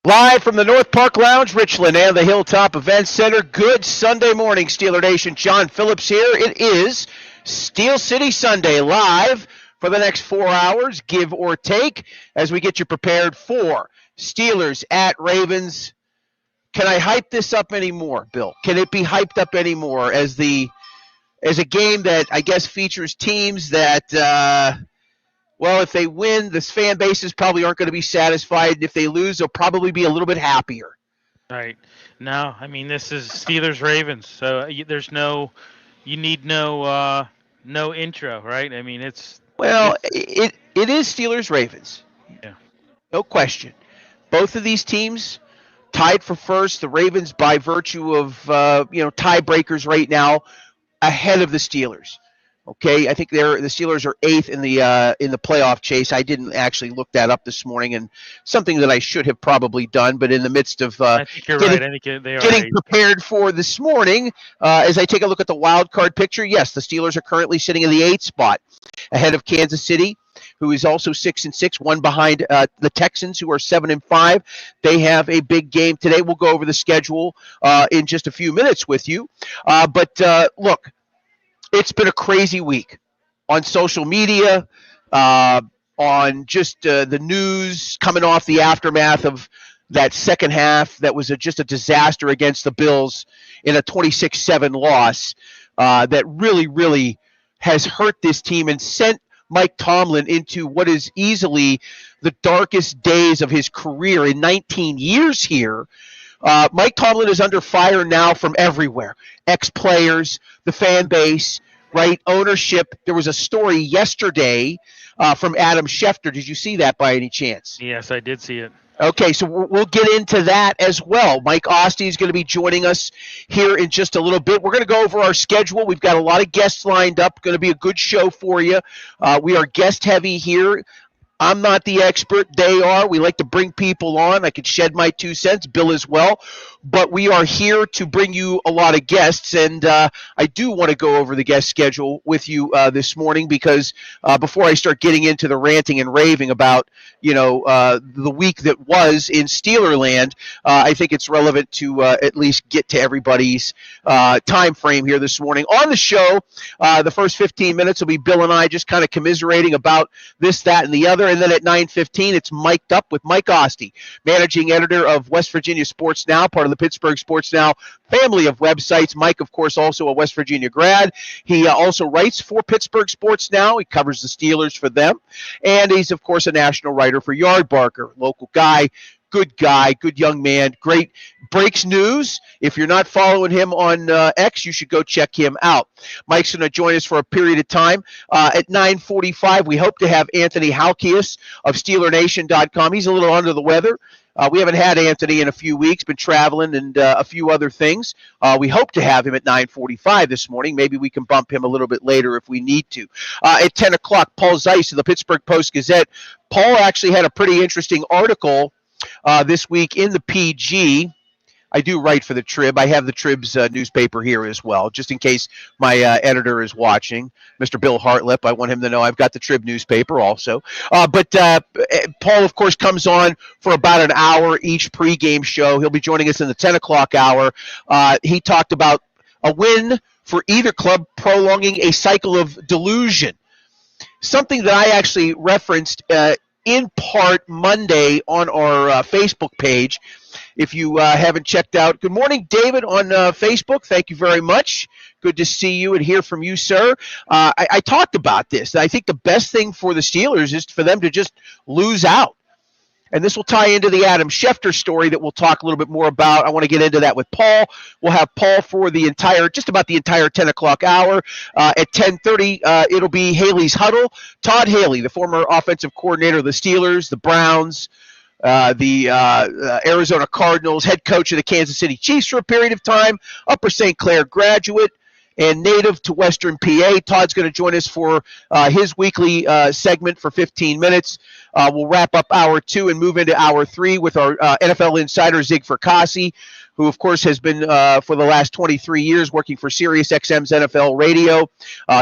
Live from the North Park Lounge, Richland, and the Hilltop Event Center. Good Sunday morning, Steeler Nation. John Phillips here. It is Steel City Sunday, live for the next 4 hours, give or take, as we get you prepared for Steelers at Ravens. Can I hype this up anymore, Bill? Can it be hyped up anymore as a game that I guess features teams that well, if they win, the fan bases probably aren't going to be satisfied. If they lose, they'll probably be a little bit happier. Right. No, I mean, this is Steelers-Ravens, so you need no intro, right? I mean, it is Steelers-Ravens. Yeah. No question. Both of these teams tied for first. The Ravens, by virtue of tiebreakers right now, ahead of the Steelers. Okay, I think the Steelers are 8th in the playoff chase. I didn't actually look that up this morning, and something that I should have probably done. But in the midst of I think you're right. I think they are getting prepared for this morning, as I take a look at the wild card picture, yes, the Steelers are currently sitting in the 8th spot, ahead of Kansas City, who is also 6-6, one behind the Texans, who are 7-5. They have a big game today. We'll go over the schedule in just a few minutes with you. But look. It's been a crazy week on social media, on just the news coming off the aftermath of that second half that was just a disaster against the Bills in a 26-7 loss that really, really has hurt this team and sent Mike Tomlin into what is easily the darkest days of his career in 19 years here. Mike Tomlin is under fire now from everywhere. Ex-players, the fan base, right? Ownership. There was a story yesterday from Adam Schefter. Did you see that by any chance? Yes, I did see it. Okay, so we'll get into that as well. Mike Ostie is going to be joining us here in just a little bit. We're going to go over our schedule. We've got a lot of guests lined up. Going to be a good show for you. We are guest heavy here. I'm not the expert. They are. We like to bring people on. I could shed my 2 cents, Bill as well. But we are here to bring you a lot of guests, and I do want to go over the guest schedule with you this morning because before I start getting into the ranting and raving about, the week that was in Steelerland, I think it's relevant to at least get to everybody's time frame here this morning. On the show, the first 15 minutes will be Bill and I just kind of commiserating about this, that, and the other. And then at 9:15, it's mic'd up with Mike Ostie, managing editor of West Virginia Sports Now, part of the Pittsburgh Sports Now family of websites. Mike, of course, also a West Virginia grad. He also writes for Pittsburgh Sports Now. He covers the Steelers for them. And he's, of course, a national writer for Yardbarker, local guy, good young man, great, breaks news. If you're not following him on X, you should go check him out. Mike's going to join us for a period of time. At 9:45, we hope to have Anthony Halkias of SteelerNation.com. He's a little under the weather. We haven't had Anthony in a few weeks, been traveling and a few other things. We hope to have him at 9:45 this morning. Maybe we can bump him a little bit later if we need to. At 10 o'clock, Paul Zeiss of the Pittsburgh Post-Gazette. Paul actually had a pretty interesting article this week in the PG. I do write for the Trib. I have the Trib's newspaper here as well, just in case my editor is watching, Mr. Bill Hartlip. I want him to know I've got the Trib newspaper also. But Paul, of course, comes on for about an hour each pregame show. He'll be joining us in the 10 o'clock hour. He talked about a win for either club prolonging a cycle of delusion, something that I actually referenced in part Monday on our Facebook page. If you haven't checked out, good morning, David, on Facebook. Thank you very much. Good to see you and hear from you, sir. I talked about this. I think the best thing for the Steelers is for them to just lose out. And this will tie into the Adam Schefter story that we'll talk a little bit more about. I want to get into that with Paul. We'll have Paul for just about the entire 10 o'clock hour. At 10:30, it'll be Haley's Huddle. Todd Haley, the former offensive coordinator of the Steelers, the Browns, the Arizona Cardinals, head coach of the Kansas City Chiefs for a period of time, Upper St. Clair graduate, and native to Western PA. Todd's going to join us for his weekly segment for 15 minutes. We'll wrap up hour 2 and move into hour 3 with our NFL insider, Zig Fracassi, who, of course, has been for the last 23 years working for SiriusXM's NFL radio.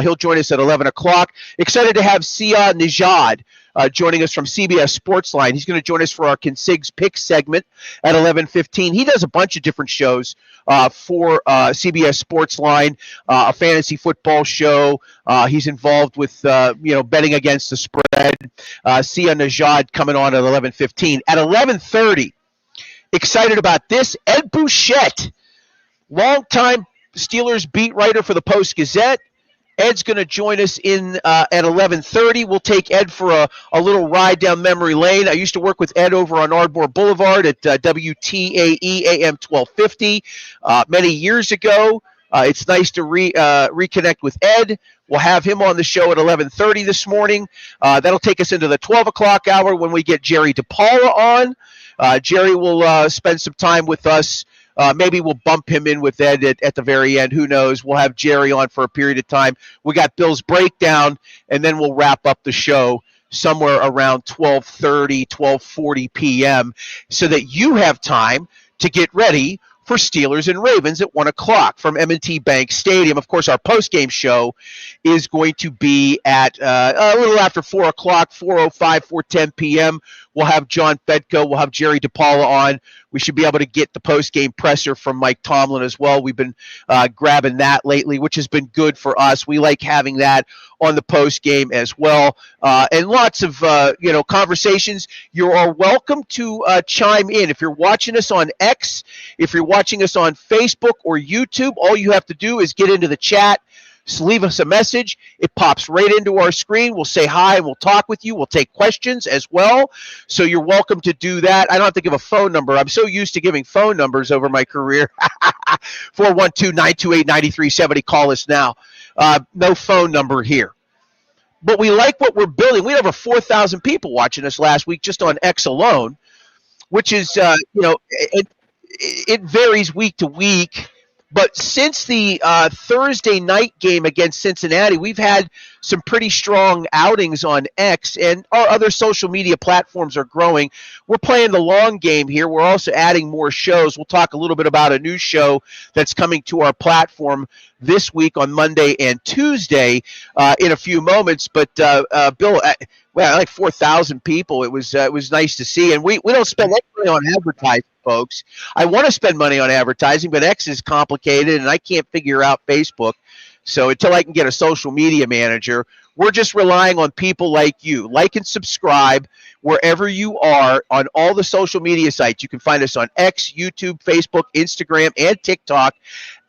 He'll join us at 11 o'clock. Excited to have Sia Nejad joining us from CBS Sportsline. He's going to join us for our Consigs Pick segment at 11:15. He does a bunch of different shows for CBS Sportsline, a fantasy football show. He's involved with betting against the spread. Sia Najad coming on at 11:15. At 11:30, excited about this. Ed Bouchette, longtime Steelers beat writer for the Post-Gazette. Ed's going to join us at 11:30. We'll take Ed for a little ride down memory lane. I used to work with Ed over on Ardmore Boulevard at WTAE AM 1250 many years ago. It's nice to reconnect with Ed. We'll have him on the show at 11:30 this morning. That'll take us into the 12 o'clock hour when we get Jerry DePaula on. Jerry will spend some time with us. Maybe we'll bump him in with Ed at the very end. Who knows? We'll have Jerry on for a period of time. We got Bill's breakdown, and then we'll wrap up the show somewhere around 12:30, 12:40 p.m. so that you have time to get ready for Steelers and Ravens at 1 o'clock from M&T Bank Stadium. Of course, our post-game show is going to be at a little after 4 o'clock, 4:05, 4:10 p.m. We'll have John Fedko. We'll have Jerry DePaula on. We should be able to get the post-game presser from Mike Tomlin as well. We've been grabbing that lately, which has been good for us. We like having that on the post-game as well. And lots of conversations. You are welcome to chime in. If you're watching us on X, if you're watching us on Facebook or YouTube, all you have to do is get into the chat. Just leave us a message. It pops right into our screen. We'll say hi and we'll talk with you. We'll take questions as well. So you're welcome to do that. I don't have to give a phone number. I'm so used to giving phone numbers over my career. 412-928-9370. Call us now. No phone number here. But we like what we're building. We had over 4,000 people watching us last week just on X alone, which is, it varies week to week. But since the Thursday night game against Cincinnati, we've had some pretty strong outings on X, and our other social media platforms are growing. We're playing the long game here. We're also adding more shows. We'll talk a little bit about a new show that's coming to our platform this week on Monday and Tuesday in a few moments. But, Bill, like 4,000 people. It was nice to see. And we don't spend any money on advertising, folks. I want to spend money on advertising, but X is complicated, and I can't figure out Facebook. So until I can get a social media manager, we're just relying on people like you. Like and subscribe wherever you are on all the social media sites. You can find us on X, YouTube, Facebook, Instagram, and TikTok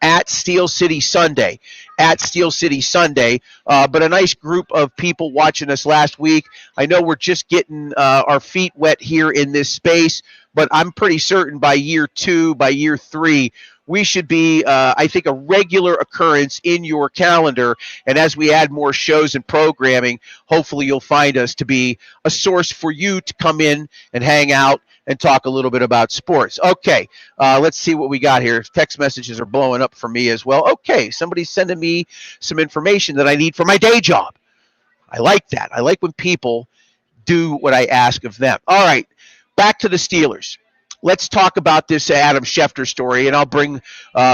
at Steel City Sunday. At Steel City Sunday. But a nice group of people watching us last week. I know we're just getting our feet wet here in this space, but I'm pretty certain by year 2, by year 3, we should be, I think, a regular occurrence in your calendar. And as we add more shows and programming, hopefully you'll find us to be a source for you to come in and hang out and talk a little bit about sports. Okay, let's see what we got here. Text messages are blowing up for me as well. Okay, somebody's sending me some information that I need for my day job. I like that. I like when people do what I ask of them. All right, back to the Steelers. Let's talk about this Adam Schefter story, and I'll bring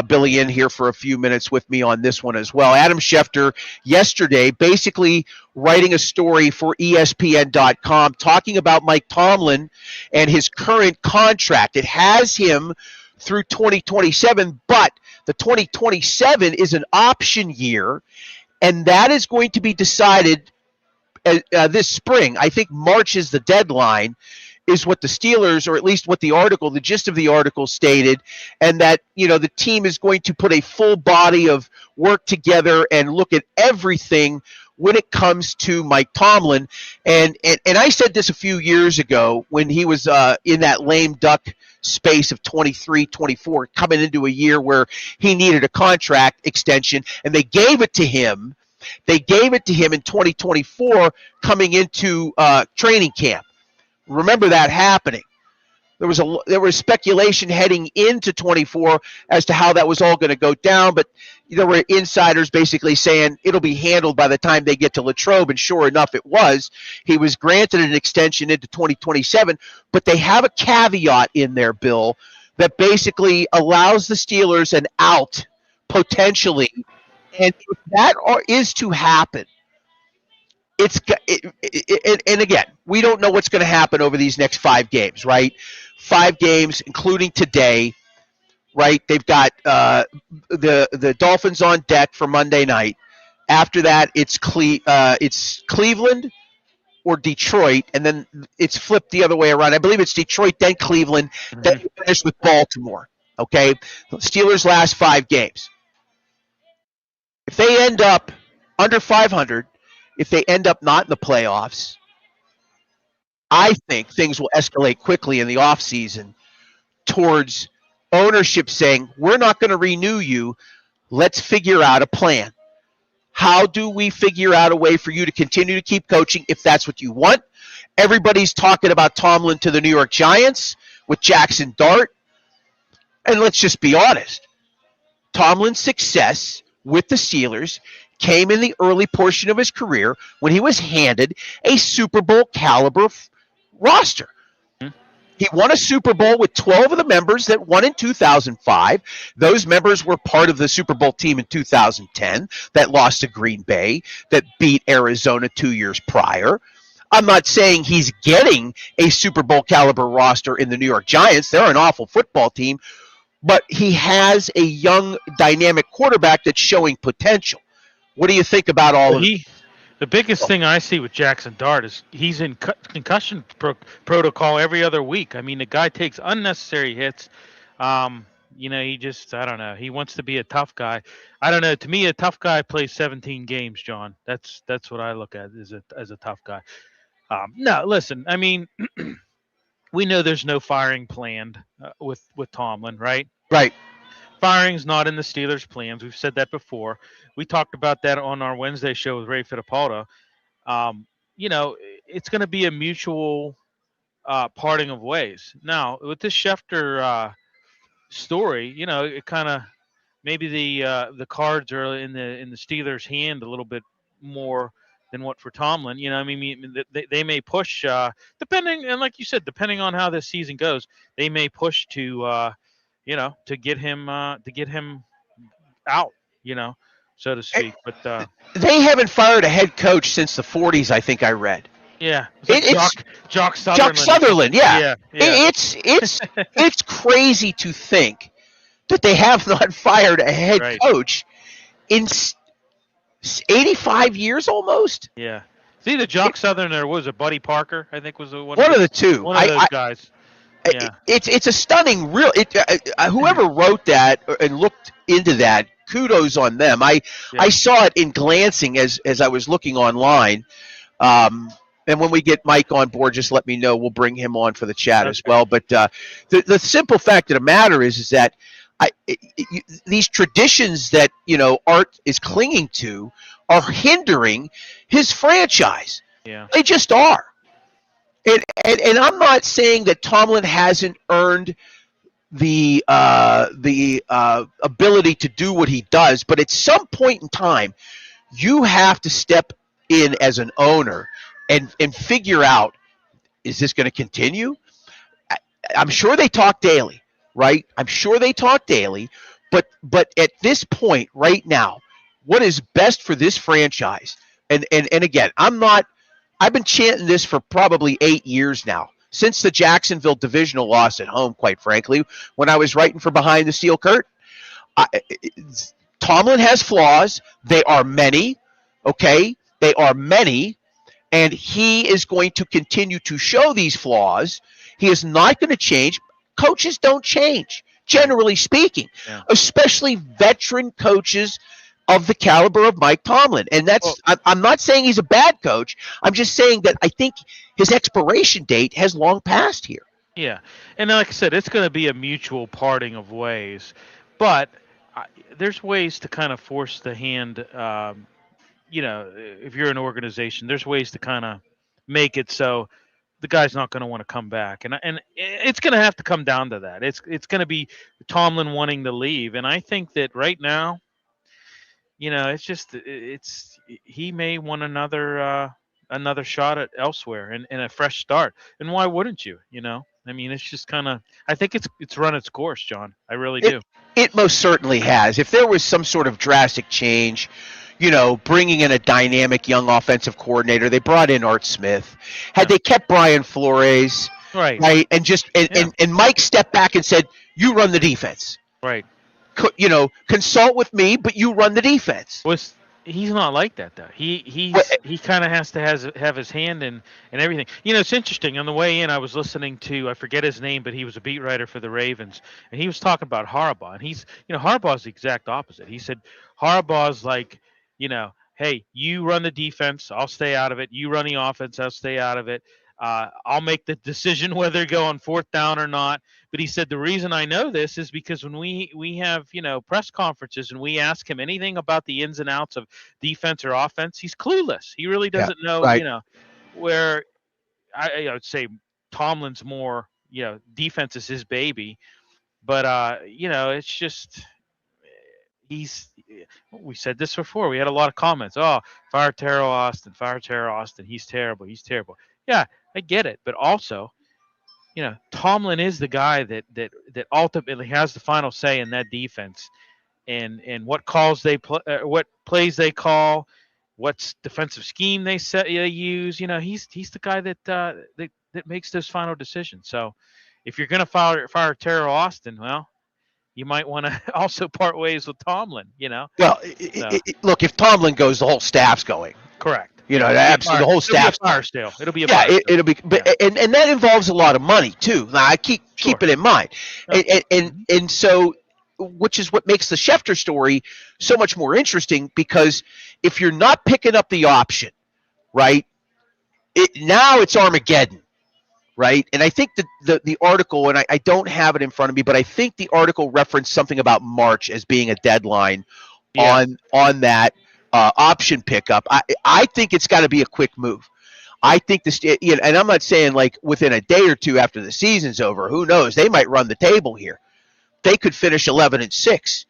Billy in here for a few minutes with me on this one as well. Adam Schefter yesterday basically writing a story for ESPN.com talking about Mike Tomlin and his current contract. It has him through 2027, but the 2027 is an option year, and that is going to be decided this spring. I think March is the deadline, is what the Steelers, or at least what the article, the gist of the article stated, and that, the team is going to put a full body of work together and look at everything when it comes to Mike Tomlin. And I said this a few years ago when he was in that lame duck space of 23, 24, coming into a year where he needed a contract extension, and they gave it to him. They gave it to him in 2024 coming into training camp. Remember that happening. There was speculation heading into 24 as to how that was all going to go down, but there were insiders basically saying it'll be handled by the time they get to Latrobe, and sure enough, it was. He was granted an extension into 2027, but they have a caveat in there, Bill, that basically allows the Steelers an out potentially, and if that is to happen, and again, we don't know what's going to happen over these next 5 games, right? 5 games, including today, right? They've got the Dolphins on deck for Monday night. After that, it's Cleveland or Detroit, and then it's flipped the other way around. I believe it's Detroit, then Cleveland, then Mhm. we finish with Baltimore. Okay, Steelers' last 5 games. If they end up under 500, if they end up not in the playoffs, I think things will escalate quickly in the offseason towards ownership saying, we're not going to renew you. Let's figure out a plan. How do we figure out a way for you to continue to keep coaching if that's what you want? Everybody's talking about Tomlin to the New York Giants with Jackson Dart. And let's just be honest. Tomlin's success with the Steelers came in the early portion of his career when he was handed a Super Bowl caliber roster. He won a Super Bowl with 12 of the members that won in 2005. Those members were part of the Super Bowl team in 2010 that lost to Green Bay, that beat Arizona 2 years prior. I'm not saying he's getting a Super Bowl caliber roster in the New York Giants. They're an awful football team, but he has a young, dynamic quarterback that's showing potential. What do you think about all of it? The biggest thing I see with Jackson Dart is he's in concussion protocol every other week. I mean, the guy takes unnecessary hits. He just, I don't know. He wants to be a tough guy. I don't know. To me, a tough guy plays 17 games, John. That's what I look at as a tough guy. No, listen. I mean, we know there's no firing planned with Tomlin, right? Right. Firing's not in the Steelers' plans. We've said that before. We talked about that on our Wednesday show with Ray Fittipaldo. Um, it's going to be a mutual parting of ways. Now, with this Schefter story, it kind of maybe the cards are in the Steelers' hand a little bit more than what for Tomlin. I mean, they may push depending, and like you said, depending on how this season goes, they may push to get him out, so to speak. But They haven't fired a head coach since the 40s, I think I read. yeah, it's like It's Jock Sutherland. Chuck Sutherland, yeah. Yeah. It's crazy to think that they have not fired a head Right. coach in 85 years almost. Yeah. See, the Jock Sutherland, there was a Buddy Parker, I think was One of the two. One of those guys. Yeah. It's a stunning real. Whoever wrote that and looked into that, kudos on them. I saw it in glancing as I was looking online. And when we get Mike on board, just let me know. We'll bring him on for the chat as well. But the simple fact of the matter is that these traditions that Art is clinging to are hindering his franchise. Yeah. They just are. And I'm not saying that Tomlin hasn't earned the ability to do what he does, but at some point in time, you have to step in as an owner and figure out, is this going to continue? I'm sure they talk daily, right? I'm sure they talk daily, but at this point right now, what is best for this franchise? And again, I've been chanting this for probably 8 years now, since the Jacksonville divisional loss at home, quite frankly, when I was writing for Behind the Steel Curtain. Tomlin has flaws. They are many, okay? They are many, and he is going to continue to show these flaws. He is not going to change. Coaches don't change, generally speaking, especially veteran coaches of the caliber of Mike Tomlin. And I'm not saying he's a bad coach. I'm just saying that I think his expiration date has long passed here. Yeah. And like I said, it's going to be a mutual parting of ways. But there's ways to kind of force the hand, if you're an organization, there's ways to kind of make it so the guy's not going to want to come back. And it's going to have to come down to that. It's going to be Tomlin wanting to leave. And I think that right now, he may want another shot at elsewhere and a fresh start. And why wouldn't you? I mean, it's just kind of. I think it's run its course, John. I really do. It most certainly has. If there was some sort of drastic change, bringing in a dynamic young offensive coordinator. They brought in Art Smith. Had Yeah. they kept Brian Flores, Right. right, and just Yeah. and Mike stepped back and said, "You run the defense. Right. Consult with me, but you run the defense." He's not like that though. He kind of has to have his hand in and everything. It's interesting. On the way in, I was listening to, I forget his name, but he was a beat writer for the Ravens, and he was talking about Harbaugh, and Harbaugh's the exact opposite. He said Harbaugh's like, hey, you run the defense, I'll stay out of it. You run the offense, I'll stay out of it. I'll make the decision whether to go on fourth down or not. But he said the reason I know this is because when we have press conferences and we ask him anything about the ins and outs of defense or offense, he's clueless. He really doesn't know. right. Where I would say Tomlin's more defense is his baby, but it's just we said this before. We had a lot of comments. Oh, fire Terrell Austin, fire Terrell Austin. He's terrible. He's terrible. Yeah, I get it, but also, Tomlin is the guy that ultimately has the final say in that defense, and what calls they play, what plays they call, what defensive scheme they use. He's the guy that makes those final decisions. So, if you're going to fire Terrell Austin, well, you might want to also part ways with Tomlin. Well, look, if Tomlin goes, the whole staff's going. Correct. Absolutely, the whole staff. It'll be a fire sale. It'll be, and that involves a lot of money too. Now, I keep it in mind, and so, which is what makes the Schefter story so much more interesting, because if you're not picking up the option, right, now it's Armageddon, right? And I think the article, and I don't have it in front of me, but I think the article referenced something about March as being a deadline on that option pickup. I think it's got to be a quick move. I think and I'm not saying like within a day or two after the season's over. Who knows? They might run the table here. They could finish 11-6,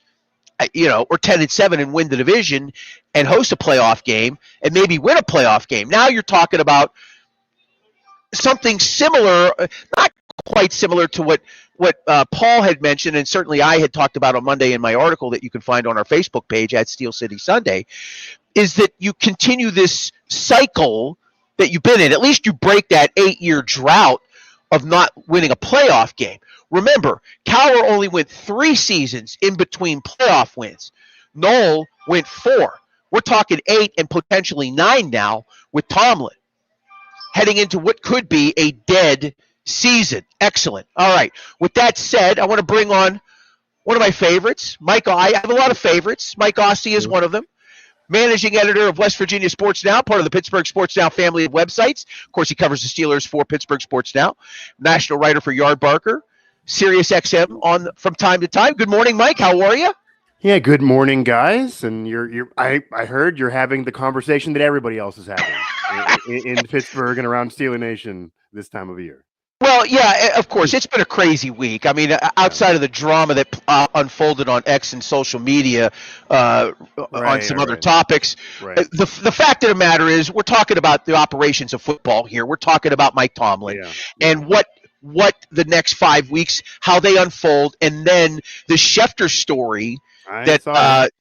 or 10-7 and win the division and host a playoff game and maybe win a playoff game. Now you're talking about something similar, not quite similar to what Paul had mentioned, and certainly I had talked about on Monday in my article that you can find on our Facebook page at Steel City Sunday, is that you continue this cycle that you've been in. At least you break that 8-year drought of not winning a playoff game. Remember, Cowher only went 3 seasons in between playoff wins. Noel went 4. We're talking 8 and potentially 9 now with Tomlin, heading into what could be a dead season. Excellent. All right. With that said, I want to bring on one of my favorites, Mike. I have a lot of favorites. Mike Ostie is one of them. Managing editor of West Virginia Sports Now, part of the Pittsburgh Sports Now family of websites. Of course, he covers the Steelers for Pittsburgh Sports Now. National writer for Yard Barker, Sirius XM from time to time. Good morning, Mike. How are you? Yeah, good morning, guys. And I heard you're having the conversation that everybody else is having in Pittsburgh and around Steeler Nation this time of year. Well, yeah, of course. It's been a crazy week. I mean, outside of the drama that unfolded on X and social media on some other topics, the fact of the matter is we're talking about the operations of football here. We're talking about Mike Tomlin and what the next 5 weeks, how they unfold, and then the Schefter story that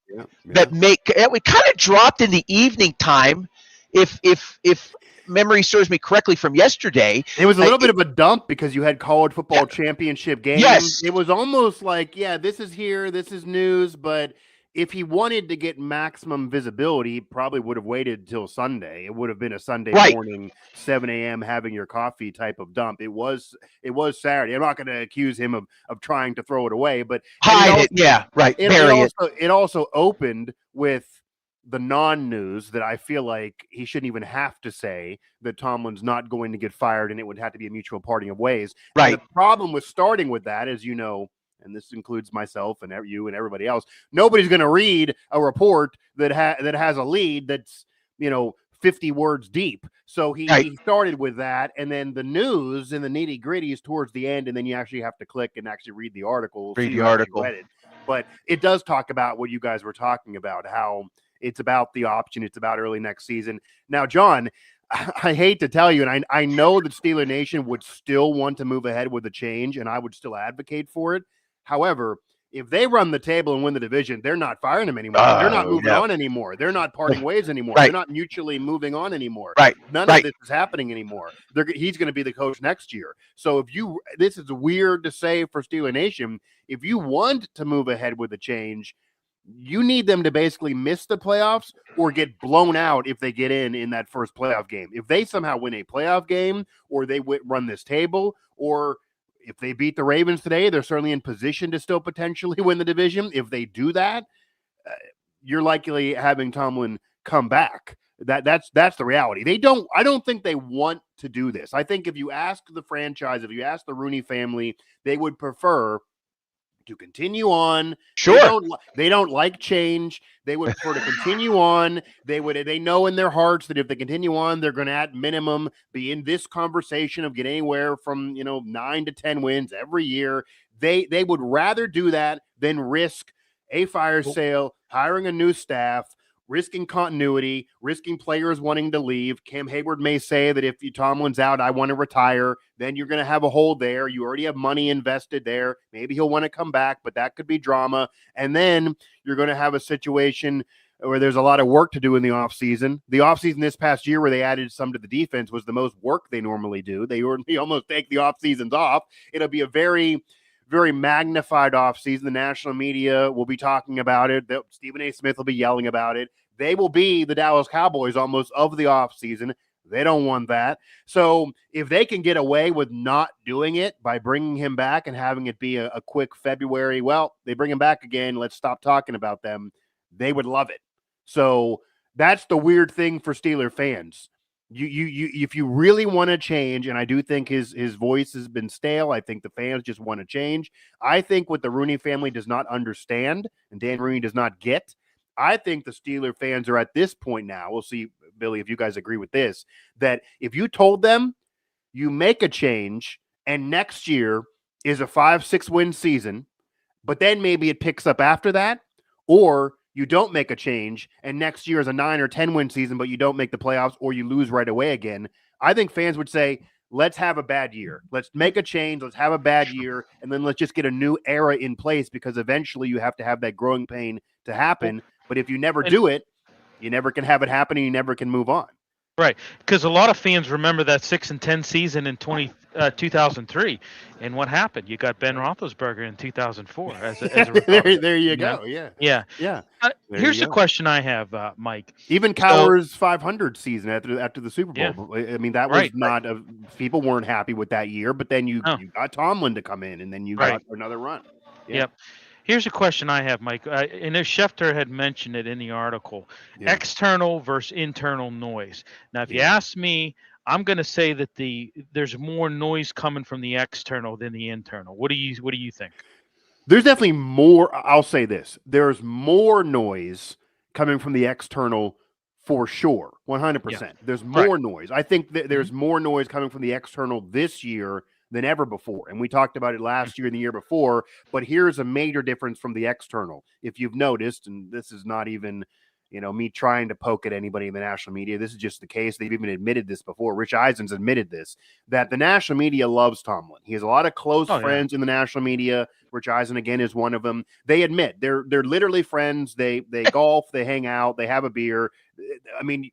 we kind of dropped in the evening time, if memory serves me correctly from yesterday. It was a little bit of a dump because you had college football championship games. Yes. It was almost like, this is here, this is news, but if he wanted to get maximum visibility, he probably would have waited till Sunday. It would have been a Sunday morning, 7 a.m. having your coffee type of dump. It was Saturday. I'm not going to accuse him of trying to throw it away, but it also opened with the non-news that I feel like he shouldn't even have to say that Tomlin's not going to get fired and it would have to be a mutual parting of ways. Right. And the problem with starting with that, as you know, and this includes myself and you and everybody else, nobody's going to read a report that has a lead that's, 50 words deep. So he started with that, and then the news and the nitty gritty is towards the end, and then you actually have to click and actually read the article. But it does talk about what you guys were talking about, how it's about the option. It's about early next season. Now, John, I hate to tell you, and I know that Steeler Nation would still want to move ahead with the change, and I would still advocate for it. However, if they run the table and win the division, they're not firing him anymore. They're not moving on anymore. They're not parting ways anymore. Right. They're not mutually moving on anymore. Right. None of this is happening anymore. He's going to be the coach next year. So this is weird to say for Steeler Nation, if you want to move ahead with a change, you need them to basically miss the playoffs or get blown out if they get in that first playoff game. If they somehow win a playoff game, or they run this table, or if they beat the Ravens today, they're certainly in position to still potentially win the division. If they do that, you're likely having Tomlin come back. That's the reality. I don't think they want to do this. I think if you ask the franchise, if you ask the Rooney family, they would prefer to continue on. Sure. They don't like change. They would prefer to continue on. They know in their hearts that if they continue on, they're going to at minimum be in this conversation of getting anywhere from 9 to 10 wins every year. They would rather do that than risk a fire sale, hiring a new staff, risking continuity, risking players wanting to leave. Cam Hayward may say that if Tomlin's out, I want to retire. Then you're going to have a hole there. You already have money invested there. Maybe he'll want to come back, but that could be drama. And then you're going to have a situation where there's a lot of work to do in the offseason. The offseason this past year where they added some to the defense was the most work they normally do. They almost take the offseasons off. It'll be a very, very magnified offseason. The national media will be talking about it. Stephen A. Smith will be yelling about it. They will be the Dallas Cowboys almost of the offseason. They don't want that. So if they can get away with not doing it by bringing him back and having it be a quick February, well, they bring him back again, let's stop talking about them, they would love it. So that's the weird thing for Steeler fans. You if you really want to change, and I do think his voice has been stale. I think the fans just want to change. I think what the Rooney family does not understand and Dan Rooney does not get, I think the Steeler fans are at this point now, we'll see, Billy, if you guys agree with this, that if you told them you make a change and next year is a 5-6 win season, but then maybe it picks up after that, or you don't make a change and next year is a 9 or 10 win season, but you don't make the playoffs or you lose right away again, I think fans would say, let's have a bad year. Let's make a change. Let's have a bad year. And then let's just get a new era in place, because eventually you have to have that growing pain to happen. But if you never do it, you never can have it happen and you never can move on. Right, because a lot of fans remember that 6-10 season in 2003, and what happened? You got Ben Roethlisberger in 2004 as a there you go. Yeah. Here's the question I have, Mike. Even Cowher's 500 season after the Super Bowl. Yeah. I mean, that was people weren't happy with that year, but then you got Tomlin to come in, and then you got another run. Yep. Here's a question I have, Mike. And Schefter had mentioned it in the article, external versus internal noise. Now, if you ask me, I'm going to say that there's more noise coming from the external than the internal. What do you think? There's definitely more. I'll say this. There's more noise coming from the external for sure. 100%. Yeah. There's more noise. I think that there's more noise coming from the external this year than ever before. And we talked about it last year and the year before, but here's a major difference from the external. If you've noticed, and this is not even, me trying to poke at anybody in the national media, this is just the case. They've even admitted this before. Rich Eisen's admitted this, that the national media loves Tomlin. He has a lot of close friends in the national media. Rich Eisen, again, is one of them. They admit they're literally friends. They golf, they hang out, they have a beer. I mean,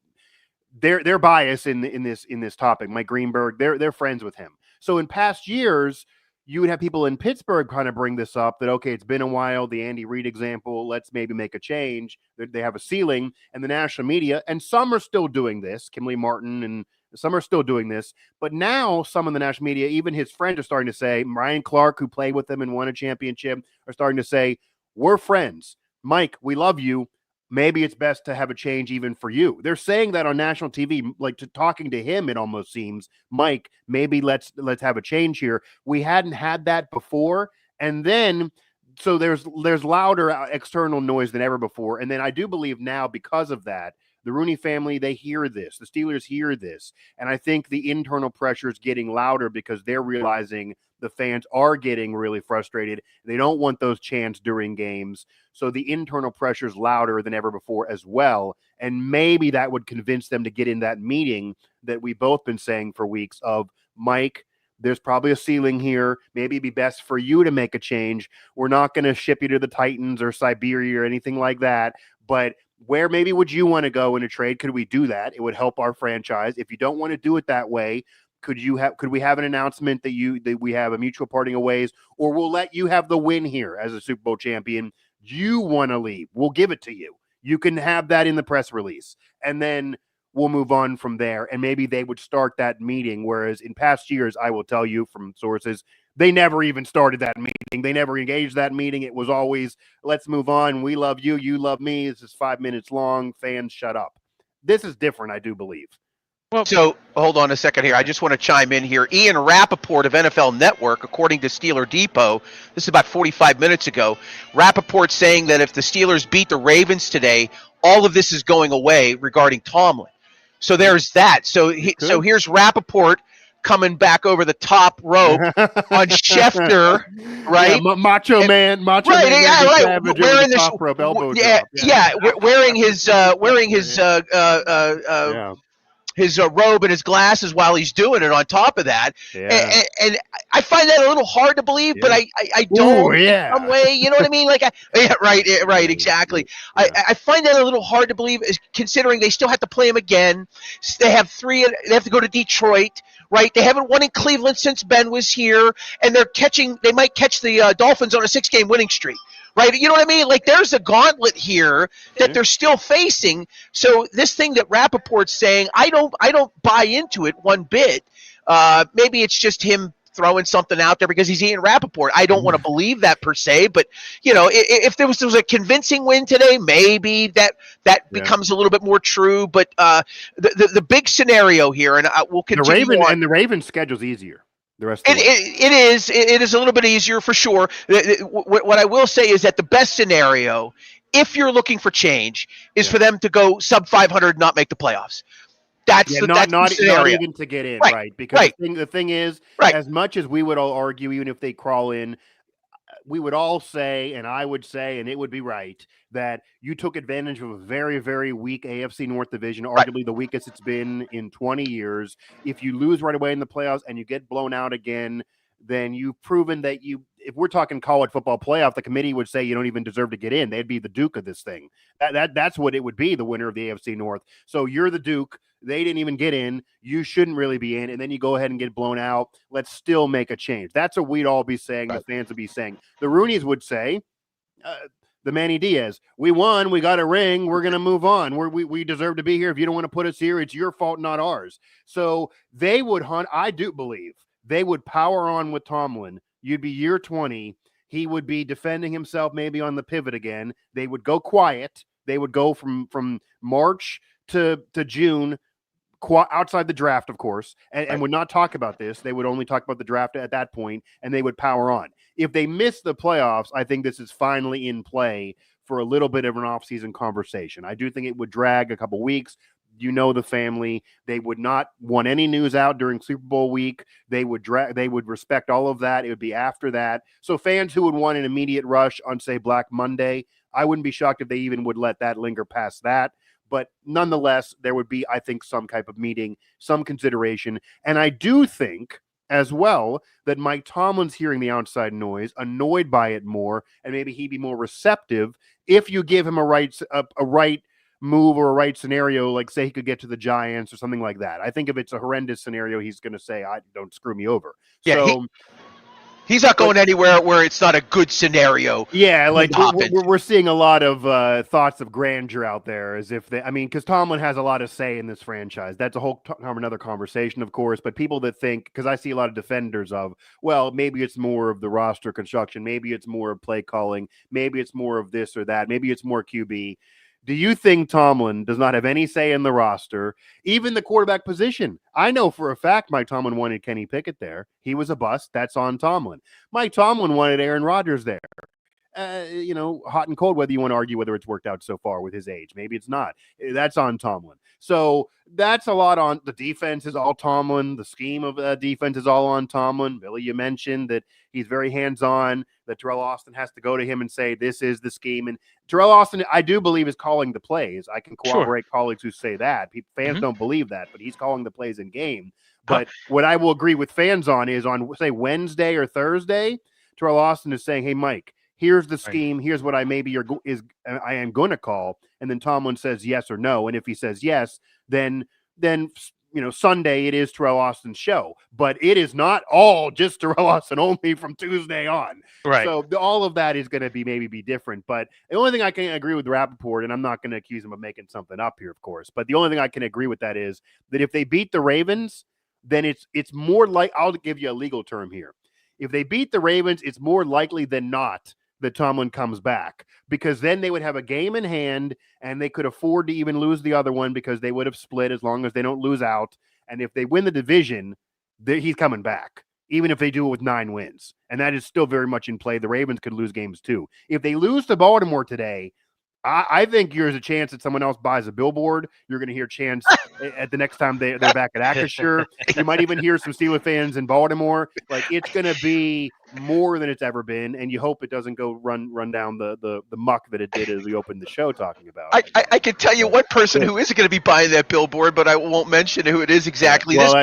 they're biased in this topic. Mike Greenberg, they're friends with him. So in past years, you would have people in Pittsburgh kind of bring this up that, okay, it's been a while, the Andy Reid example, let's maybe make a change. They have a ceiling, and the national media, and some are still doing this, Kimberly Martin, and some are still doing this. But now some in the national media, even his friends are starting to say, Ryan Clark, who played with him and won a championship, are starting to say, we're friends. Mike, we love you. Maybe it's best to have a change even for you. They're saying that on national TV, like talking to him, it almost seems, Mike, maybe let's have a change here. We hadn't had that before. And then, so there's louder external noise than ever before. And then I do believe now, because of that, the Rooney family, they hear this. The Steelers hear this. And I think the internal pressure is getting louder because they're realizing the fans are getting really frustrated. They don't want those chants during games. So the internal pressure is louder than ever before as well. And maybe that would convince them to get in that meeting that we've both been saying for weeks of, Mike, There's probably a ceiling here. Maybe it'd be best for you to make a change. We're not going to ship you to the Titans or Siberia or anything like that. But where maybe would you want to go in a trade? Could we do that? It would help our franchise. If you don't want to do it that way, could we have an announcement that we have a mutual parting of ways, or we'll let you have the win here as a Super Bowl champion? You want to leave, we'll give it to you. You can have that in the press release, and then we'll move on from there. And maybe they would start that meeting. Whereas in past years, I will tell you from sources, they never even started that meeting. They never engaged that meeting. It was always, let's move on. We love you. You love me. This is 5 minutes long. Fans, shut up. This is different, I do believe. Well, so hold on a second here. I just want to chime in here. Ian Rappaport of NFL Network, according to Steeler Depot, this is about 45 minutes ago, Rappaport saying that if the Steelers beat the Ravens today, all of this is going away regarding Tomlin. So there's that. So here's Rappaport coming back over the top rope on Schefter, right? Yeah, Macho Man, right, Man, yeah, right. Wearing the top rope elbow drop. Wearing his robe and his glasses while he's doing it on top of that. Yeah. And I find that a little hard to believe, but I don't in some way, you know what I mean? Like, right, exactly. Yeah. I find that a little hard to believe, considering they still have to play him again. They have they have to go to Detroit, right? They haven't won in Cleveland since Ben was here, and they might catch the Dolphins on a 6-game winning streak. Right, you know what I mean? Like, there's a gauntlet here that they're still facing. So this thing that Rappaport's saying, I don't buy into it one bit. Maybe it's just him throwing something out there because he's Ian Rappaport. I don't want to believe that per se, but if there was a convincing win today, maybe that becomes a little bit more true. But the big scenario here, and we'll continue. The Ravens schedule's easier. The rest of it is a little bit easier for sure. What I will say is that the best scenario, if you're looking for change, is for them to go sub 500 and not make the playoffs. That's the scenario. Not even to get in, right? Because the thing is, as much as we would all argue, even if they crawl in, we would all say, and I would say, and it would be right, that you took advantage of a very, very weak AFC North division, arguably the weakest it's been in 20 years. If you lose right away in the playoffs and you get blown out again, then you've proven that if we're talking college football playoff, the committee would say you don't even deserve to get in. They'd be the Duke of this thing. That's what it would be, the winner of the AFC North. So you're the Duke. They didn't even get in. You shouldn't really be in. And then you go ahead and get blown out. Let's still make a change. That's what we'd all be saying. The fans would be saying. The Roonies would say, the Manny Diaz, we won. We got a ring. We're going to move on. We deserve to be here. If you don't want to put us here, it's your fault, not ours. So they would I do believe they would power on with Tomlin. You'd be year 20. He would be defending himself maybe on the pivot again. They would go quiet. They would go from March to June, outside the draft, of course, and would not talk about this. They would only talk about the draft at that point, and they would power on. If they miss the playoffs, I think this is finally in play for a little bit of an offseason conversation. I do think it would drag a couple weeks. You know the family. They would not want any news out during Super Bowl week. They would respect all of that. It would be after that. So fans who would want an immediate rush on, say, Black Monday, I wouldn't be shocked if they even would let that linger past that. But nonetheless, there would be, I think, some type of meeting, some consideration. And I do think as well that Mike Tomlin's hearing the outside noise, annoyed by it more, and maybe he'd be more receptive if you give him a right move or a right scenario, like say he could get to the Giants or something like that. I think if it's a horrendous scenario, he's going to say, don't screw me over. Yeah, so he's not going anywhere where it's not a good scenario. Yeah, like we're seeing a lot of thoughts of grandeur out there, as if because Tomlin has a lot of say in this franchise. That's a whole another conversation, of course. But people that think, because I see a lot of defenders of, well, maybe it's more of the roster construction, maybe it's more of play calling, maybe it's more of this or that, maybe it's more QB. Do you think Tomlin does not have any say in the roster, even the quarterback position? I know for a fact Mike Tomlin wanted Kenny Pickett there. He was a bust. That's on Tomlin. Mike Tomlin wanted Aaron Rodgers there. Hot and cold, whether you want to argue whether it's worked out so far with his age. Maybe it's not. That's on Tomlin. So that's a lot on the defense is all Tomlin. The scheme of defense is all on Tomlin. Billy, you mentioned that he's very hands-on, that Terrell Austin has to go to him and say, this is the scheme. And Terrell Austin, I do believe, is calling the plays. I can corroborate colleagues who say that. Fans don't believe that, but he's calling the plays in game. But what I will agree with fans on is on, say, Wednesday or Thursday, Terrell Austin is saying, hey, Mike, here's the scheme. Here's what I am going to call. And then Tomlin says yes or no. And if he says yes, then Sunday it is Terrell Austin's show. But it is not all just Terrell Austin only from Tuesday on. Right. So all of that is going to be different. But the only thing I can agree with Rappaport, and I'm not going to accuse him of making something up here, of course, but the only thing I can agree with that is that if they beat the Ravens, then it's more like, I'll give you a legal term here. If they beat the Ravens, it's more likely than not that Tomlin comes back, because then they would have a game in hand and they could afford to even lose the other one because they would have split as long as they don't lose out. And if they win the division, he's coming back, even if they do it with 9 wins. And that is still very much in play. The Ravens could lose games too. If they lose to Baltimore today, I think there's a chance that someone else buys a billboard. You're going to hear chants at the next time they're back at Acrisure. You might even hear some Steelers fans in Baltimore. Like, it's going to be more than it's ever been, and you hope it doesn't go run down the muck that it did as we opened the show talking about. I can tell you one person who isn't going to be buying that billboard, but I won't mention who it is exactly. Well,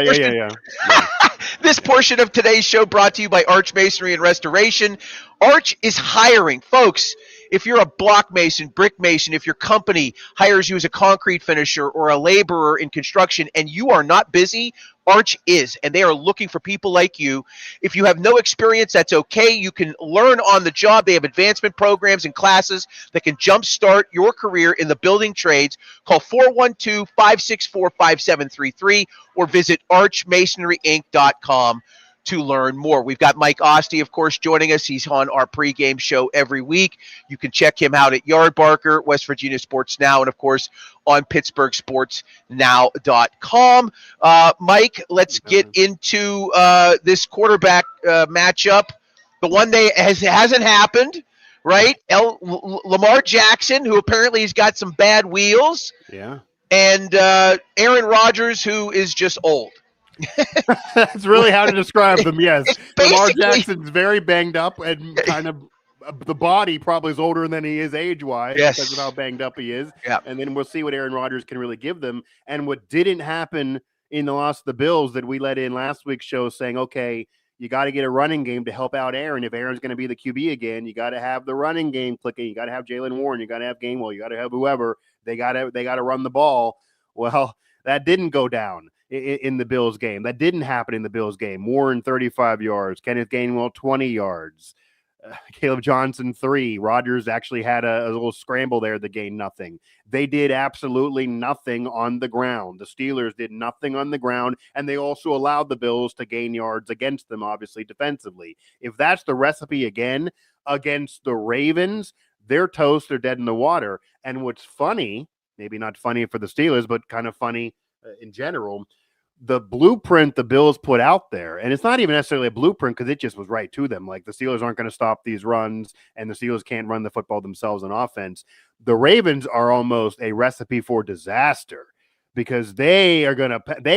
This portion of today's show brought to you by Arch Masonry and Restoration. Arch is hiring, folks. If you're a block mason, brick mason, if your company hires you as a concrete finisher or a laborer in construction and you are not busy, Arch is, and they are looking for people like you. If you have no experience, that's okay. You can learn on the job. They have advancement programs and classes that can jumpstart your career in the building trades. Call 412-564-5733 or visit archmasonryinc.com to learn more. We've got Mike Ostie, of course, joining us. He's on our pregame show every week. You can check him out at Yardbarker, West Virginia Sports Now, and, of course, on PittsburghSportsNow.com. Mike, let's get into this quarterback matchup. The one that hasn't happened, right? Lamar Jackson, who apparently has got some bad wheels. Yeah. And Aaron Rodgers, who is just old. That's really how to describe them, yes. Lamar Basically, Jackson's very banged up and kind of the body probably is older than he is age-wise because of how banged up he is. Yeah. And then we'll see what Aaron Rodgers can really give them. And what didn't happen in the loss of the Bills that we let in last week's show saying, okay, you got to get a running game to help out Aaron. If Aaron's going to be the QB again, you got to have the running game clicking. You got to have Jalen Warren. You got to have Gainwell. You got to have whoever. They got to run the ball. Well, that didn't go down in the Bills game. That didn't happen in the Bills game. Warren, 35 yards. Kenneth Gainwell, 20 yards. Caleb Johnson, 3. Rodgers actually had a little scramble there that gained nothing. They did absolutely nothing on the ground. The Steelers did nothing on the ground, and they also allowed the Bills to gain yards against them, obviously, defensively. If that's the recipe again against the Ravens, they're toast. They're dead in the water. And what's funny, maybe not funny for the Steelers, but kind of funny in general, the blueprint the Bills put out there, and it's not even necessarily a blueprint because it just was right to them. Like, the Steelers aren't going to stop these runs, and the Steelers can't run the football themselves on offense. The Ravens are almost a recipe for disaster because they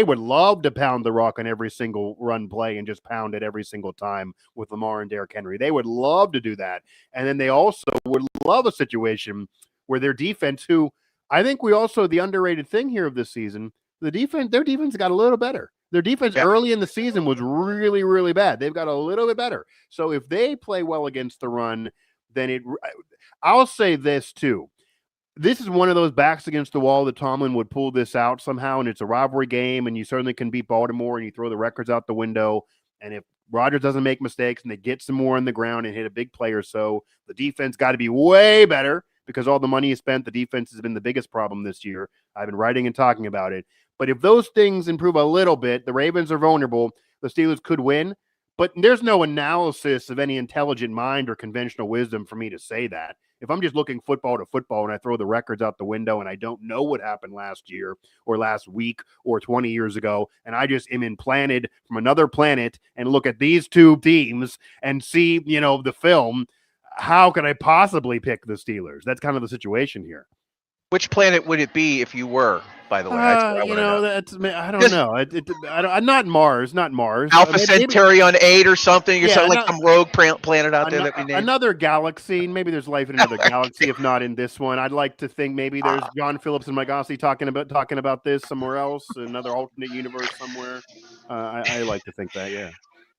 would love to pound the rock on every single run play and just pound it every single time with Lamar and Derrick Henry. They would love to do that. And then they also would love a situation where their defense, who I think the underrated thing here of this season, their defense got a little better. Their defense early in the season was really, really bad. They've got a little bit better. So if they play well against the run, then I'll say this too. This is one of those backs against the wall that Tomlin would pull this out somehow, and it's a rivalry game, and you certainly can beat Baltimore, and you throw the records out the window. And if Rodgers doesn't make mistakes and they get some more on the ground and hit a big play or so, the defense got to be way better because all the money is spent. The defense has been the biggest problem this year. I've been writing and talking about it. But if those things improve a little bit, the Ravens are vulnerable. The Steelers could win. But there's no analysis of any intelligent mind or conventional wisdom for me to say that. If I'm just looking football to football and I throw the records out the window and I don't know what happened last year or last week or 20 years ago, and I just am implanted from another planet and look at these two teams and see, the film, how could I possibly pick the Steelers? That's kind of the situation here. Which planet would it be if you were? By the way, that's what I want to know. I don't Just know. Not Mars. Not Mars. Alpha Maybe, Centaurion 8 or something. You're yeah, like some rogue planet out there that we named. another galaxy. Maybe there's life in another galaxy, if not in this one. I'd like to think maybe there's John Phillips and Mike Ossie talking about this somewhere else, another alternate universe somewhere. I like to think that, yeah.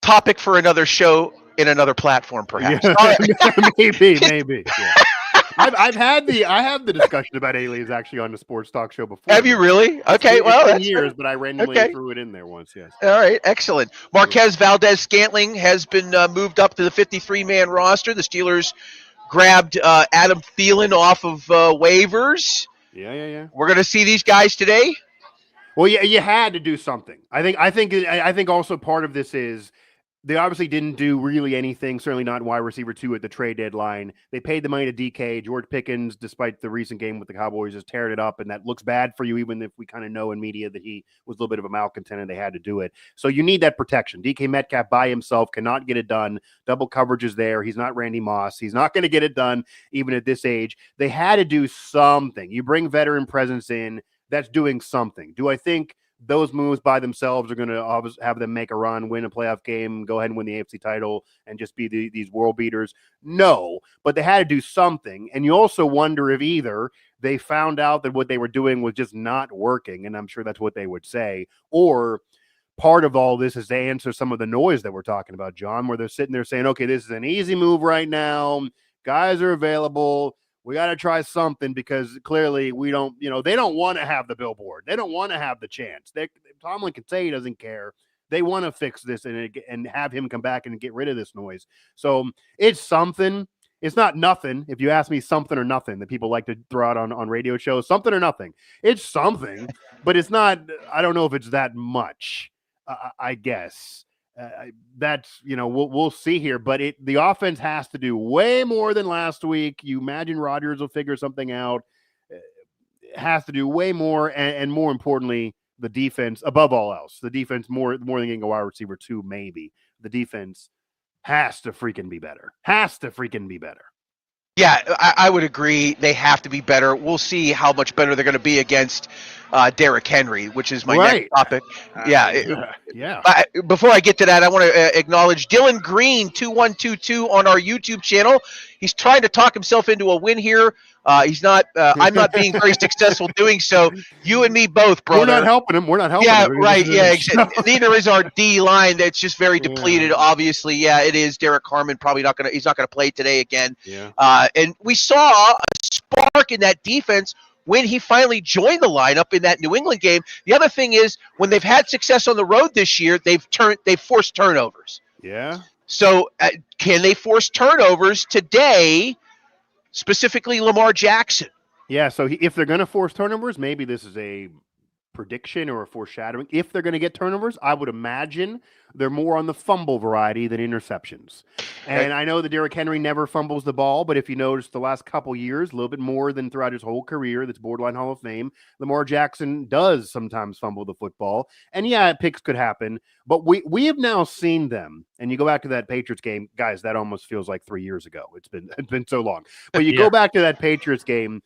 Topic for another show in another platform, perhaps. Yeah. All right. maybe. Yeah. I have the discussion about aliens actually on the sports talk show before. Have you really? Okay, it's been that's years, but I randomly threw it in there once. Yes. All right, excellent. Marquez Valdez-Scantling has been moved up to the 53-man roster. The Steelers grabbed Adam Thielen off of waivers. Yeah. We're going to see these guys today. Well, yeah, you had to do something. I think also part of this is they obviously didn't do really anything, certainly not wide receiver 2 at the trade deadline. They paid the money to DK. George Pickens, despite the recent game with the Cowboys, just teared it up, and that looks bad for you, even if we kind of know in media that he was a little bit of a malcontent and they had to do it. So you need that protection. DK Metcalf by himself cannot get it done. Double coverage is there. He's not Randy Moss. He's not going to get it done even at this age. They had to do something. You bring veteran presence in, that's doing something. Do I think those moves by themselves are going to have them make a run, win a playoff game, go ahead and win the AFC title, and just be these world beaters? No, but they had to do something. And you also wonder if either they found out that what they were doing was just not working, and I'm sure that's what they would say, or part of all this is to answer some of the noise that we're talking about, John, where they're sitting there saying, okay, this is an easy move right now. Guys are available. We got to try something because clearly we don't, they don't want to have the billboard. They don't want to have the chance. Tomlin can say he doesn't care. They want to fix this and have him come back and get rid of this noise. So it's something. It's not nothing. If you ask me, something or nothing that people like to throw out on radio shows, something or nothing. It's something, but it's not. I don't know if it's that much. I guess. That's we'll see here, but the offense has to do way more than last week. You imagine Rodgers will figure something out. It has to do way more, and more importantly, the defense above all else. The defense more than getting a wide receiver 2, maybe the defense has to freaking be better. Yeah, I would agree. They have to be better. We'll see how much better they're going to be against Derrick Henry, which is my next topic. Yeah. Before I get to that, I want to acknowledge Dylan Green 2122 on our YouTube channel. He's trying to talk himself into a win here. He's not. I'm not being very successful doing so. You and me both, brother. We're not helping him. Yeah, right. Yeah, exactly. Neither is our D line. That's just very depleted. Obviously, yeah, it is. Derek Harmon probably not gonna. He's not gonna play today again. Yeah. And we saw a spark in that defense when he finally joined the lineup in that New England game. The other thing is when they've had success on the road this year, they've forced turnovers. Yeah. So can they force turnovers today? Specifically, Lamar Jackson. Yeah, so if they're going to force turnovers, maybe this is a prediction or a foreshadowing. If they're going to get turnovers, I would imagine they're more on the fumble variety than interceptions. And I know that Derrick Henry never fumbles the ball, but if you notice the last couple years, a little bit more than throughout his whole career, that's borderline Hall of Fame, Lamar Jackson does sometimes fumble the football. And yeah, picks could happen, but we have now seen them. And you go back to that Patriots game, guys, that almost feels like 3 years ago. It's been so long. But you go back to that Patriots game,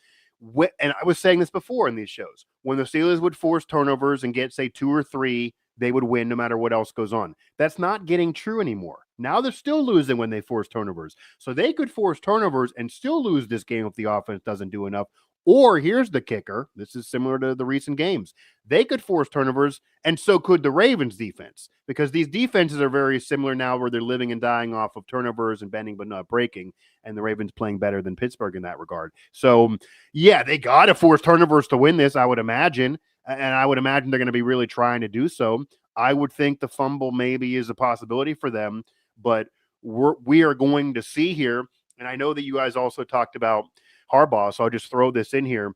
and I was saying this before in these shows, when the Steelers would force turnovers and get, say, 2 or 3, they would win no matter what else goes on. That's not getting true anymore. Now they're still losing when they force turnovers. So they could force turnovers and still lose this game if the offense doesn't do enough. Or here's the kicker. This is similar to the recent games. They could force turnovers, and so could the Ravens defense, because these defenses are very similar now where they're living and dying off of turnovers and bending but not breaking, and the Ravens playing better than Pittsburgh in that regard. So, yeah, they got to force turnovers to win this, I would imagine, and I would imagine they're going to be really trying to do so. I would think the fumble maybe is a possibility for them, but we are going to see here, and I know that you guys also talked about Harbaugh, so I'll just throw this in here.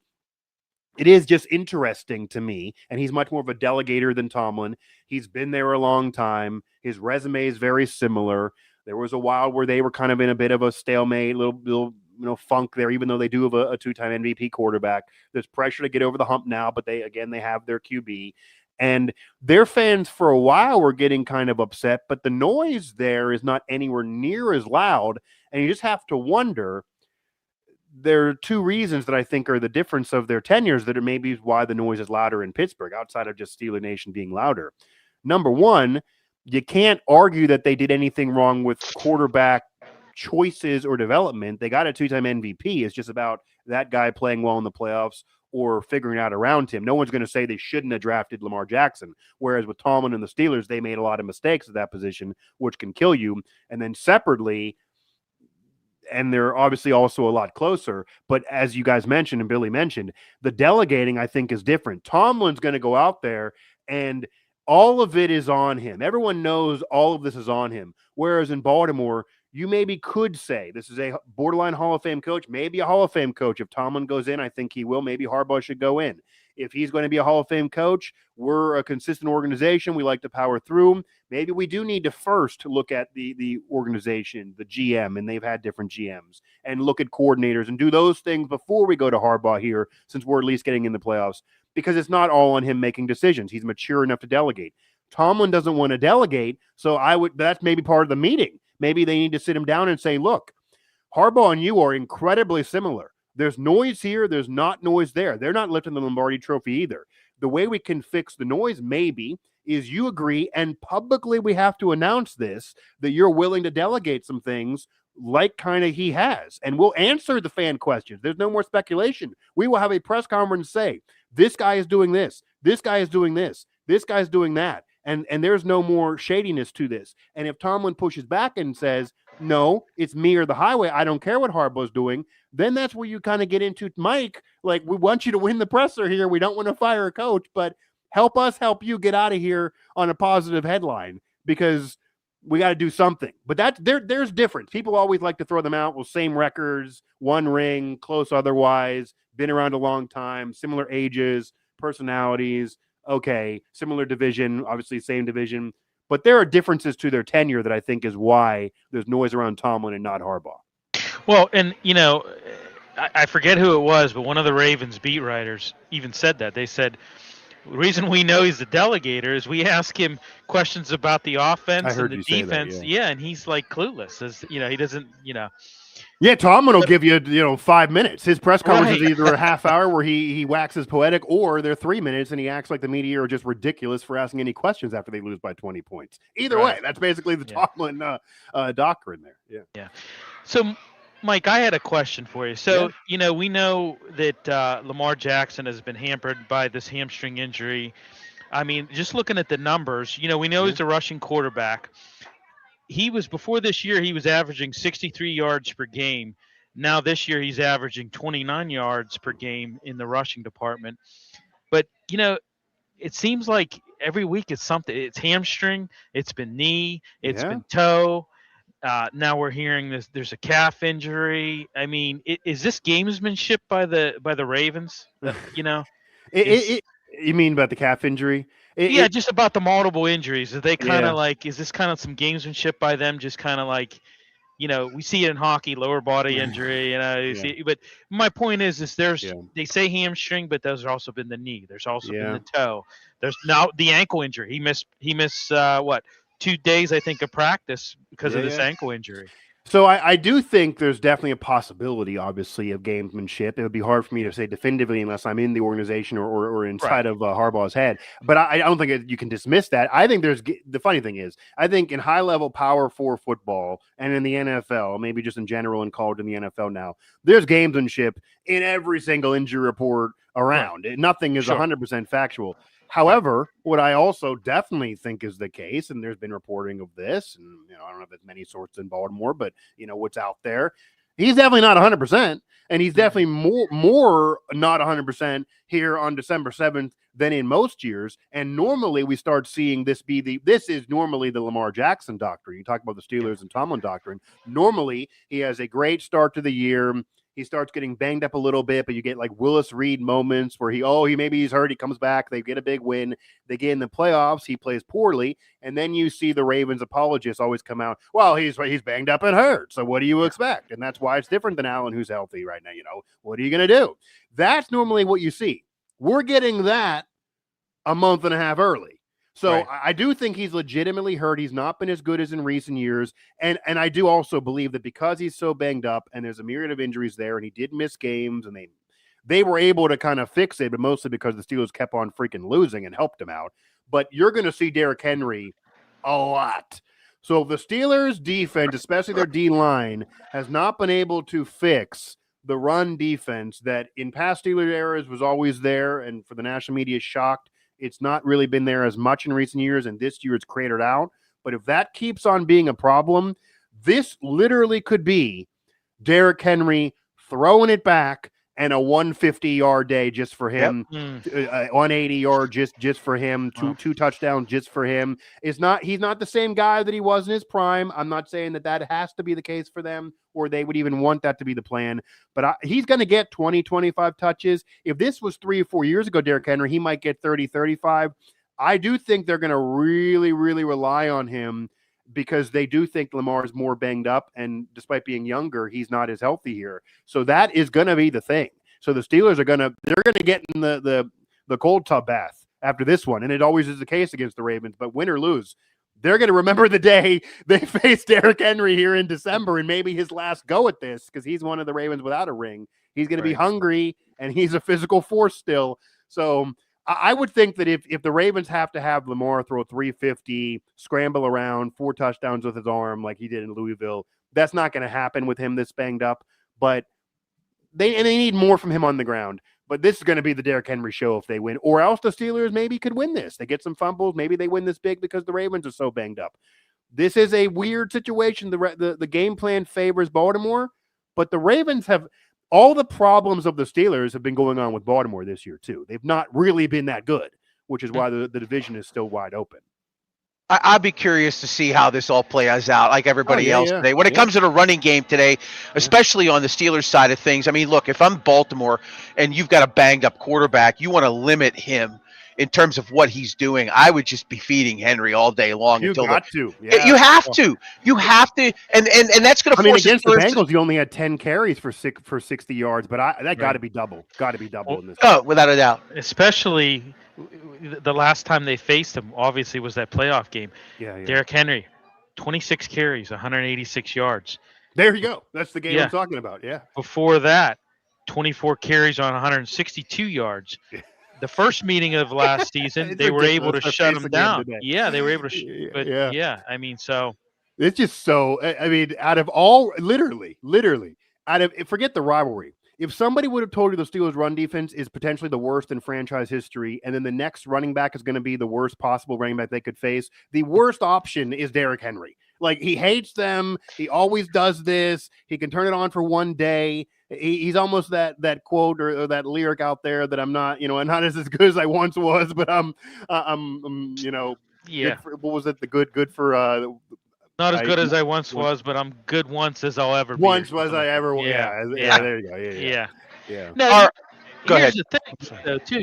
It is just interesting to me, and he's much more of a delegator than Tomlin. He's been there a long time. His resume is very similar. There was a while where they were kind of in a bit of a stalemate, little funk there, even though they do have a 2-time MVP quarterback. There's pressure to get over the hump now, but they have their QB. And their fans for a while were getting kind of upset, but the noise there is not anywhere near as loud, and you just have to wonder, there are two reasons that I think are the difference of their tenures that are maybe why the noise is louder in Pittsburgh, outside of just Steeler Nation being louder. Number one, you can't argue that they did anything wrong with quarterback choices or development. They got a 2-time MVP. It's just about that guy playing well in the playoffs or figuring out around him. No one's going to say they shouldn't have drafted Lamar Jackson. Whereas with Tomlin and the Steelers, they made a lot of mistakes at that position, which can kill you. And then separately, and they're obviously also a lot closer, but as you guys mentioned and Billy mentioned, the delegating I think is different. Tomlin's going to go out there and all of it is on him. Everyone knows all of this is on him. Whereas in Baltimore, you maybe could say this is a borderline Hall of Fame coach, maybe a Hall of Fame coach. If Tomlin goes in, I think he will. Maybe Harbaugh should go in. If he's going to be a Hall of Fame coach, we're a consistent organization. We like to power through. Maybe we do need to first look at the organization, the GM, and they've had different GMs, and look at coordinators and do those things before we go to Harbaugh here, since we're at least getting in the playoffs, because it's not all on him making decisions. He's mature enough to delegate. Tomlin doesn't want to delegate, so that's maybe part of the meeting. Maybe they need to sit him down and say, look, Harbaugh and you are incredibly similar. There's noise here. There's not noise there. They're not lifting the Lombardi trophy either. The way we can fix the noise maybe is you agree, and publicly we have to announce this, that you're willing to delegate some things like kind of he has. And we'll answer the fan questions. There's no more speculation. We will have a press conference say, this guy is doing this. This guy is doing this. This guy's doing that. And there's no more shadiness to this. And if Tomlin pushes back and says, no, it's me or the highway, I don't care what Harbaugh's doing, then that's where you kind of get into, Mike, like, we want you to win the presser here. We don't want to fire a coach, but help us help you get out of here on a positive headline, because we got to do something. But there's difference. People always like to throw them out. Well, same records, one ring, close otherwise, been around a long time, similar ages, personalities. Okay, similar division, obviously same division, but there are differences to their tenure that I think is why there's noise around Tomlin and not Harbaugh. Well, and I forget who it was, but one of the Ravens beat writers even said that. They said the reason we know he's the delegator is we ask him questions about the offense and the defense. That, yeah, and he's like clueless. He doesn't. Yeah, Tomlin will give you 5 minutes. His press conference is either a half hour where he waxes poetic, or they're 3 minutes and he acts like the media are just ridiculous for asking any questions after they lose by 20 points. Either way, that's basically the Tomlin doctrine there. Yeah. So, Mike, I had a question for you. So, we know that Lamar Jackson has been hampered by this hamstring injury. I mean, just looking at the numbers, we know he's a rushing quarterback. Before this year, he was averaging 63 yards per game. Now this year, he's averaging 29 yards per game in the rushing department. But, it seems like every week it's something. It's hamstring, it's been knee, it's been toe. Now we're hearing there's a calf injury. I mean, is this gamesmanship by the Ravens? You mean about the calf injury? Just about the multiple injuries. Are they kind of is this kind of some gamesmanship by them? Just kind of like, we see it in hockey, lower body injury. But my point is they say hamstring, but there's also been the knee. There's also been the toe. There's now the ankle injury. He missed 2 days, I think, of practice because of this ankle injury. So I do think there's definitely a possibility, obviously, of gamesmanship. It would be hard for me to say definitively unless I'm in the organization or inside of Harbaugh's head. But I don't think you can dismiss that. I think the funny thing is, I think in high-level Power 4 football and in the NFL, maybe just in general and called in the NFL now, there's gamesmanship in every single injury report around. Right. Nothing is 100% factual. However, what I also definitely think is the case, and there's been reporting of this, and I don't know if there's many sources in Baltimore, but what's out there, he's definitely not 100%, and he's definitely more not 100% here on December 7th than in most years. And normally we start seeing this is normally the Lamar Jackson doctrine. You talk about the Steelers and Tomlin doctrine. Normally he has a great start to the year. He starts getting banged up a little bit, but you get like Willis Reed moments where he's hurt. He comes back. They get a big win. They get in the playoffs. He plays poorly. And then you see the Ravens apologists always come out. Well, he's banged up and hurt. So what do you expect? And that's why it's different than Allen, who's healthy right now. What are you going to do? That's normally what you see. We're getting that a month and a half early. So Right. I do think he's legitimately hurt. He's not been as good as in recent years. And I do also believe that because he's so banged up and there's a myriad of injuries there and he did miss games and they were able to kind of fix it, but mostly because the Steelers kept on freaking losing and helped him out. But you're going to see Derrick Henry a lot. So the Steelers defense, especially their D-line, has not been able to fix the run defense that in past Steelers eras was always there, and for the national media shocked, it's not really been there as much in recent years, and this year it's cratered out. But if that keeps on being a problem, this literally could be Derrick Henry throwing it back and a 150-yard day just for him, 180-yard just for him, two touchdowns just for him. He's not the same guy that he was in his prime. I'm not saying that has to be the case for them or they would even want that to be the plan, but he's going to get 20, 25 touches. If this was 3 or 4 years ago, Derrick Henry, he might get 30, 35. I do think they're going to really, really rely on him because they do think Lamar is more banged up, and despite being younger, he's not as healthy here. So that is going to be the thing. So the Steelers they're going to get in the cold tub bath after this one, and it always is the case against the Ravens. But win or lose, they're going to remember the day they faced Derrick Henry here in December, and maybe his last go at this because he's one of the Ravens without a ring. He's going to be hungry, and he's a physical force still. So I would think that if the Ravens have to have Lamar throw 350, scramble around, 4 touchdowns with his arm like he did in Louisville, that's not going to happen with him this banged up. But they need more from him on the ground. But this is going to be the Derrick Henry show if they win. Or else the Steelers maybe could win this. They get some fumbles. Maybe they win this big because the Ravens are so banged up. This is a weird situation. The game plan favors Baltimore, but the Ravens have – all the problems of the Steelers have been going on with Baltimore this year, too. They've not really been that good, which is why the division is still wide open. I'd be curious to see how this all plays out, like everybody else today. When it comes to the running game today, especially on the Steelers side of things, I mean, look, if I'm Baltimore and you've got a banged-up quarterback, you want to limit him in terms of what he's doing. I would just be feeding Henry all day long. You have to. You have to. And that's going to force against the Bengals, you only had 10 carries for 60 yards, but that got to be double. Got to be double in this game. Oh, without a doubt. Especially the last time they faced him, obviously, was that playoff game. Yeah. Derrick Henry, 26 carries, 186 yards. There you go. That's the game I'm talking about, yeah. Before that, 24 carries on 162 yards. The first meeting of last season, they were able to shut him down. Yeah, they were able to. But I mean, so it's just so. I mean, out of all, literally, out of forget the rivalry. If somebody would have told you the Steelers' run defense is potentially the worst in franchise history, and then the next running back is going to be the worst possible running back they could face, the worst option is Derrick Henry. Like, he hates them. He always does this. He can turn it on for one day. He's almost that quote or that lyric out there that I'm not as good as I once was, but I'm what was it? The good for not as good as I once was, but I'm good once as I'll ever be. Once was I ever. Yeah. There you go. Yeah. No, go ahead. Here's the thing, though, too.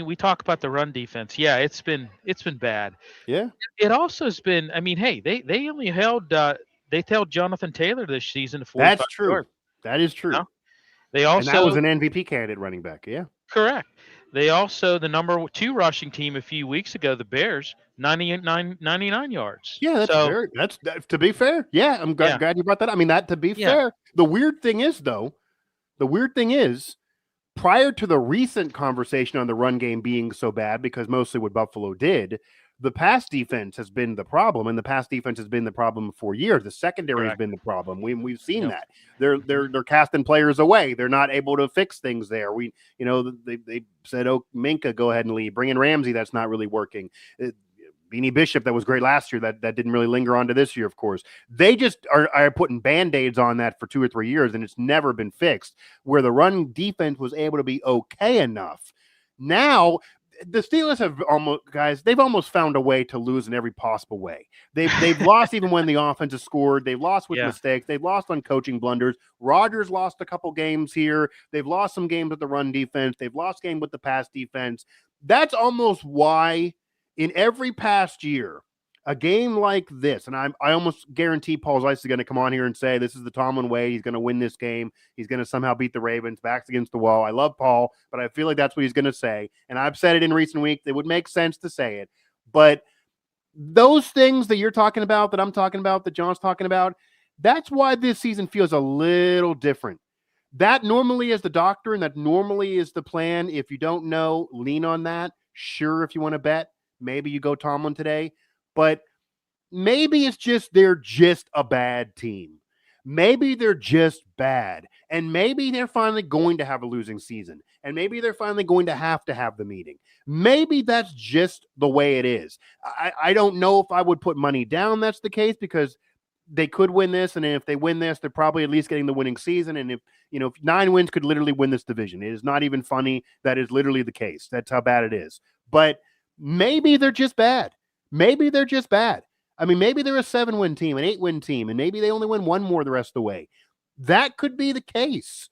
We talk about the run defense. Yeah, it's been bad. Yeah. It also has been. I mean, hey, they only held Jonathan Taylor this season to 45 That's true. yards. That is true. They also and that was an MVP candidate running back. Yeah. Correct. They also, the number 2 rushing team a few weeks ago, the Bears, 99 yards. Yeah, that's to be fair. Yeah, I'm glad you brought that up. I mean, to be fair. The weird thing is, prior to the recent conversation on the run game being so bad, because mostly what Buffalo did, the pass defense has been the problem, and the pass defense has been the problem for years. The secondary has been the problem. We've seen that. They're casting players away. They're not able to fix things there. They said, "Oh, Minka, go ahead and leave. Bring in Ramsey." That's not really working. Beanie Bishop, that was great last year. That didn't really linger on to this year, of course. They just are putting Band-Aids on that for 2 or 3 years, and it's never been fixed. Where the run defense was able to be okay enough. Now, the Steelers have almost found a way to lose in every possible way. They've lost even when the offense has scored. They've lost with mistakes. They've lost on coaching blunders. Rodgers lost a couple games here. They've lost some games with the run defense. They've lost game with the pass defense. That's almost why in every past year, a game like this, and I almost guarantee Paul Zeise is going to come on here and say this is the Tomlin way. He's going to win this game. He's going to somehow beat the Ravens. Backs against the wall. I love Paul, but I feel like that's what he's going to say. And I've said it in recent weeks. It would make sense to say it. But those things that you're talking about, that I'm talking about, that John's talking about, that's why this season feels a little different. That normally is the doctrine. That normally is the plan. If you don't know, lean on that. Sure, if you want to bet, maybe you go Tomlin today. But maybe it's just they're just a bad team. Maybe they're just bad. And maybe they're finally going to have a losing season. And maybe they're finally going to have the meeting. Maybe that's just the way it is. I don't know if I would put money down that's the case, because they could win this. And if they win this, they're probably at least getting the winning season. And if 9 wins could literally win this division. It is not even funny. That is literally the case. That's how bad it is. But maybe they're just bad. Maybe they're just bad. I mean, maybe they're a 7-win team, an 8-win team, and maybe they only win one more the rest of the way. That could be the case.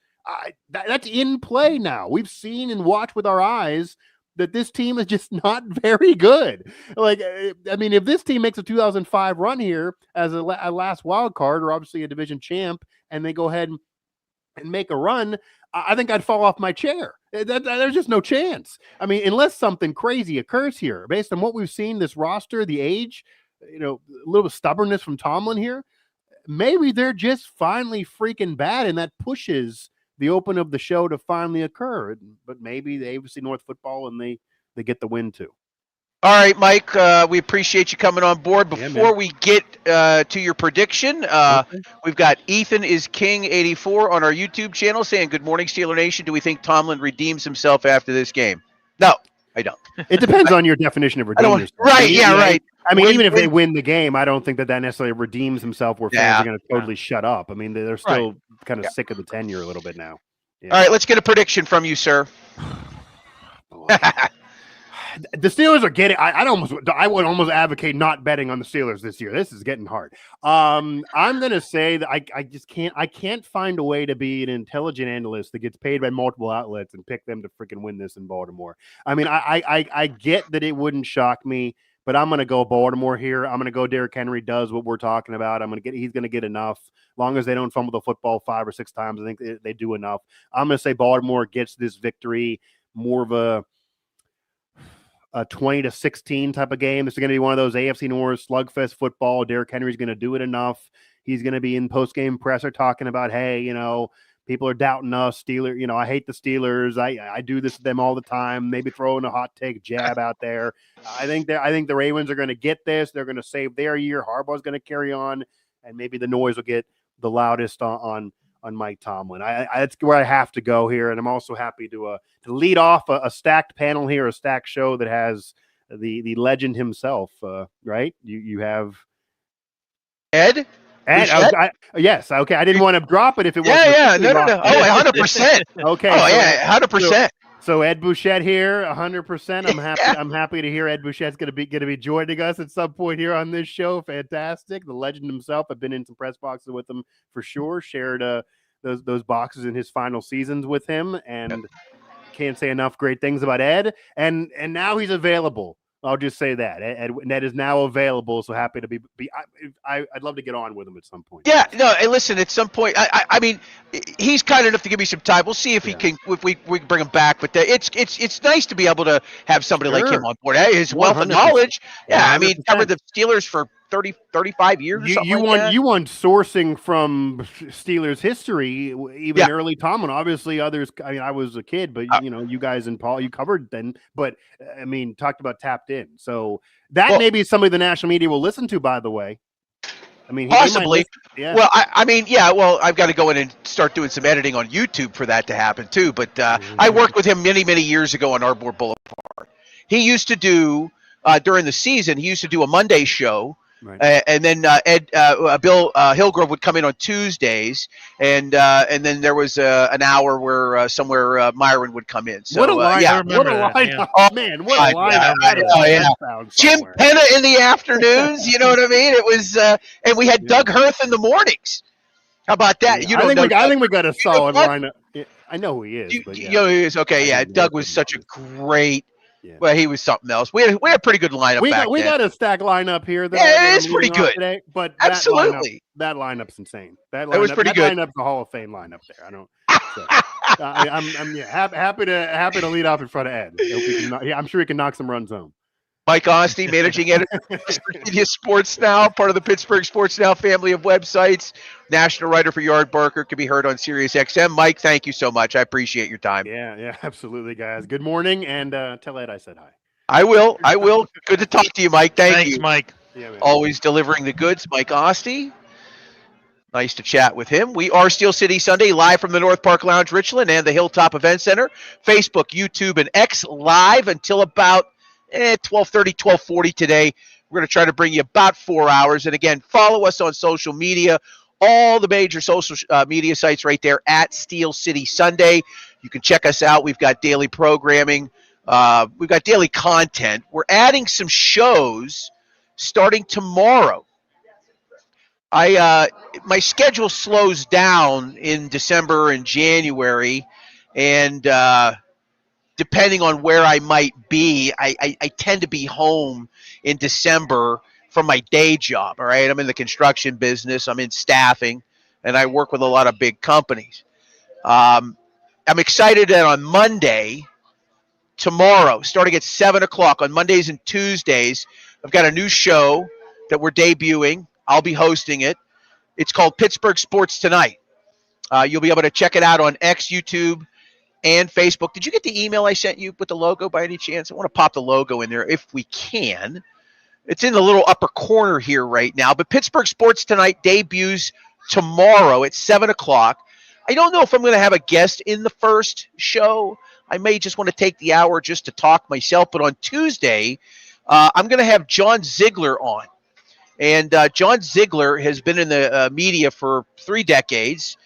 That's in play now. We've seen and watched with our eyes that this team is just not very good. Like, I mean, if this team makes a 2005 run here as a last wild card, or obviously a division champ, and they go ahead and make a run, I think I'd fall off my chair. There's just no chance. I mean, unless something crazy occurs here, based on what we've seen, this roster, the age, a little bit of stubbornness from Tomlin here, maybe they're just finally freaking bad, and that pushes the open of the show to finally occur. But maybe they see North football and they get the win too. All right, Mike, we appreciate you coming on board. Before we get to your prediction, we've got Ethan is King 84 on our YouTube channel saying, "Good morning, Steeler Nation. Do we think Tomlin redeems himself after this game?" No, I don't. It depends on your definition of redeem. Right, right. I mean, even if they win the game, I don't think that necessarily redeems himself where fans are going to totally shut up. I mean, they're still kind of sick of the tenure a little bit now. Yeah. All right, let's get a prediction from you, sir. The Steelers are getting. I would almost advocate not betting on the Steelers this year. This is getting hard. I'm going to say that I just can't. I can't find a way to be an intelligent analyst that gets paid by multiple outlets and pick them to freaking win this in Baltimore. I mean, I get that it wouldn't shock me, but I'm going to go Baltimore here. I'm going to go Derrick Henry does what we're talking about. He's going to get enough. As long as they don't fumble the football 5 or 6 times, I think they do enough. I'm going to say Baltimore gets this victory, more of a 20-16 type of game. This is going to be one of those AFC North slugfest football. Derrick Henry's going to do it enough. He's going to be in post-game presser talking about, hey, people are doubting us. I hate the Steelers. I do this to them all the time. Maybe throwing a hot take jab out there. I think the Ravens are going to get this. They're going to save their year. Harbaugh's going to carry on, and maybe the noise will get the loudest on Mike Tomlin. That's where I have to go here, and I'm also happy to lead off a stacked panel here, a stacked show that has the legend himself. Right? You have Ed. Yes. Okay. I didn't want to drop it if it wasn't. Yeah. No. Oh, 100%. Okay. Oh, yeah. 100%. So Ed Bouchette here, 100%. I'm happy. I'm happy to hear Ed Bouchette's going to be joining us at some point here on this show. Fantastic. The legend himself. I've been in some press boxes with him for sure. Shared those boxes in his final seasons with him, and can't say enough great things about Ed. And now he's available. I'll just say that Ed is now available. So happy to be. I'd love to get on with him at some point. Yeah, no. Hey, listen. At some point, I mean, he's kind enough to give me some time. We'll see if he can, if we can bring him back. But it's nice to be able to have somebody like him on board. Hey, his wealth of knowledge. Yeah, 100%. I mean, covered the Steelers for 35 years. You want sourcing from Steelers history, even early Tomlin. Obviously, others. I mean, I was a kid, but you guys and Paul, you covered then. But I mean, talked about tapped in. So that maybe somebody the national media will listen to. By the way, I mean, possibly. Yeah. Well, I mean, yeah. Well, I've got to go in and start doing some editing on YouTube for that to happen too. But I worked with him many years ago on Ardmore Boulevard. He used to do during the season. He used to do a Monday show. Right. And then Bill Hillgrove would come in on Tuesdays, and then there was an hour where somewhere Myron would come in. So, what a line! What a line! Yeah. Oh man, what a line! Jim Penna in the afternoons. You know what I mean? It was, and we had Doug Hirth in the mornings. How about that? Yeah, I think we got a solid lineup. I know who he is. You know who he is. Okay, yeah. Doug was such a great. Yeah. Well, he was something else. We had a pretty good lineup. We got a stack lineup here. It's pretty good today, but absolutely, that lineup's insane. It was pretty good. Lineup's a Hall of Fame lineup there. I don't. So, I'm happy to lead off in front of Ed. I'm sure he can knock some runs home. Mike Osty, managing editor of Pittsburgh Media Sports Now, part of the Pittsburgh Sports Now family of websites. National writer for Yardbarker, can be heard on Sirius XM. Mike, thank you so much. I appreciate your time. Yeah, absolutely, guys. Good morning, and tell Ed I said hi. I will. Good to talk to you, Mike. Thanks, you. Mike. Yeah, man. Always delivering the goods, Mike Osty. Nice to chat with him. We are Steel City Sunday, live from the North Park Lounge, Richland, and the Hilltop Event Center. Facebook, YouTube, and X live until about 12:30, 12:40 today. We're going to try to bring you about 4 hours. And again, follow us on social media, all the major social media sites right there at Steel City Sunday. You can check us out. We've got daily programming. We've got daily content. We're adding some shows starting tomorrow. My schedule slows down in December and January, and depending on where I might be, I tend to be home in December from my day job. All right, I'm in the construction business. I'm in staffing, and I work with a lot of big companies. I'm excited that on Monday, tomorrow, starting at 7 o'clock on Mondays and Tuesdays, I've got a new show that we're debuting. I'll be hosting it. It's called Pittsburgh Sports Tonight. You'll be able to check it out on X, YouTube, and Facebook. Did you get the email I sent you with the logo by any chance? I want to pop the logo in there if we can. It's in the little upper corner here right now. But Pittsburgh Sports Tonight debuts tomorrow at 7 o'clock. I don't know if I'm going to have a guest in the first show. I may just want to take the hour just to talk myself. But on Tuesday, I'm going to have John Ziegler on. And John Ziegler has been in the media for 3 decades.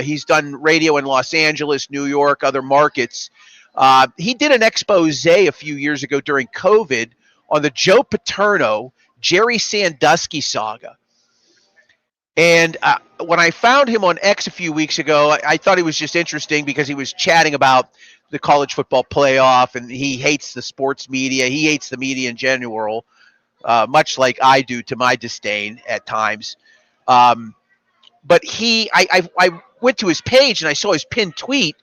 He's done radio in Los Angeles, New York, other markets. He did an expose a few years ago during COVID on the Joe Paterno, Jerry Sandusky saga. And when I found him on X a few weeks ago, I thought he was just interesting because he was chatting about the college football playoff, and he hates the sports media. He hates the media in general. Much like I do, to my disdain at times. But I went to his page and I saw his pinned tweet,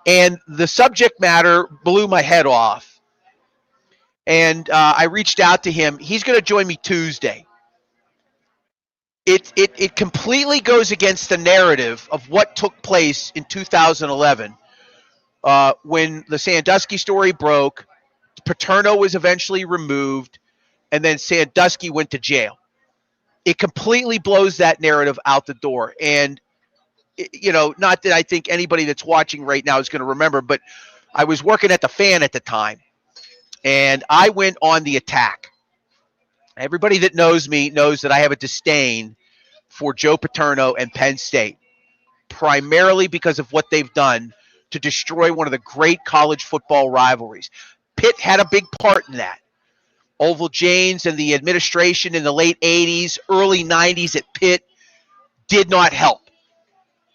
and the subject matter blew my head off. And I reached out to him. He's going to join me Tuesday. It completely goes against the narrative of what took place in 2011 when the Sandusky story broke. Paterno was eventually removed, and then Sandusky went to jail. It completely blows that narrative out the door. And, not that I think anybody that's watching right now is going to remember, but I was working at the Fan at the time, and I went on the attack. Everybody that knows me knows that I have a disdain for Joe Paterno and Penn State, primarily because of what they've done to destroy one of the great college football rivalries. Pitt had a big part in that. Oval Janes and the administration in the late 80s, early 90s at Pitt did not help.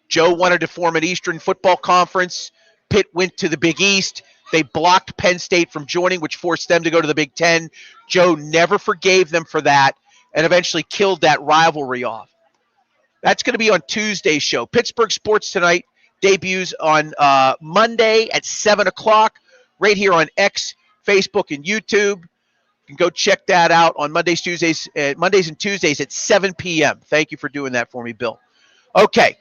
Joe wanted to form an Eastern Football Conference. Pitt went to the Big East. They blocked Penn State from joining, which forced them to go to the Big Ten. Joe never forgave them for that and eventually killed that rivalry off. That's going to be on Tuesday's show. Pittsburgh Sports Tonight debuts on Monday at 7 o'clock right here on X, Facebook, and YouTube. You can go check that out on Mondays and Tuesdays at 7 p.m. Thank you for doing that for me, Bill. Okay.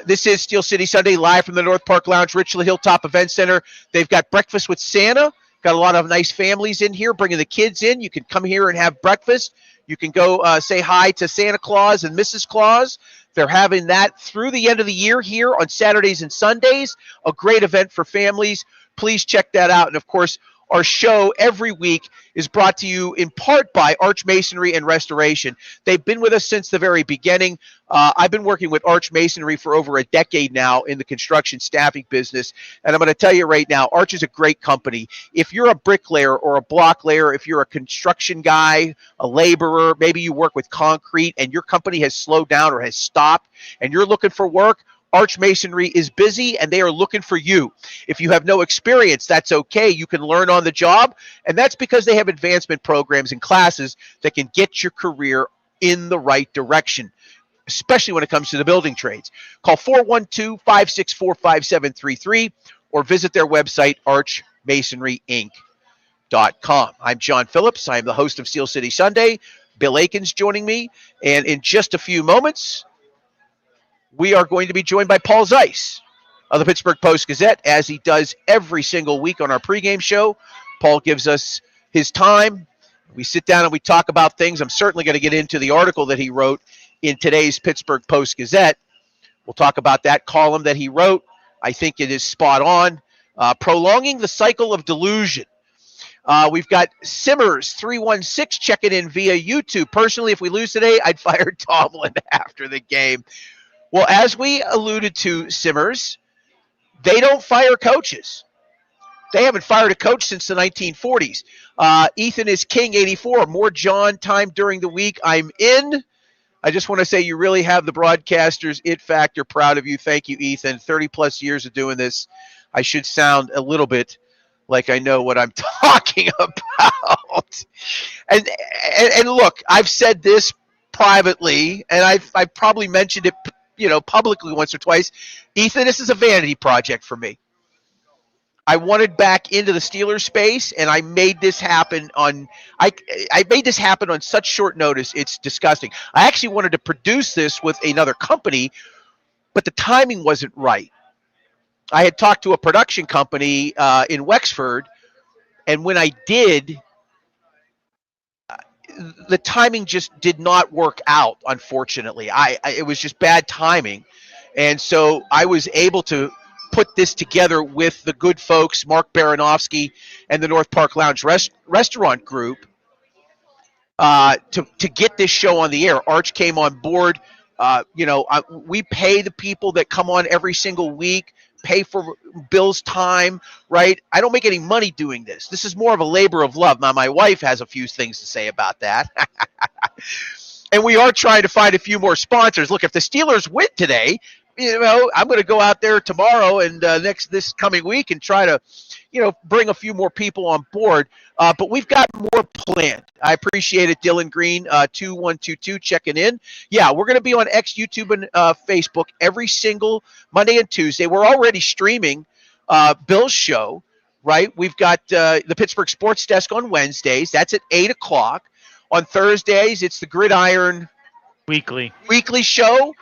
This is Steel City Sunday, live from the North Park Lounge, Richland Hilltop Event Center. They've got breakfast with Santa. Got a lot of nice families in here, bringing the kids in. You can come here and have breakfast. You can go say hi to Santa Claus and Mrs. Claus. They're having that through the end of the year here on Saturdays and Sundays. A great event for families. Please check that out. And, of course, our show every week is brought to you in part by Arch Masonry and Restoration. They've been with us since the very beginning. I've been working with Arch Masonry for over a decade now in the construction staffing business. And I'm going to tell you right now, Arch is a great company. If you're a bricklayer or a block layer, if you're a construction guy, a laborer, maybe you work with concrete and your company has slowed down or has stopped and you're looking for work, Arch Masonry is busy, and they are looking for you. If you have no experience, that's okay. You can learn on the job, and that's because they have advancement programs and classes that can get your career in the right direction, especially when it comes to the building trades. Call 412-564-5733 or visit their website, archmasonryinc.com. I'm John Phillips. I'm the host of Steel City Sunday. Bill Aiken's joining me. And in just a few moments, we are going to be joined by Paul Zeiss of the Pittsburgh Post-Gazette, as he does every single week on our pregame show. Paul gives us his time. We sit down and we talk about things. I'm certainly going to get into the article that he wrote in today's Pittsburgh Post-Gazette. We'll talk about that column that he wrote. I think it is spot on. Prolonging the cycle of delusion. We've got Simmers 316 checking in via YouTube. Personally, if we lose today, I'd fire Tomlin after the game. Well, as we alluded to, Simmers, they don't fire coaches. They haven't fired a coach since the 1940s. Ethan is King 84. More John time during the week. I'm in. I just want to say you really have the broadcaster's it factor. Proud of you. Thank you, Ethan. 30-plus years of doing this. I should sound a little bit like I know what I'm talking about. And look, I've said this privately, and I've probably mentioned it publicly once or twice. Ethan, this is a vanity project for me. I wanted back into the Steelers space, and I made this happen on I made this happen on such short notice. It's disgusting. I actually wanted to produce this with another company, but the timing wasn't right. I had talked to a production company in Wexford, and when I did, the timing just did not work out, unfortunately. It was just bad timing. And so I was able to put this together with the good folks, Mark Baranovsky and the North Park Lounge Restaurant Group, to get this show on the air. Arch came on board. We pay the people that come on every single week, pay for Bill's time, right? I don't make any money doing this. This is more of a labor of love. Now, my wife has a few things to say about that. And we are trying to find a few more sponsors. Look, if the Steelers win today, I'm going to go out there tomorrow and this coming week and try to, bring a few more people on board. But we've got more planned. I appreciate it, Dylan Green, 2122 checking in. Yeah, we're going to be on X, YouTube, and Facebook every single Monday and Tuesday. We're already streaming Bill's show, right? We've got the Pittsburgh Sports Desk on Wednesdays. That's at 8 o'clock. On Thursdays, it's the Gridiron Weekly show.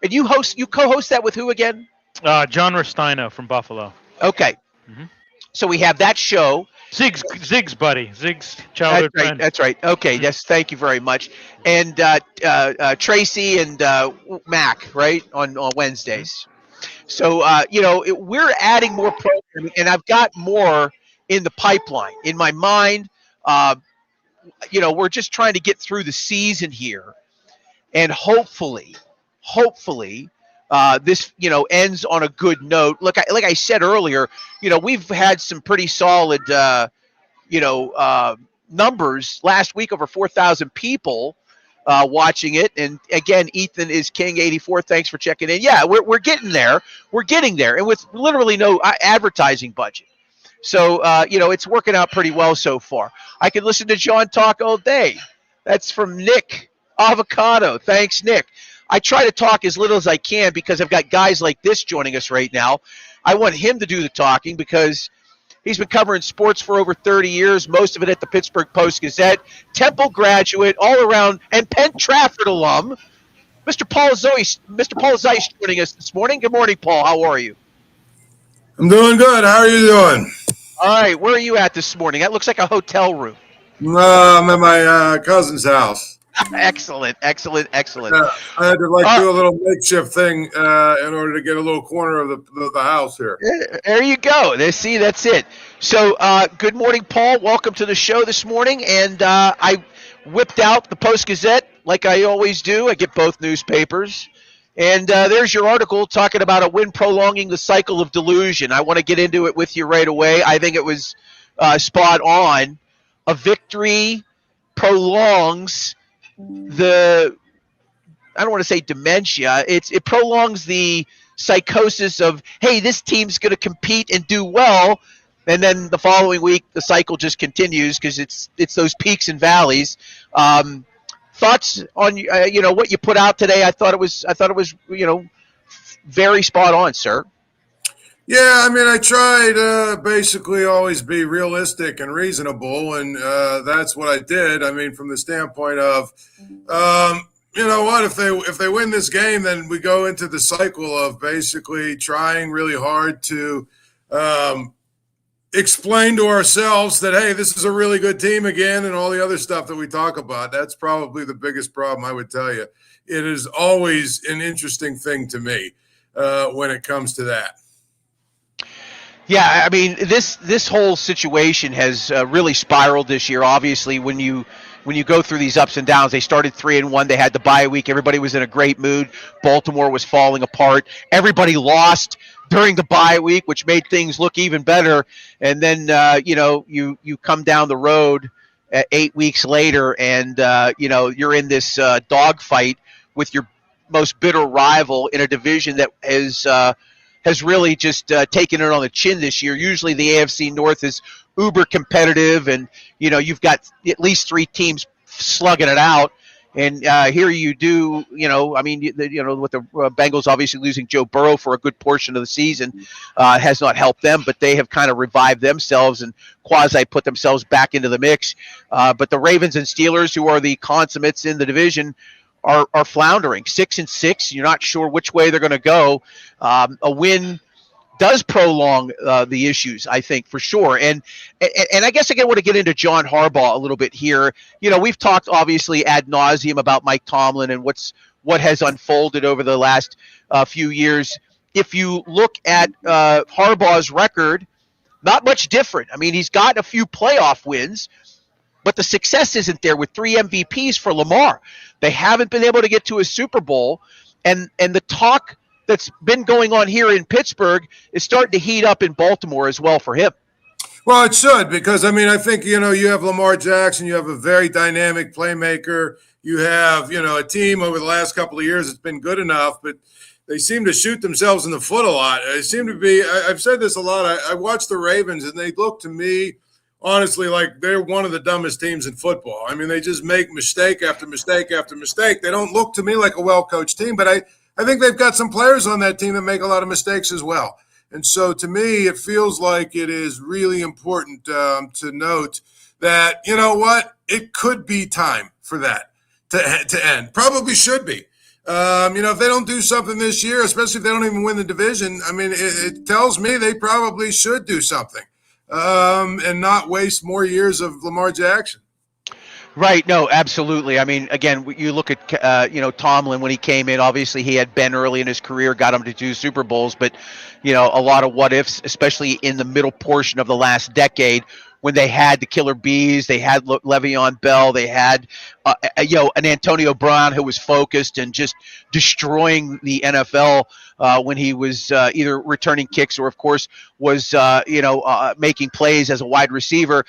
And you co-host that with who again? John Restaino from Buffalo. Okay. Mm-hmm. So we have that show. Zig's buddy. Zig's childhood friend. That's right. Okay. Yes. Thank you very much. And Tracy and Mac, right, on Wednesdays. So, we're adding more programming, and I've got more in the pipeline. In my mind, we're just trying to get through the season here. And hopefully, this, ends on a good note. Look, like I said earlier, we've had some pretty solid, numbers last week, over 4,000 people watching it. And again, Ethan is King 84. Thanks for checking in. Yeah, we're getting there. We're getting there. And with literally no advertising budget. So, it's working out pretty well so far. I could listen to John talk all day. That's from Nick Avocado. Thanks, Nick. I try to talk as little as I can because I've got guys like this joining us right now. I want him to do the talking because he's been covering sports for over 30 years, most of it at the Pittsburgh Post-Gazette, Temple graduate, all around, and Penn Trafford alum. Mr. Paul Zeiss joining us this morning. Good morning, Paul. How are you? I'm doing good. How are you doing? All right. Where are you at this morning? That looks like a hotel room. I'm at my cousin's house. Excellent. I had to do a little makeshift thing in order to get a little corner of the house here. There you go. See, that's it. So, good morning, Paul. Welcome to the show this morning. And I whipped out the Post-Gazette like I always do. I get both newspapers. And there's your article talking about a win prolonging the cycle of delusion. I want to get into it with you right away. I think it was spot on. A victory prolongs I don't want to say dementia. It prolongs the psychosis of, hey, this team's going to compete and do well, and then the following week the cycle just continues because it's those peaks and valleys. Thoughts on what you put out today? I thought it was very spot on, sir. Yeah, I mean, I try to basically always be realistic and reasonable, and that's what I did. I mean, from the standpoint of, you know what, if they win this game, then we go into the cycle of basically trying really hard to um, explain to ourselves that, hey, this is a really good team again, and all the other stuff that we talk about. That's probably the biggest problem, I would tell you. It is always an interesting thing to me when it comes to that. Yeah, I mean this whole situation has really spiraled this year. Obviously, when you go through these ups and downs, they started 3-1. They had the bye week. Everybody was in a great mood. Baltimore was falling apart. Everybody lost during the bye week, which made things look even better. And then you come down the road 8 weeks later, and you're in this dogfight with your most bitter rival in a division that has really just taken it on the chin this year. Usually the AFC North is uber competitive, and you've got at least three teams slugging it out. And here you do, with the Bengals obviously losing Joe Burrow for a good portion of the season has not helped them, but they have kind of revived themselves and quasi put themselves back into the mix. But the Ravens and Steelers, who are the consummates in the division, are floundering 6-6. You're not sure which way they're going to go. A win does prolong the issues, I think, for sure. And I guess I want to get into John Harbaugh a little bit here. We've talked obviously ad nauseum about Mike Tomlin and what has unfolded over the last few years. If you look at Harbaugh's record, not much different. I mean, he's got a few playoff wins, but the success isn't there with 3 MVPs for Lamar. They haven't been able to get to a Super Bowl, and the talk that's been going on here in Pittsburgh is starting to heat up in Baltimore as well for him. Well, it should, because, I mean, I think, you have Lamar Jackson, you have a very dynamic playmaker, you have, a team over the last couple of years that's been good enough, but they seem to shoot themselves in the foot a lot. They seem to be, I've said this a lot, I watch the Ravens, and they look to me, honestly, like they're one of the dumbest teams in football. I mean, they just make mistake after mistake after mistake. They don't look to me like a well-coached team, but I think they've got some players on that team that make a lot of mistakes as well. And so to me, it feels like it is really important to note that, you know what, it could be time for that to end. Probably should be. If they don't do something this year, especially if they don't even win the division, I mean, it tells me they probably should do something. And not waste more years of Lamar Jackson. Right. No, absolutely. I mean, again, you look at, Tomlin when he came in, obviously he had Ben early in his career, got him to 2 Super Bowls, but, a lot of what ifs, especially in the middle portion of the last decade when they had the killer bees, they had Le'Veon Bell, they had, an Antonio Brown who was focused and just destroying the NFL when he was either returning kicks or, of course, was, making plays as a wide receiver.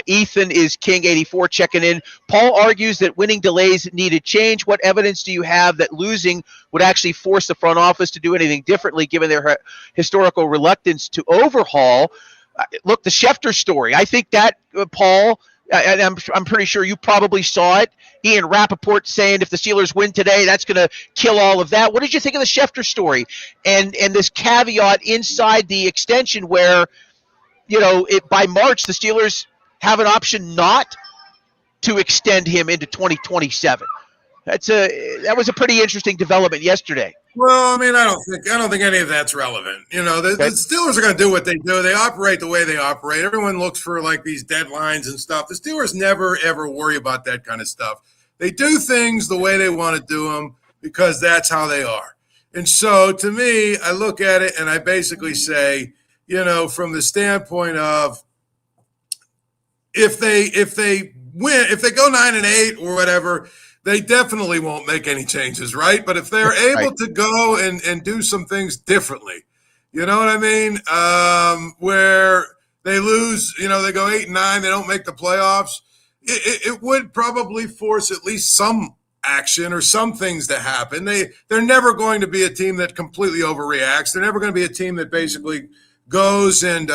Ethan is King 84 checking in. Paul argues that winning delays needed change. What evidence do you have that losing would actually force the front office to do anything differently given their historical reluctance to overhaul? Look, the Schefter story. I think that, Paul, and I'm pretty sure you probably saw it. Ian Rappaport saying if the Steelers win today, that's going to kill all of that. What did you think of the Schefter story? And this caveat inside the extension where, by March, the Steelers have an option not to extend him into 2027. That was a pretty interesting development yesterday. Well, I mean, I don't think any of that's relevant. The Steelers are going to do what they do. They operate the way they operate. Everyone looks for like these deadlines and stuff. The Steelers never ever worry about that kind of stuff. They do things the way they want to do them because that's how they are. And so, to me, I look at it and I basically say, from the standpoint of if they win, if they go 9-8 or whatever, they definitely won't make any changes, right? But if they're able to go and do some things differently, you know what I mean? Where they lose, they go 8-9, they don't make the playoffs, it would probably force at least some action or some things to happen. They're never going to be a team that completely overreacts. They're never going to be a team that basically goes and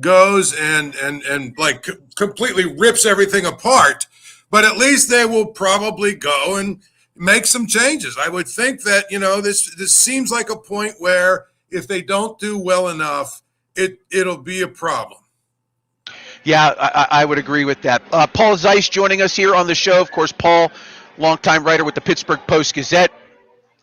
goes and like completely rips everything apart, but at least they will probably go and make some changes. I would think that, this seems like a point where if they don't do well enough, it'll be a problem. Yeah, I would agree with that. Paul Zeiss joining us here on the show. Of course, Paul, longtime writer with the Pittsburgh Post-Gazette.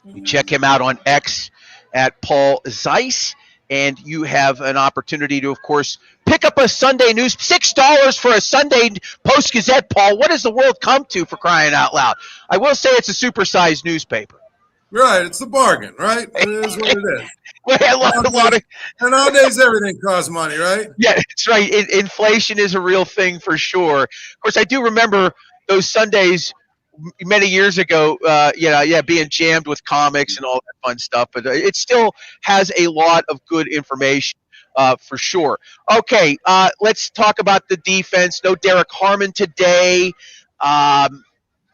You check him out on X at Paul Zeiss, and you have an opportunity to, of course, pick up a Sunday news. $6 for a Sunday Post-Gazette, Paul. What does the world come to, for crying out loud? I will say it's a supersized newspaper. Right, it's the bargain, right? It is what it is. And nowadays, everything costs money, right? Yeah, that's right. Inflation is a real thing for sure. Of course, I do remember those Sundays many years ago, being jammed with comics and all that fun stuff. But it still has a lot of good information for sure. Okay, let's talk about the defense. No Derek Harmon today.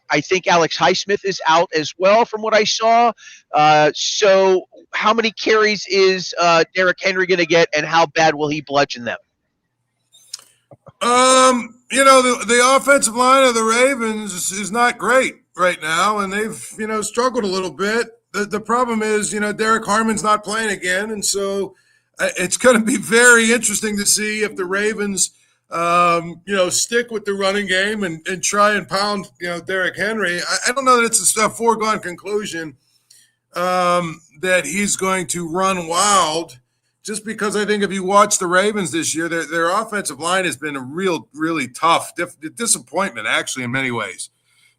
I think Alex Highsmith is out as well from what I saw. So how many carries is Derrick Henry going to get, and how bad will he bludgeon them? The offensive line of the Ravens is not great right now, and they've, struggled a little bit. The problem is, Derek Harmon's not playing again, and so it's going to be very interesting to see if the Ravens – stick with the running game and try and pound, Derrick Henry. I don't know that it's a foregone conclusion that he's going to run wild, just because I think if you watch the Ravens this year, their offensive line has been a really tough disappointment, actually, in many ways.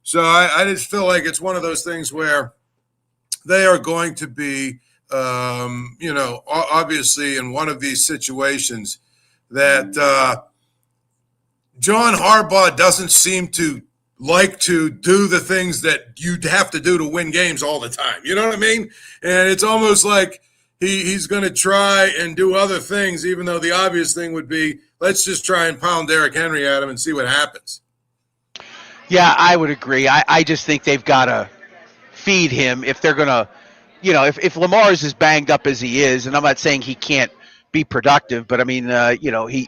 So I just feel like it's one of those things where they are going to be, obviously in one of these situations that John Harbaugh doesn't seem to like to do the things that you'd have to do to win games all the time. You know what I mean? And it's almost like he's going to try and do other things, even though the obvious thing would be, let's just try and pound Derrick Henry at him and see what happens. Yeah, I would agree. I just think they've got to feed him if they're going to, if Lamar is as banged up as he is, and I'm not saying he can't be productive, but I mean,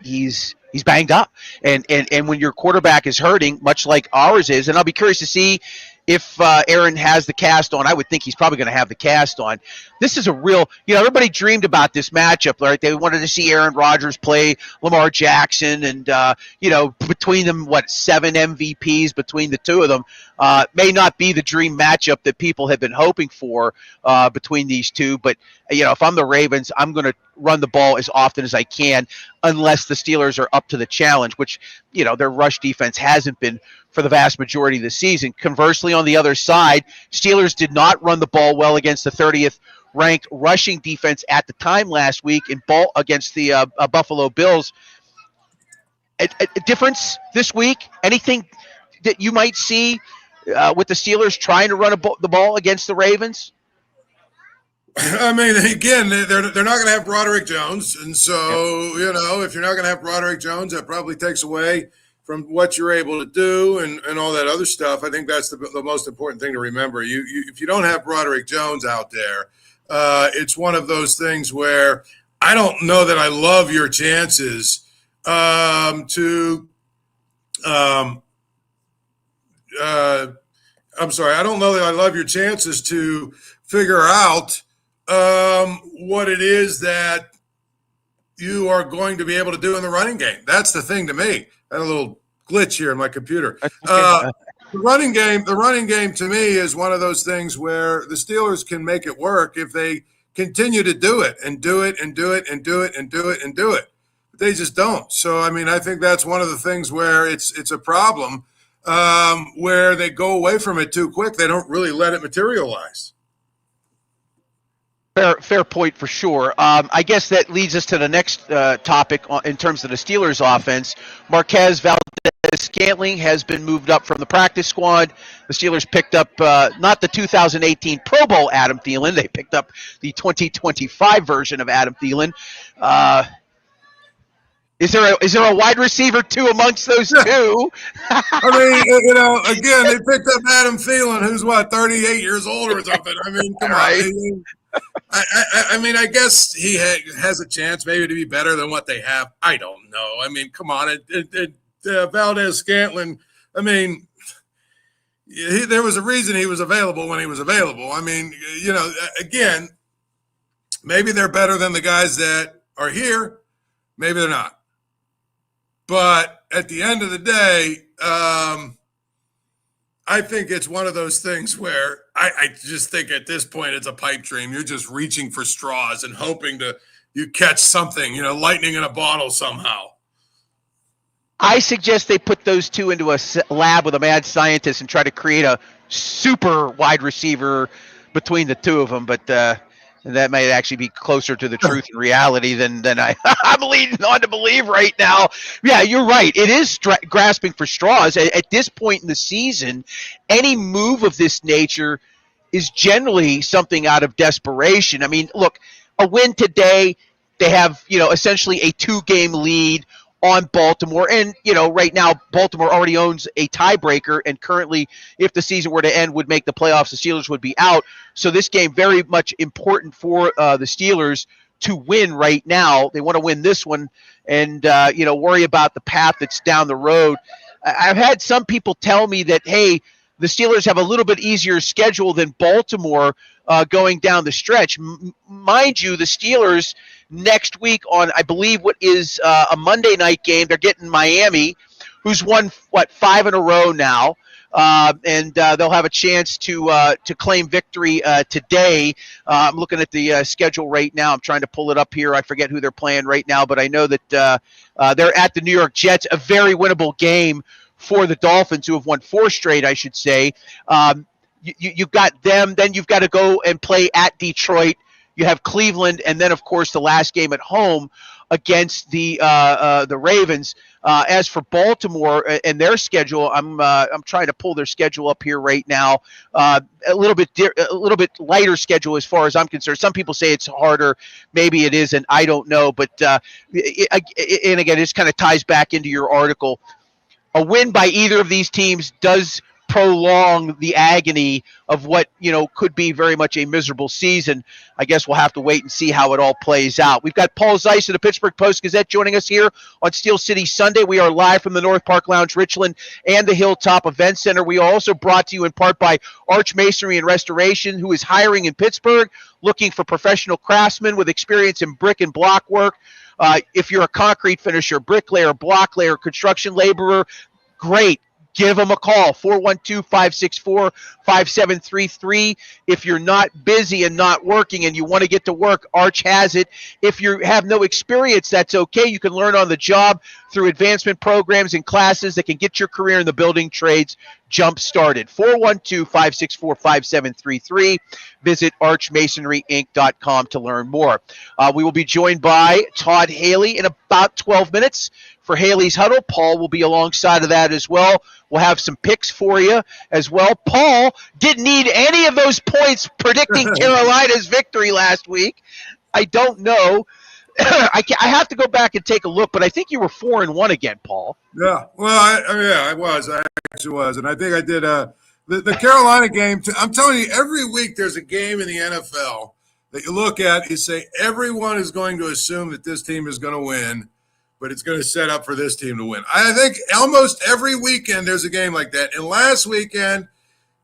he's banged up, and when your quarterback is hurting, much like ours is, and I'll be curious to see if Aaron has the cast on. I would think he's probably going to have the cast on. This is a real, everybody dreamed about this matchup, right? They wanted to see Aaron Rodgers play Lamar Jackson, and between them, 7 MVPs between the two of them. May not be the dream matchup that people have been hoping for between these two, but if I'm the Ravens, I'm going to run the ball as often as I can, unless the Steelers are up to the challenge, which their rush defense hasn't been for the vast majority of the season. Conversely, on the other side, Steelers did not run the ball well against the 30th ranked rushing defense at the time last week in ball against the Buffalo Bills. A difference this week? Anything that you might see with the Steelers trying to run the ball against the Ravens? I mean, again, they're not going to have Broderick Jones, and so if you're not going to have Broderick Jones, that probably takes away from what you're able to do and all that other stuff. I think that's the most important thing to remember. If you don't have Broderick Jones out there, it's one of those things where I don't know that I love your chances I'm sorry, I don't know that I love your chances to figure out what it is that you are going to be able to do in the running game. That's the thing to me. I had a little glitch here in my computer. The running game to me is one of those things where the Steelers can make it work if they continue to do it and do it and do it and do it and do it and do it. But they just don't. So, I mean, I think that's one of the things where it's a problem where they go away from it too quick. They don't really let it materialize. Fair point for sure. I guess that leads us to the next topic in terms of the Steelers offense. Marquez Valdez-Scantling has been moved up from the practice squad. The Steelers picked up not the 2018 Pro Bowl Adam Thielen. They picked up the 2025 version of Adam Thielen. Is there a wide receiver too amongst those two? I mean, again, they picked up Adam Thielen, who's 38 years old or something. I mean, come on. I mean, I guess he has a chance maybe to be better than what they have. I don't know. I mean, come on. Valdez-Scantling, I mean, there was a reason he was available when he was available. I mean, again, maybe they're better than the guys that are here. Maybe they're not. But at the end of the day, I think it's one of those things where I just think at this point it's a pipe dream. You're just reaching for straws and hoping you catch something, lightning in a bottle somehow. I suggest they put those two into a lab with a mad scientist and try to create a super wide receiver between the two of them, but that might actually be closer to the truth and reality than I'm leading on to believe right now. Yeah, you're right. It is grasping for straws. At this point in the season, any move of this nature is generally something out of desperation. I mean, look, a win today, they have, essentially a 2-game lead on Baltimore. And, right now Baltimore already owns a tiebreaker, and currently, if the season were to end, would make the playoffs. The Steelers would be out. So this game very much important for the Steelers to win right now. They want to win this one and, worry about the path that's down the road. I've had some people tell me that, hey, the Steelers have a little bit easier schedule than Baltimore going down the stretch. Mind you, the Steelers next week on, I believe, what is a Monday night game, they're getting Miami, who's won, 5 in a row now. And they'll have a chance to claim victory today. I'm looking at the schedule right now. I'm trying to pull it up here. I forget who they're playing right now, but I know that they're at the New York Jets, a very winnable game for the Dolphins, who have won 4 straight, I should say. You've got them. Then you've got to go and play at Detroit. You have Cleveland, and then, of course, the last game at home against the Ravens. As for Baltimore and their schedule, I'm trying to pull their schedule up here right now. A little bit lighter schedule as far as I'm concerned. Some people say it's harder. Maybe it isn't. I don't know. But and again, it just kind of ties back into your article. A win by either of these teams does prolong the agony of what could be very much a miserable season. I guess we'll have to wait and see how it all plays out. We've got Paul Zeiss of the Pittsburgh Post-Gazette joining us here on Steel City Sunday. We are live from the North Park Lounge, Richland, and the Hilltop Event Center. We are also brought to you in part by Arch Masonry and Restoration, who is hiring in Pittsburgh, looking for professional craftsmen with experience in brick and block work. If you're a concrete finisher, bricklayer, block layer, construction laborer, great. Give them a call, 412-564-5733. If you're not busy and not working and you want to get to work, Arch has it. If you have no experience, that's okay. You can learn on the job through advancement programs and classes that can get your career in the building trades jump-started. 412-564-5733. Visit archmasonryinc.com to learn more. We will be joined by Todd Haley in about 12 minutes. For Haley's Huddle, Paul will be alongside of that as well. We'll have some picks for you as well. Paul didn't need any of those points predicting Carolina's victory last week. I don't know. I have to go back and take a look, but I think you were 4-1 again, Paul. Yeah, well, I was. I actually was, and I think I did. The Carolina game. I'm telling you, every week there's a game in the NFL that you look at. You say everyone is going to assume that this team is going to win, but it's going to set up for this team to win. I think almost every weekend there's a game like that. And last weekend,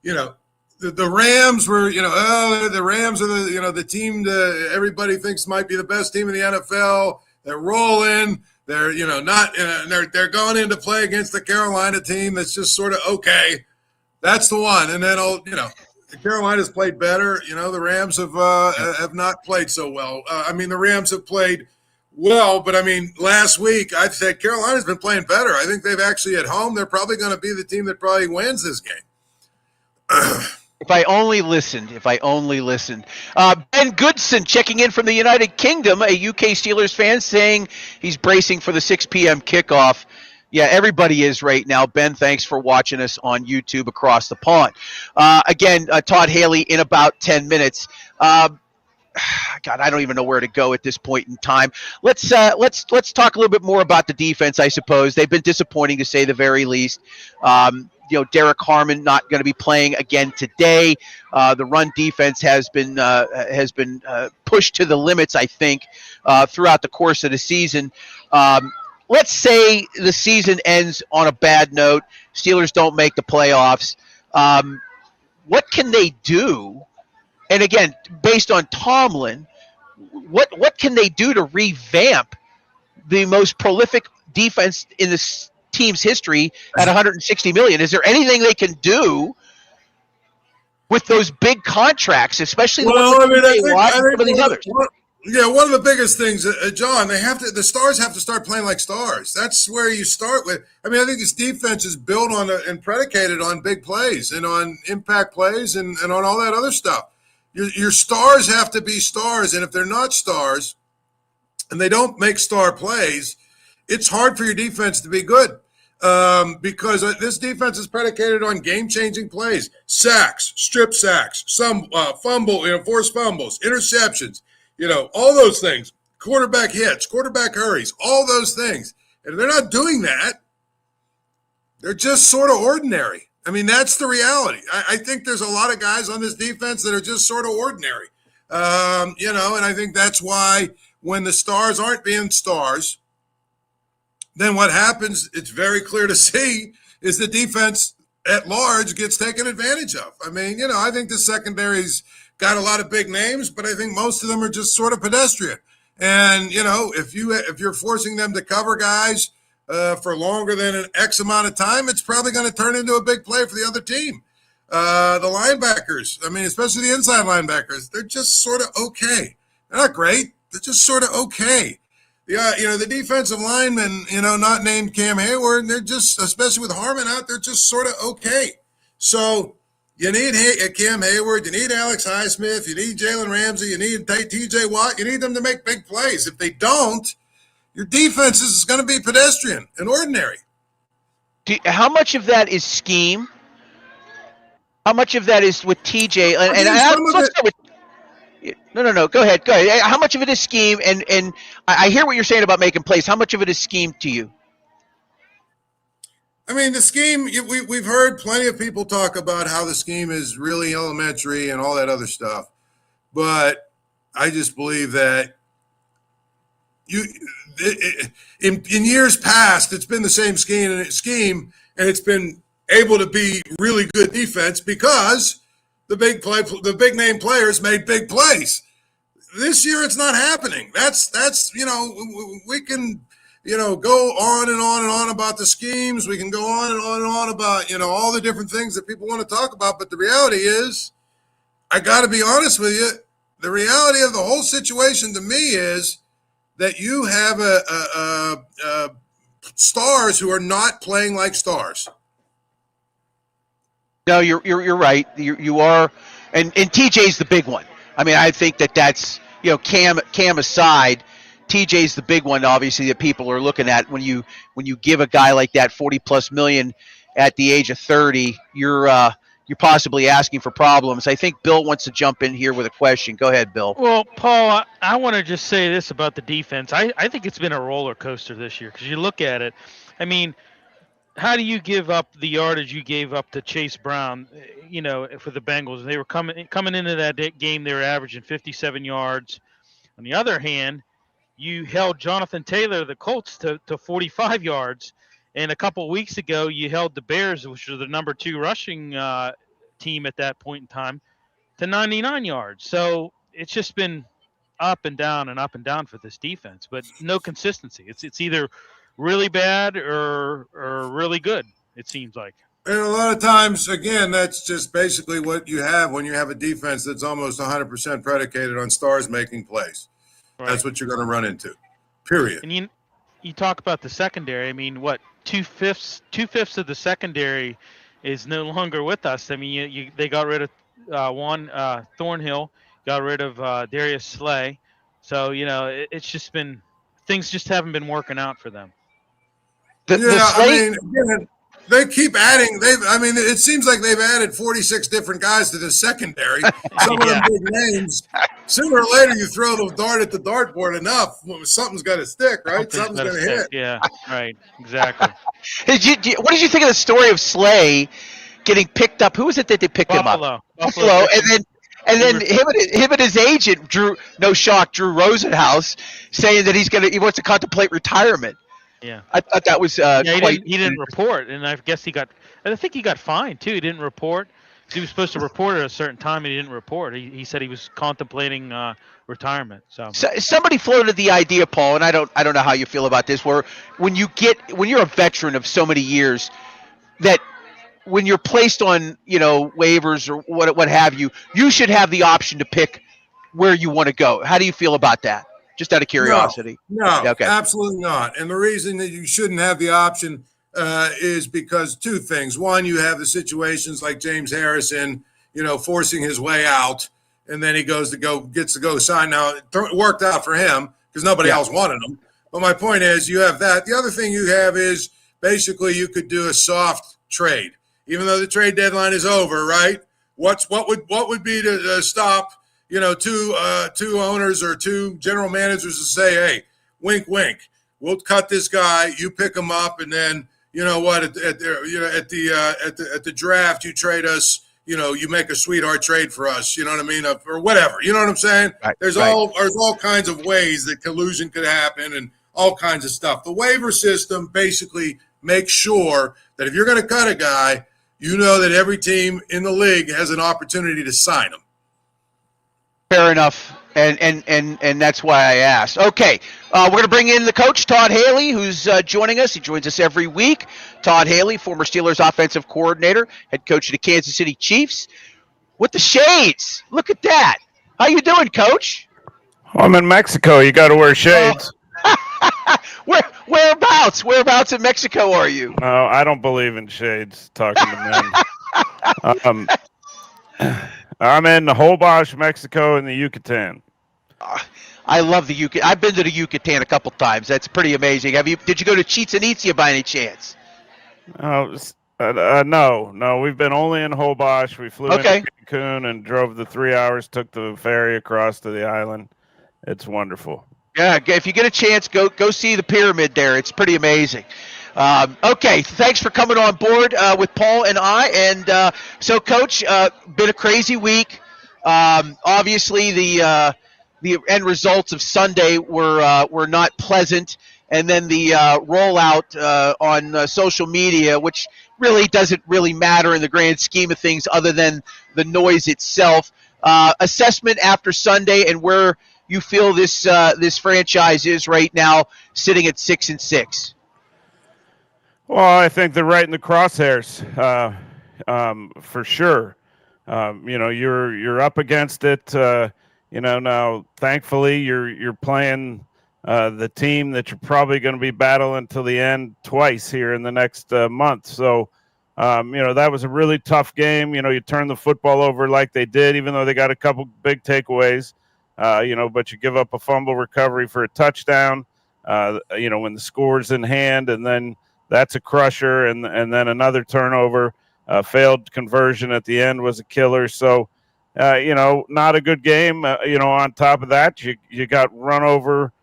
the Rams were, the Rams are the team that everybody thinks might be the best team in the NFL. They're rolling. They're, they're going in to play against the Carolina team that's just sort of okay. That's the one. And then, the Carolina's played better. The Rams have not played so well. The Rams have played well, but last week I'd say Carolina's been playing better. I think they've actually at home. They're probably going to be the team that probably wins this game. If I only listened. Ben Goodson checking in from the United Kingdom, a UK Steelers fan, saying he's bracing for the 6 p.m. kickoff. Yeah, everybody is right now. Ben, thanks for watching us on YouTube across the pond. Again, Todd Haley in about 10 minutes. God, I don't even know where to go at this point in time. Let's talk a little bit more about the defense, I suppose. They've been disappointing, to say the very least. Derek Harmon not going to be playing again today. The run defense has been pushed to the limits, I think, throughout the course of the season. Let's say the season ends on a bad note. Steelers don't make the playoffs. What can they do? And again, based on Tomlin, what can they do to revamp the most prolific defense in this team's history at 160 million? Is there anything they can do with those big contracts, especially some of these others? One of the biggest things, John, the stars have to start playing like stars. That's where you start with. I mean, I think this defense is built on and predicated on big plays and on impact plays and on all that other stuff. Your stars have to be stars, and if they're not stars and they don't make star plays, it's hard for your defense to be good. Because this defense is predicated on game-changing plays, sacks, strip sacks, some forced fumbles, interceptions, all those things, quarterback hits, quarterback hurries, all those things. And if they're not doing that, they're just sort of ordinary. I mean, that's the reality. I think there's a lot of guys on this defense that are just sort of ordinary, and I think that's why when the stars aren't being stars, then what happens, it's very clear to see, is the defense at large gets taken advantage of. I mean, I think the secondary's got a lot of big names, but I think most of them are just sort of pedestrian. And, if you're forcing them to cover guys for longer than an X amount of time, it's probably going to turn into a big play for the other team. The linebackers, I mean, especially the inside linebackers, they're just sort of okay. They're not great. They're just sort of okay. The defensive linemen, not named Cam Hayward, they're just, especially with Harmon out, they're just sort of okay. So you need Cam Hayward, you need Alex Highsmith, you need Jalen Ramsey, you need TJ Watt, you need them to make big plays. If they don't, your defense is going to be pedestrian and ordinary. How much of that is scheme? How much of that is with TJ? No. Go ahead. How much of it is scheme? And I hear what you're saying about making plays. How much of it is scheme to you? I mean, the scheme, we've heard plenty of people talk about how the scheme is really elementary and all that other stuff. But I just believe that in years past, it's been the same scheme, and it's been able to be really good defense because the big name players made big plays. This year, it's not happening. That's we can go on and on and on about the schemes. We can go on and on about all the different things that people want to talk about. But the reality is, I got to be honest with you. The reality of the whole situation to me is that you have stars who are not playing like stars. No, you're right. You are, and TJ's the big one. I mean, I think that's Cam aside, TJ's the big one, obviously, that people are looking at when you give a guy like that $40+ million at the age of 30. You're possibly asking for problems. I think Bill wants to jump in here with a question. Go ahead, Bill. Well, Paul, I want to just say this about the defense. I think it's been a roller coaster this year because you look at it. I mean, how do you give up the yardage you gave up to Chase Brown, for the Bengals? They were coming into that game, they were averaging 57 yards. On the other hand, you held Jonathan Taylor, the Colts, to 45 yards. And a couple of weeks ago, you held the Bears, which are the number 2 rushing team at that point in time, to 99 yards. So it's just been up and down for this defense, but no consistency. It's either really bad or really good, it seems like. And a lot of times, again, that's just basically what you have when you have a defense that's almost 100% predicated on stars making plays. Right. That's what you're going to run into, period. And you talk about the secondary. I mean, what, two-fifths of the secondary is no longer with us. I mean, they got rid of Thornhill, got rid of Darius Slay. So, it's just been – things just haven't been working out for them. Again, they keep adding. It seems like they've added 46 different guys to the secondary. Some of them big names. Sooner or later, you throw the dart at the dartboard enough, something's got to stick, right? Something's going to hit. Yeah, right, exactly. What did you think of the story of Slay getting picked up? Who was it that they picked him up? Buffalo, and then him and his agent, Drew Rosenhaus, saying that he wants to contemplate retirement. Yeah. I thought that was Yeah, quite. he didn't report, and I guess I think he got fined too. He didn't report. He was supposed to report at a certain time, and he didn't report. He said he was contemplating retirement. So Somebody floated the idea, Paul, and I don't know how you feel about this. Where when you're a veteran of so many years, that when you're placed on waivers or what have you, you should have the option to pick where you want to go. How do you feel about that? Just out of curiosity. No, Okay. absolutely not. And the reason that you shouldn't have the option is because two things. One, you have the situations like James Harrison, forcing his way out, and then he gets to go sign. Now, it worked out for him because nobody else wanted him. But my point is, you have that. The other thing you have is basically you could do a soft trade, even though the trade deadline is over, right? What would be to stop two owners or two general managers to say, hey, wink, wink, we'll cut this guy, you pick him up, and then at the draft you trade us, you make a sweetheart trade for us, you know what I mean, or whatever, you know what I'm saying? Right, there's all kinds of ways that collusion could happen and all kinds of stuff. The waiver system basically makes sure that if you're going to cut a guy, that every team in the league has an opportunity to sign him. Fair enough, and that's why I asked. Okay, we're going to bring in the coach, Todd Haley, who's joining us. He joins us every week. Todd Haley, former Steelers offensive coordinator, head coach of the Kansas City Chiefs. With the shades, look at that. How you doing, Coach? I'm in Mexico. You got to wear shades. Whereabouts? Whereabouts in Mexico are you? No, I don't believe in shades. Talking to men. I'm in Holbox, Mexico, in the Yucatan. I love the Yucatan. I've been to the Yucatan a couple times. That's pretty amazing. Did you go to Chichen Itza by any chance? No. We've been only in Holbox. We flew into Cancun and drove the 3 hours. Took the ferry across to the island. It's wonderful. Yeah, if you get a chance, go see the pyramid there. It's pretty amazing. Okay, thanks for coming on board with Paul and I. And so, Coach, been a crazy week. Obviously, the end results of Sunday were not pleasant, and then the rollout on social media, which really doesn't really matter in the grand scheme of things, other than the noise itself. Assessment after Sunday, and where you feel this franchise is right now, sitting at 6-6. Well, I think they're right in the crosshairs, for sure. You're up against it. Now thankfully you're playing the team that you're probably going to be battling till the end twice here in the next month. So, that was a really tough game. You turn the football over like they did, even though they got a couple big takeaways. But you give up a fumble recovery for a touchdown. When the score's in hand, and then that's a crusher, and then another turnover, failed conversion at the end was a killer. So, not a good game. On top of that, you got run over.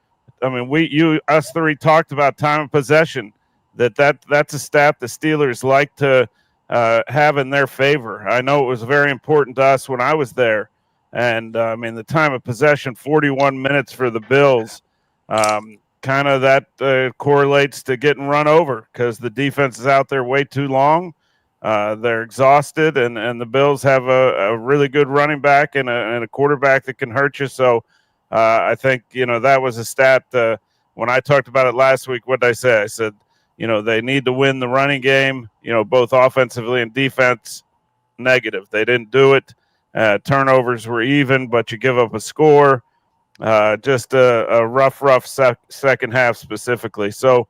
I mean, us three talked about time of possession. That's a stat the Steelers like to have in their favor. I know it was very important to us when I was there, and the time of possession, 41 minutes for the Bills. Kind of that correlates to getting run over because the defense is out there way too long. They're exhausted, and the Bills have a really good running back and a quarterback that can hurt you. So I think, that was a stat. When I talked about it last week, what did I say? I said, they need to win the running game, both offensively and defense. Negative. They didn't do it. Turnovers were even, but you give up a score. Just a rough second half specifically. So,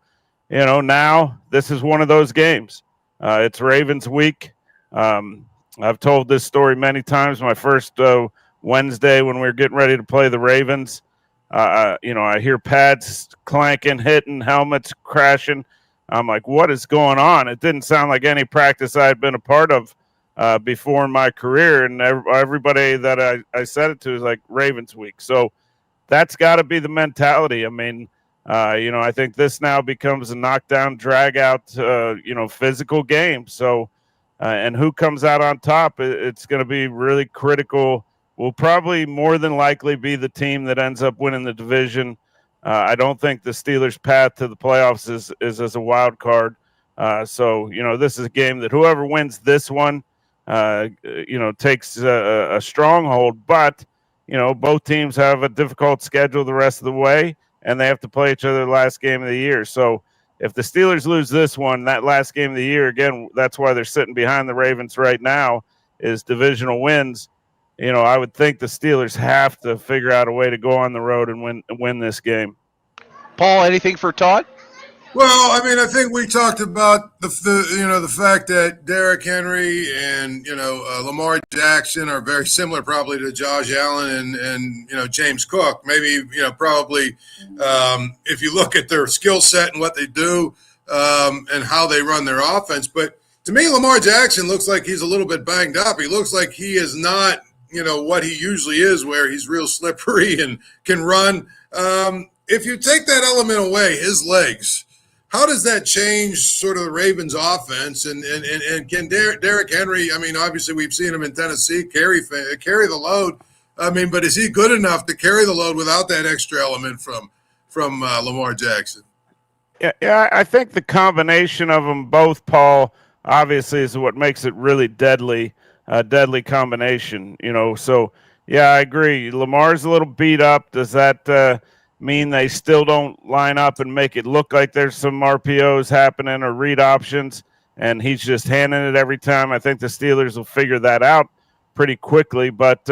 now this is one of those games. It's Ravens week. I've told this story many times. My first Wednesday when we were getting ready to play the Ravens, I hear pads clanking, hitting, helmets crashing. I'm like, what is going on? It didn't sound like any practice I had been a part of before in my career. And everybody that I said it to is like Ravens week. So that's got to be the mentality. I think this now becomes a knockdown, drag out, physical game. So, and who comes out on top, it's going to be really critical. Will probably more than likely be the team that ends up winning the division. I don't think the Steelers' path to the playoffs is as a wild card. So, this is a game that whoever wins this one, takes a stronghold. But, both teams have a difficult schedule the rest of the way, and they have to play each other the last game of the year. So if the Steelers lose this one, that last game of the year, again, that's why they're sitting behind the Ravens right now, is divisional wins. I would think the Steelers have to figure out a way to go on the road and win this game. Paul, anything for Todd? Well, I mean, I think we talked about the fact that Derrick Henry and Lamar Jackson are very similar, probably to Josh Allen and James Cook. Maybe probably if you look at their skill set and what they do and how they run their offense. But to me, Lamar Jackson looks like he's a little bit banged up. He looks like he is not what he usually is, where he's real slippery and can run. If you take that element away, his legs. How does that change sort of the Ravens' offense? And can Derrick Henry? I mean, obviously we've seen him in Tennessee carry the load. I mean, but is he good enough to carry the load without that extra element from Lamar Jackson? Yeah, I think the combination of them both, Paul, obviously is what makes it really deadly combination. So yeah, I agree. Lamar's a little beat up. Does that mean they still don't line up and make it look like there's some RPOs happening or read options, and he's just handing it every time? I think the Steelers will figure that out pretty quickly. But,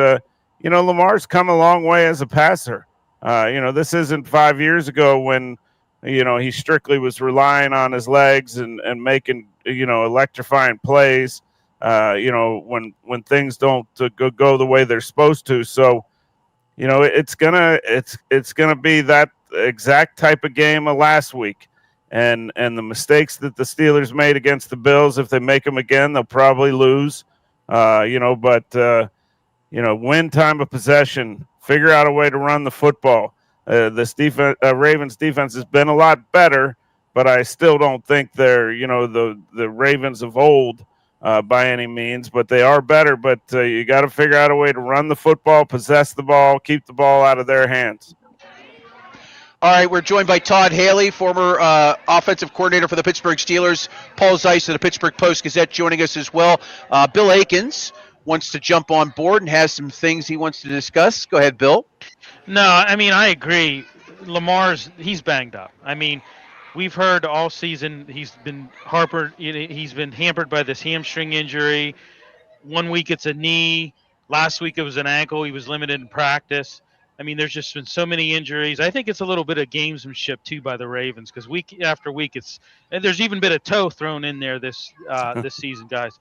Lamar's come a long way as a passer. This isn't 5 years ago when, he strictly was relying on his legs and making, electrifying plays, when things don't go the way they're supposed to. So, it's gonna be that exact type of game of last week, and the mistakes that the Steelers made against the Bills, if they make them again, they'll probably lose. But win time of possession, figure out a way to run the football. This Ravens defense has been a lot better, but I still don't think they're the Ravens of old. By any means, but they are better. But you got to figure out a way to run the football, possess the ball, keep the ball out of their hands. All right, we're joined by Todd Haley, former offensive coordinator for the Pittsburgh Steelers, Paul Zeiss of the Pittsburgh Post-Gazette joining us as well. Bill Akins wants to jump on board and has some things he wants to discuss. Go ahead, Bill. No, I mean, I agree. He's banged up. I mean, we've heard all season he's been hampered by this hamstring injury. 1 week it's a knee. Last week it was an ankle. He was limited in practice. I mean, there's just been so many injuries. I think it's a little bit of gamesmanship too by the Ravens, because week after week and there's even been a toe thrown in there this season, guys.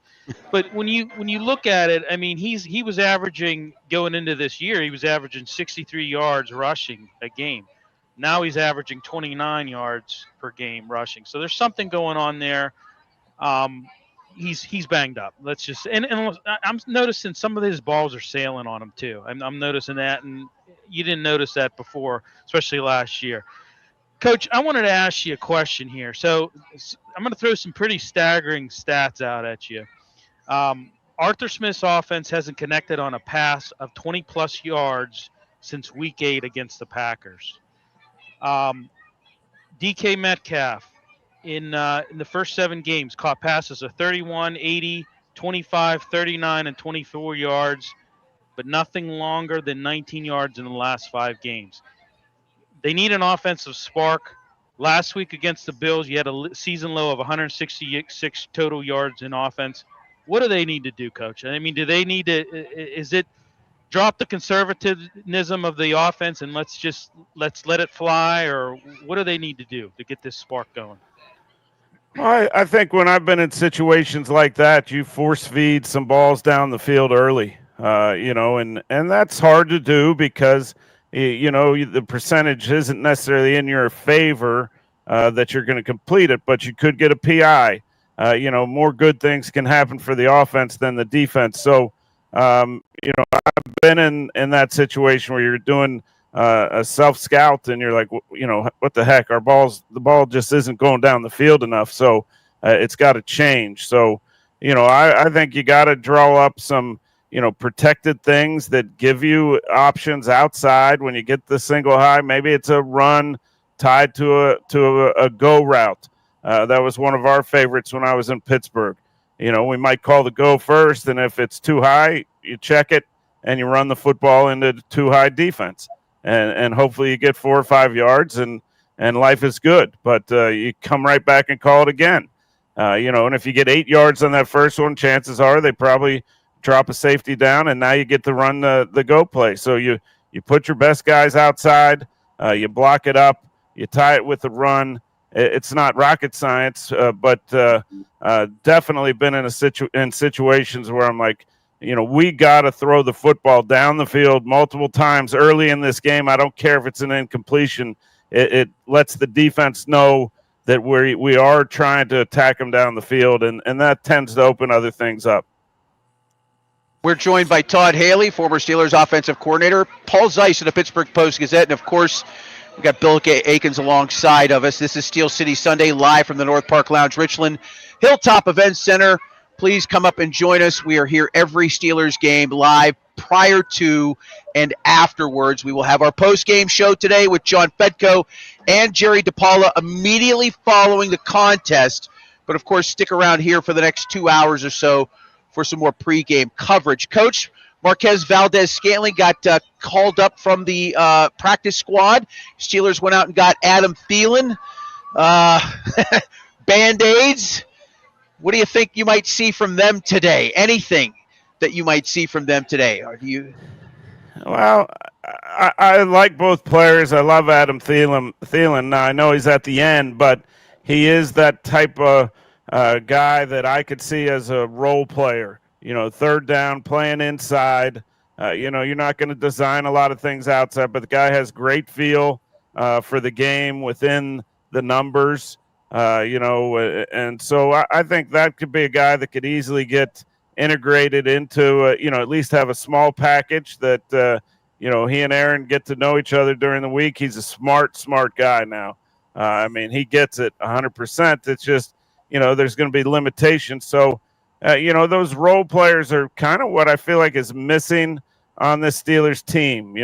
But when you look at it, I mean, he was averaging going into this year. He was averaging 63 yards rushing a game. Now he's averaging 29 yards per game rushing. So there's something going on there. He's banged up. Let's just and I'm noticing some of his balls are sailing on him too. I'm noticing that, and you didn't notice that before, especially last year. Coach, I wanted to ask you a question here. So I'm going to throw some pretty staggering stats out at you. Arthur Smith's offense hasn't connected on a pass of 20-plus yards since Week 8 against the Packers. DK Metcalf in the first 7 games caught passes of 31, 80, 25, 39, and 24 yards, but nothing longer than 19 yards in the last 5 games. They need an offensive spark. Last week against the Bills, you had a season low of 166 total yards in offense. What do they need to do, Coach? I mean, do they need to – is it drop the conservatism of the offense and let's let it fly, or what do they need to do to get this spark going? I think when I've been in situations like that, you force feed some balls down the field early, and that's hard to do because – the percentage isn't necessarily in your favor that you're going to complete it, but you could get a PI. More good things can happen for the offense than the defense. So, I've been in that situation where you're doing a self-scout and you're like, what the heck? The ball just isn't going down the field enough. So it's got to change. So, I think you got to draw up some protected things that give you options outside when you get the single high. Maybe it's a run tied to a go route. That was one of our favorites when I was in Pittsburgh. We might call the go first, and if it's too high, you check it and you run the football into too high defense, and hopefully you get 4 or 5 yards, and life is good. But you come right back and call it again. And if you get 8 yards on that first one, chances are they probably drop a safety down, and now you get to run the go play. So you put your best guys outside, you block it up, you tie it with the run. It's not rocket science, but definitely been in situations where I'm like, we got to throw the football down the field multiple times early in this game. I don't care if it's an incompletion. It lets the defense know that we are trying to attack them down the field, and that tends to open other things up. We're joined by Todd Haley, former Steelers offensive coordinator, Paul Zeiss of the Pittsburgh Post-Gazette, and of course, we've got Bill Akins alongside of us. This is Steel City Sunday, live from the North Park Lounge, Richland Hilltop Events Center. Please come up and join us. We are here every Steelers game live prior to and afterwards. We will have our post-game show today with John Fedko and Jerry DePaula immediately following the contest. But, of course, stick around here for the next 2 hours or so for some more pregame coverage. Coach, Marquez Valdez-Scantling got called up from the practice squad. Steelers went out and got Adam Thielen. Band-Aids. What do you think you might see from them today? Anything that you might see from them today? Or do you? Well, I like both players. I love Adam Thielen. Now, I know he's at the end, but he is that type of guy that I could see as a role player. Third down, playing inside. You're not going to design a lot of things outside, but the guy has great feel for the game within the numbers. And so I think that could be a guy that could easily get integrated into, at least have a small package that, he and Aaron get to know each other during the week. He's a smart guy now. He gets it 100%. It's just, there's going to be limitations. So, those role players are kind of what I feel like is missing on this Steelers team.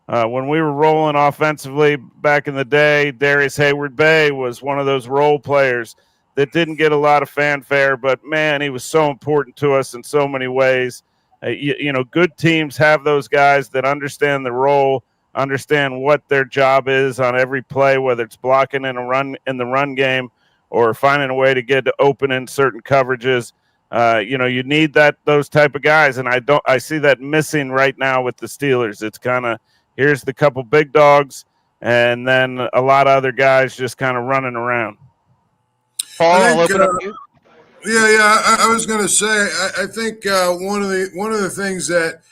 When we were rolling offensively back in the day, Darius Hayward-Bay was one of those role players that didn't get a lot of fanfare, but, man, he was so important to us in so many ways. Good teams have those guys that understand the role, understand what their job is on every play, whether it's blocking in the run game or finding a way to get open in certain coverages. You need those type of guys, and I see that missing right now with the Steelers. It's kind of, here's the couple big dogs, and then a lot of other guys just kind of running around. Paul, I'll open up to you. Yeah. I was going to say, I think one of the things that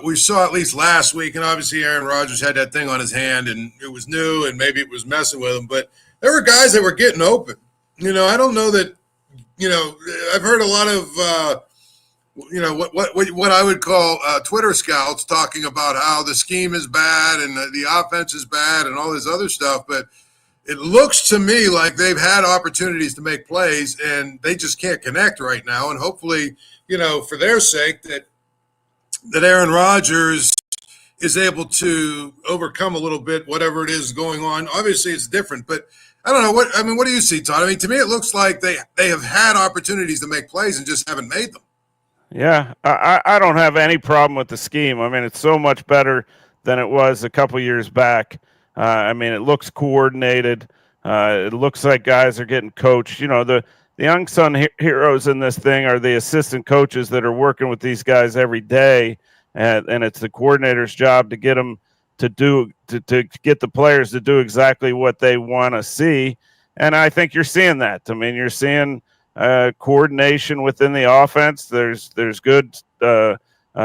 we saw at least last week, and obviously Aaron Rodgers had that thing on his hand, and it was new, and maybe it was messing with him, but there were guys that were getting open. I don't know that. I've heard a lot of what I would call Twitter scouts talking about how the scheme is bad and the offense is bad and all this other stuff, but it looks to me like they've had opportunities to make plays and they just can't connect right now. And hopefully, for their sake, that Aaron Rodgers is able to overcome a little bit whatever it is going on. Obviously, it's different, but I don't know what do you see, Todd? To me, it looks like they have had opportunities to make plays and just haven't made them. Yeah, I don't have any problem with the scheme. It's so much better than it was a couple years back. It looks coordinated. It looks like guys are getting coached. The unsung heroes in this thing are the assistant coaches that are working with these guys every day, and it's the coordinator's job to get them to get the players to do exactly what they want to see. And I think you're seeing that. You're seeing coordination within the offense. There's good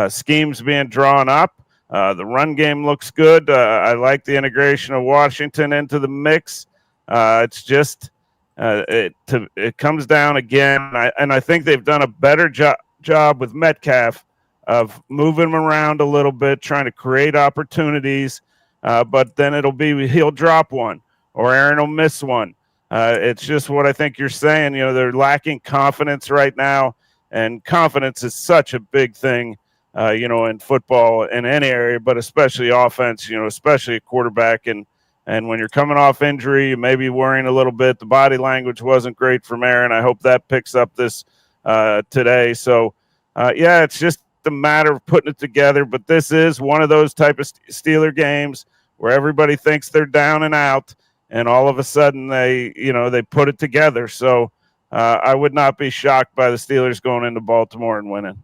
schemes being drawn up. The run game looks good. I like the integration of Washington into the mix. It's just it comes down again, and I think they've done a better job with Metcalf of moving him around a little bit, trying to create opportunities. But then he'll drop one or Aaron will miss one. It's just what I think you're saying. They're lacking confidence right now, and confidence is such a big thing in football in any area, but especially offense, especially a quarterback. And when you're coming off injury, you may be worrying a little bit. The body language wasn't great from Aaron. I hope that picks up this today. So, it's just a matter of putting it together. But this is one of those type of Steeler games where everybody thinks they're down and out, and all of a sudden they put it together. So I would not be shocked by the Steelers going into Baltimore and winning.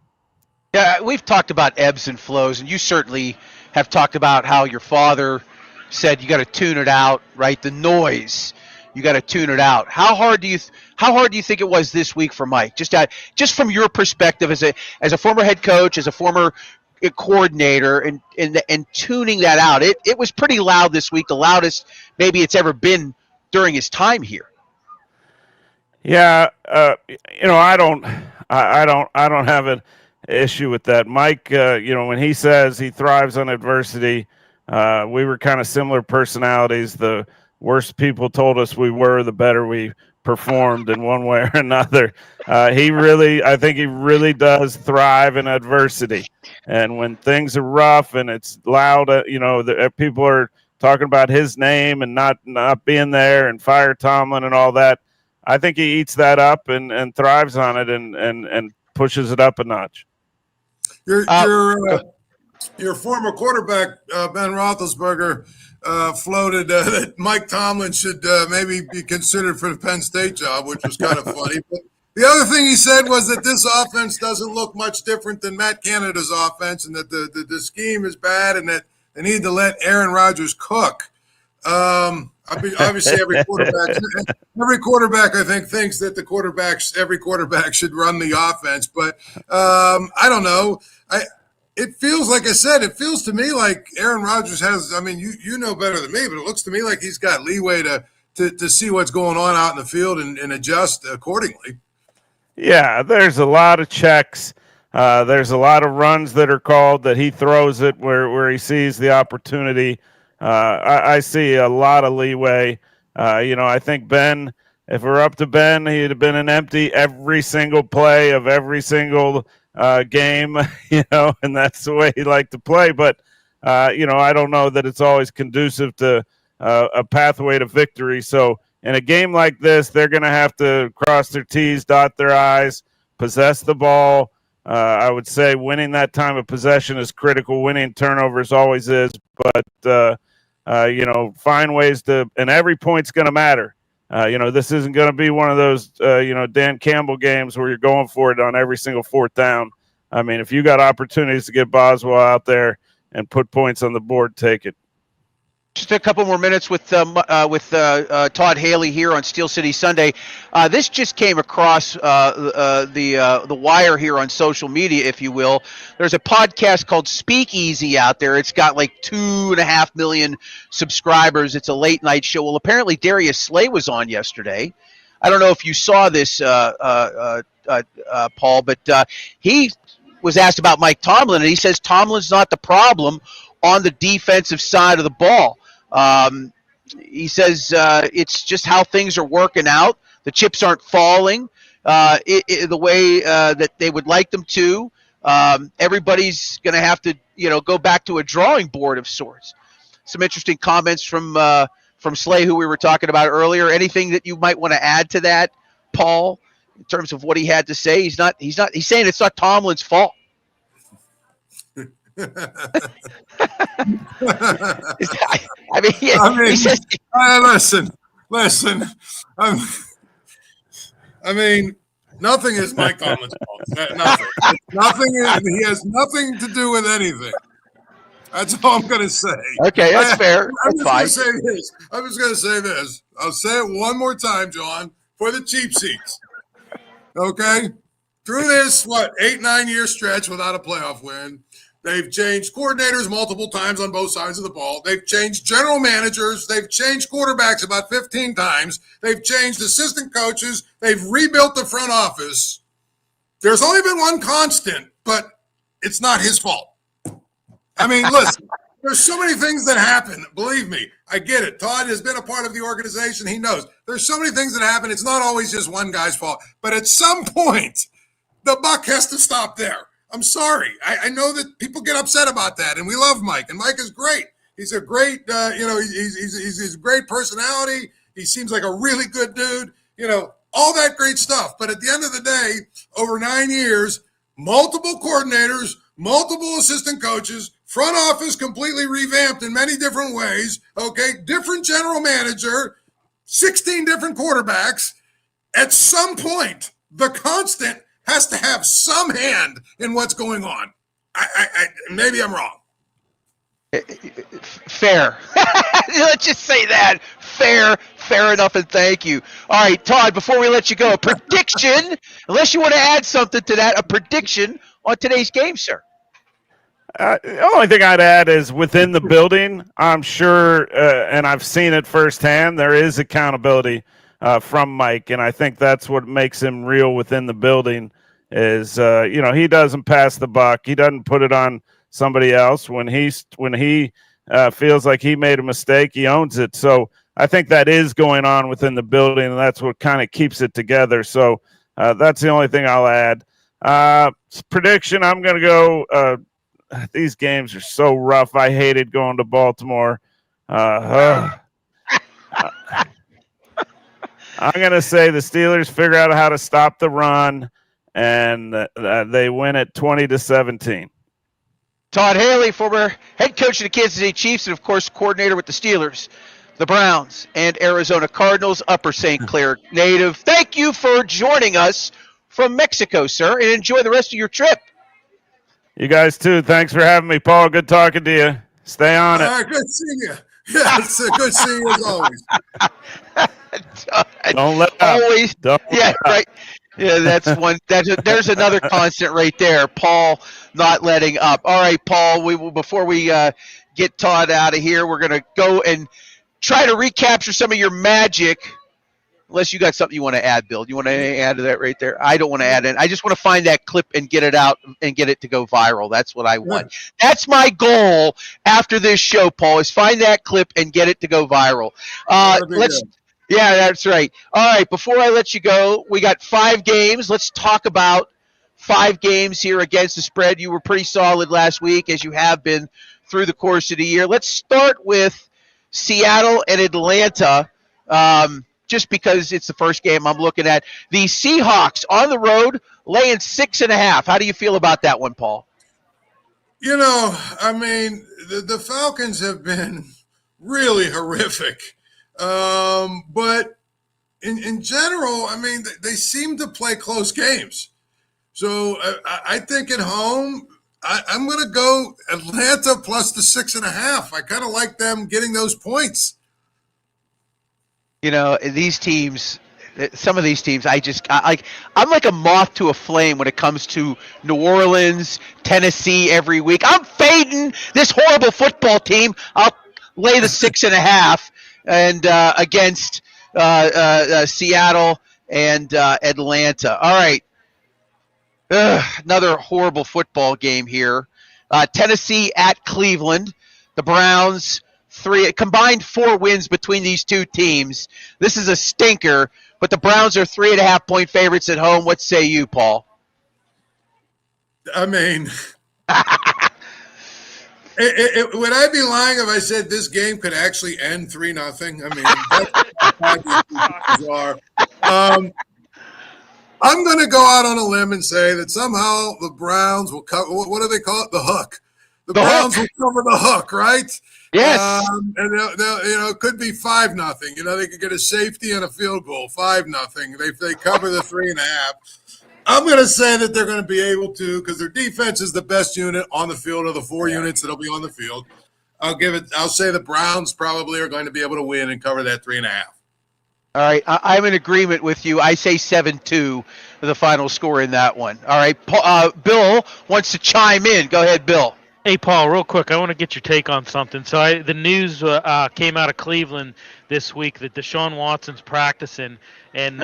Yeah, we've talked about ebbs and flows, and you certainly have talked about how your father said you got to tune it out, right? The noise, you got to tune it out. How hard do you think it was this week for Mike? Just from your perspective as a former head coach, as a former coordinator, and tuning that out. It was pretty loud this week, the loudest maybe it's ever been during his time here. Yeah, I don't have an issue with that. Mike, when he says he thrives on adversity, we were kind of similar personalities. The worse people told us we were, the better we performed in one way or another. I think he really does thrive in adversity. And when things are rough and it's loud, people are talking about his name and not being there and fire Tomlin and all that. I think he eats that up and thrives on it and pushes it up a notch. Your former quarterback, Ben Roethlisberger, floated that Mike Tomlin should maybe be considered for the Penn State job, which was kind of funny. But the other thing he said was that this offense doesn't look much different than Matt Canada's offense, and that the scheme is bad, and that they need to let Aaron Rodgers cook. Obviously, every quarterback, I think, thinks that every quarterback should run the offense. But I don't know. It feels to me like Aaron Rodgers has. I mean, you know better than me, but it looks to me like he's got leeway to see what's going on out in the field and adjust accordingly. Yeah, there's a lot of checks. There's a lot of runs that are called that he throws it where he sees the opportunity. I see a lot of leeway. I think Ben, if we're up to Ben, he'd have been an empty every single play of every single game, and that's the way he liked to play. But, I don't know that it's always conducive to a pathway to victory. So in a game like this, they're going to have to cross their T's, dot their I's, possess the ball. I would say winning that time of possession is critical. Winning turnovers always is, but find ways to, and every point's going to matter. This isn't going to be one of those, Dan Campbell games where you're going for it on every single fourth down. I mean, if you got opportunities to get Boswell out there and put points on the board, take it. Just a couple more minutes with Todd Haley here on Steel City Sunday. This just came across the wire here on social media, if you will. There's a podcast called Speakeasy out there. It's got like 2.5 million subscribers. It's a late night show. Well, apparently Darius Slay was on yesterday. I don't know if you saw this, Paul, but he was asked about Mike Tomlin, and he says Tomlin's not the problem on the defensive side of the ball. He says it's just how things are working out. The chips aren't falling the way that they would like them to. Everybody's going to have to, go back to a drawing board of sorts. Some interesting comments from Slay, who we were talking about earlier. Anything that you might want to add to that, Paul, in terms of what he had to say? He's saying it's not Tomlin's fault. He says, listen. Nothing is Mike Tomlin's fault. Nothing. He has nothing to do with anything. That's all I'm going to say. Okay, that's fair. I'm just going to say this. I'll say it one more time, John, for the cheap seats. Okay? Through this, 8-9 year stretch without a playoff win, they've changed coordinators multiple times on both sides of the ball. They've changed general managers. They've changed quarterbacks about 15 times. They've changed assistant coaches. They've rebuilt the front office. There's only been one constant, but it's not his fault. Listen, there's so many things that happen. Believe me, I get it. Todd has been a part of the organization. He knows. There's so many things that happen. It's not always just one guy's fault. But at some point, the buck has to stop there. I'm sorry. I know that people get upset about that, and we love Mike, and Mike is great. He's a great, he's a great personality. He seems like a really good dude, all that great stuff. But at the end of the day, over 9 years, multiple coordinators, multiple assistant coaches, front office completely revamped in many different ways, okay, different general manager, 16 different quarterbacks. At some point, the constant has to have some hand in what's going on. Maybe I'm wrong. Fair. Let's just say that. Fair enough, and thank you. All right, Todd, before we let you go, a prediction, unless you want to add something to that, a prediction on today's game, sir. The only thing I'd add is within the building, I'm sure, and I've seen it firsthand, there is accountability from Mike, and I think that's what makes him real within the building is, he doesn't pass the buck. He doesn't put it on somebody else. When he feels like he made a mistake, he owns it. So I think that is going on within the building, and that's what kind of keeps it together. So that's the only thing I'll add. Prediction, I'm going to go these games are so rough. I hated going to Baltimore. I'm going to say the Steelers figure out how to stop the run, and they win it 20-17. Todd Haley, former head coach of the Kansas City Chiefs and, of course, coordinator with the Steelers, the Browns, and Arizona Cardinals, Upper St. Clair native. Thank you for joining us from Mexico, sir, and enjoy the rest of your trip. You guys, too. Thanks for having me, Paul. Good talking to you. Stay on it. All right, good seeing you. Yeah, it's good seeing you as always. Don't let up. Always. Don't yeah, right. Yeah, that's one. There's another constant right there. Paul not letting up. All right, Paul. Before we get Todd out of here, we're gonna go and try to recapture some of your magic. Unless you got something you want to add, Bill. Do you want to add to that right there? I don't want to add it. I just want to find that clip and get it out and get it to go viral. That's what I want. That's my goal after this show, Paul, is find that clip and get it to go viral. Yeah, that's right. All right, before I let you go, we got 5 games. Let's talk about 5 games here against the spread. You were pretty solid last week, as you have been through the course of the year. Let's start with Seattle and Atlanta. Just because it's the first game I'm looking at. The Seahawks on the road laying 6.5. How do you feel about that one, Paul? The Falcons have been really horrific. But in general, they seem to play close games. So I think at home, I'm going to go Atlanta plus the 6.5. I kind of like them getting those points. These teams, some of these teams, I'm like a moth to a flame when it comes to New Orleans, Tennessee every week. I'm fading this horrible football team. I'll lay the 6.5 and against Seattle and Atlanta. All right. Another horrible football game here. Tennessee at Cleveland. The Browns, combined 4 wins between these two teams. This is a stinker, but the Browns are 3.5-point favorites at home. What say you, Paul? Would I be lying if I said this game could actually end 3-0? That's bizarre. I'm going to go out on a limb and say that somehow the Browns will cover. What do they call it? The hook. The Browns will cover the hook, right? Yes. And they'll, it could be 5-0. They could get a safety and a field goal, 5-0. They cover the 3.5. I'm going to say that they're going to be able to, because their defense is the best unit on the field of the 4 units that'll be on the field. I'll say the Browns probably are going to be able to win and cover that 3.5. All right, I'm in agreement with you. I say 7-2 for the final score in that one. All right, Bill wants to chime in. Go ahead, Bill. Hey, Paul, real quick, I want to get your take on something. So the news came out of Cleveland this week that Deshaun Watson's practicing, and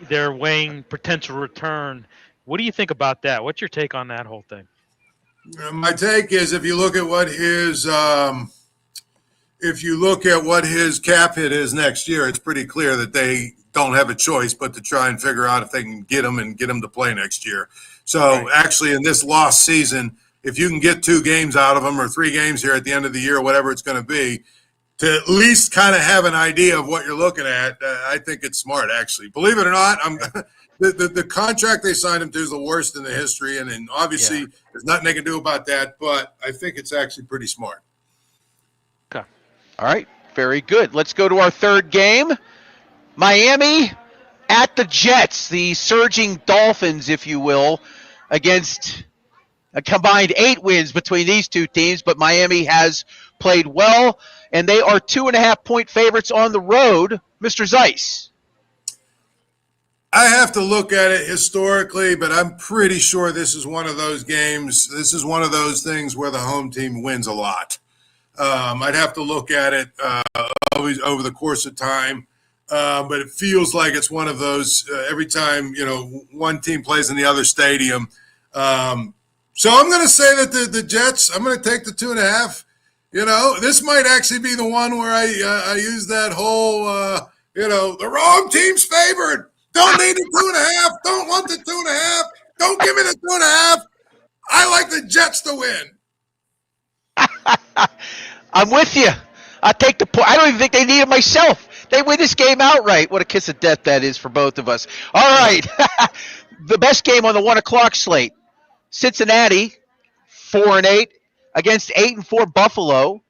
they're weighing potential return. What do you think about that? What's your take on that whole thing? My take is if you look at what his cap hit is next year, it's pretty clear that they don't have a choice but to try and figure out if they can get him to play next year. So actually in this lost season, if you can get 2 games out of them or 3 games here at the end of the year, whatever it's going to be, to at least kind of have an idea of what you're looking at, I think it's smart, actually. Believe it or not, the contract they signed him to is the worst in the history, and obviously there's nothing they can do about that, but I think it's actually pretty smart. Okay. All right, very good. Let's go to our third game. Miami at the Jets, the surging Dolphins, if you will, against a combined 8 wins between these two teams, but Miami has played well, and they are 2.5-point favorites on the road. Mr. Zeiss. I have to look at it historically, but I'm pretty sure this is one of those games. This is one of those things where the home team wins a lot. I'd have to look at it always over the course of time, but it feels like it's one of those every time one team plays in the other stadium. So I'm going to say that the Jets. I'm going to take the 2.5. This might actually be the one where I use that whole the wrong team's favored. Don't need the 2.5. Don't want the 2.5. Don't give me the 2.5. I like the Jets to win. I'm with you. I take the point. I don't even think they need it myself. They win this game outright. What a kiss of death that is for both of us. All right. The best game on the 1 o'clock slate. Cincinnati, 4-8 against 8-4 Buffalo.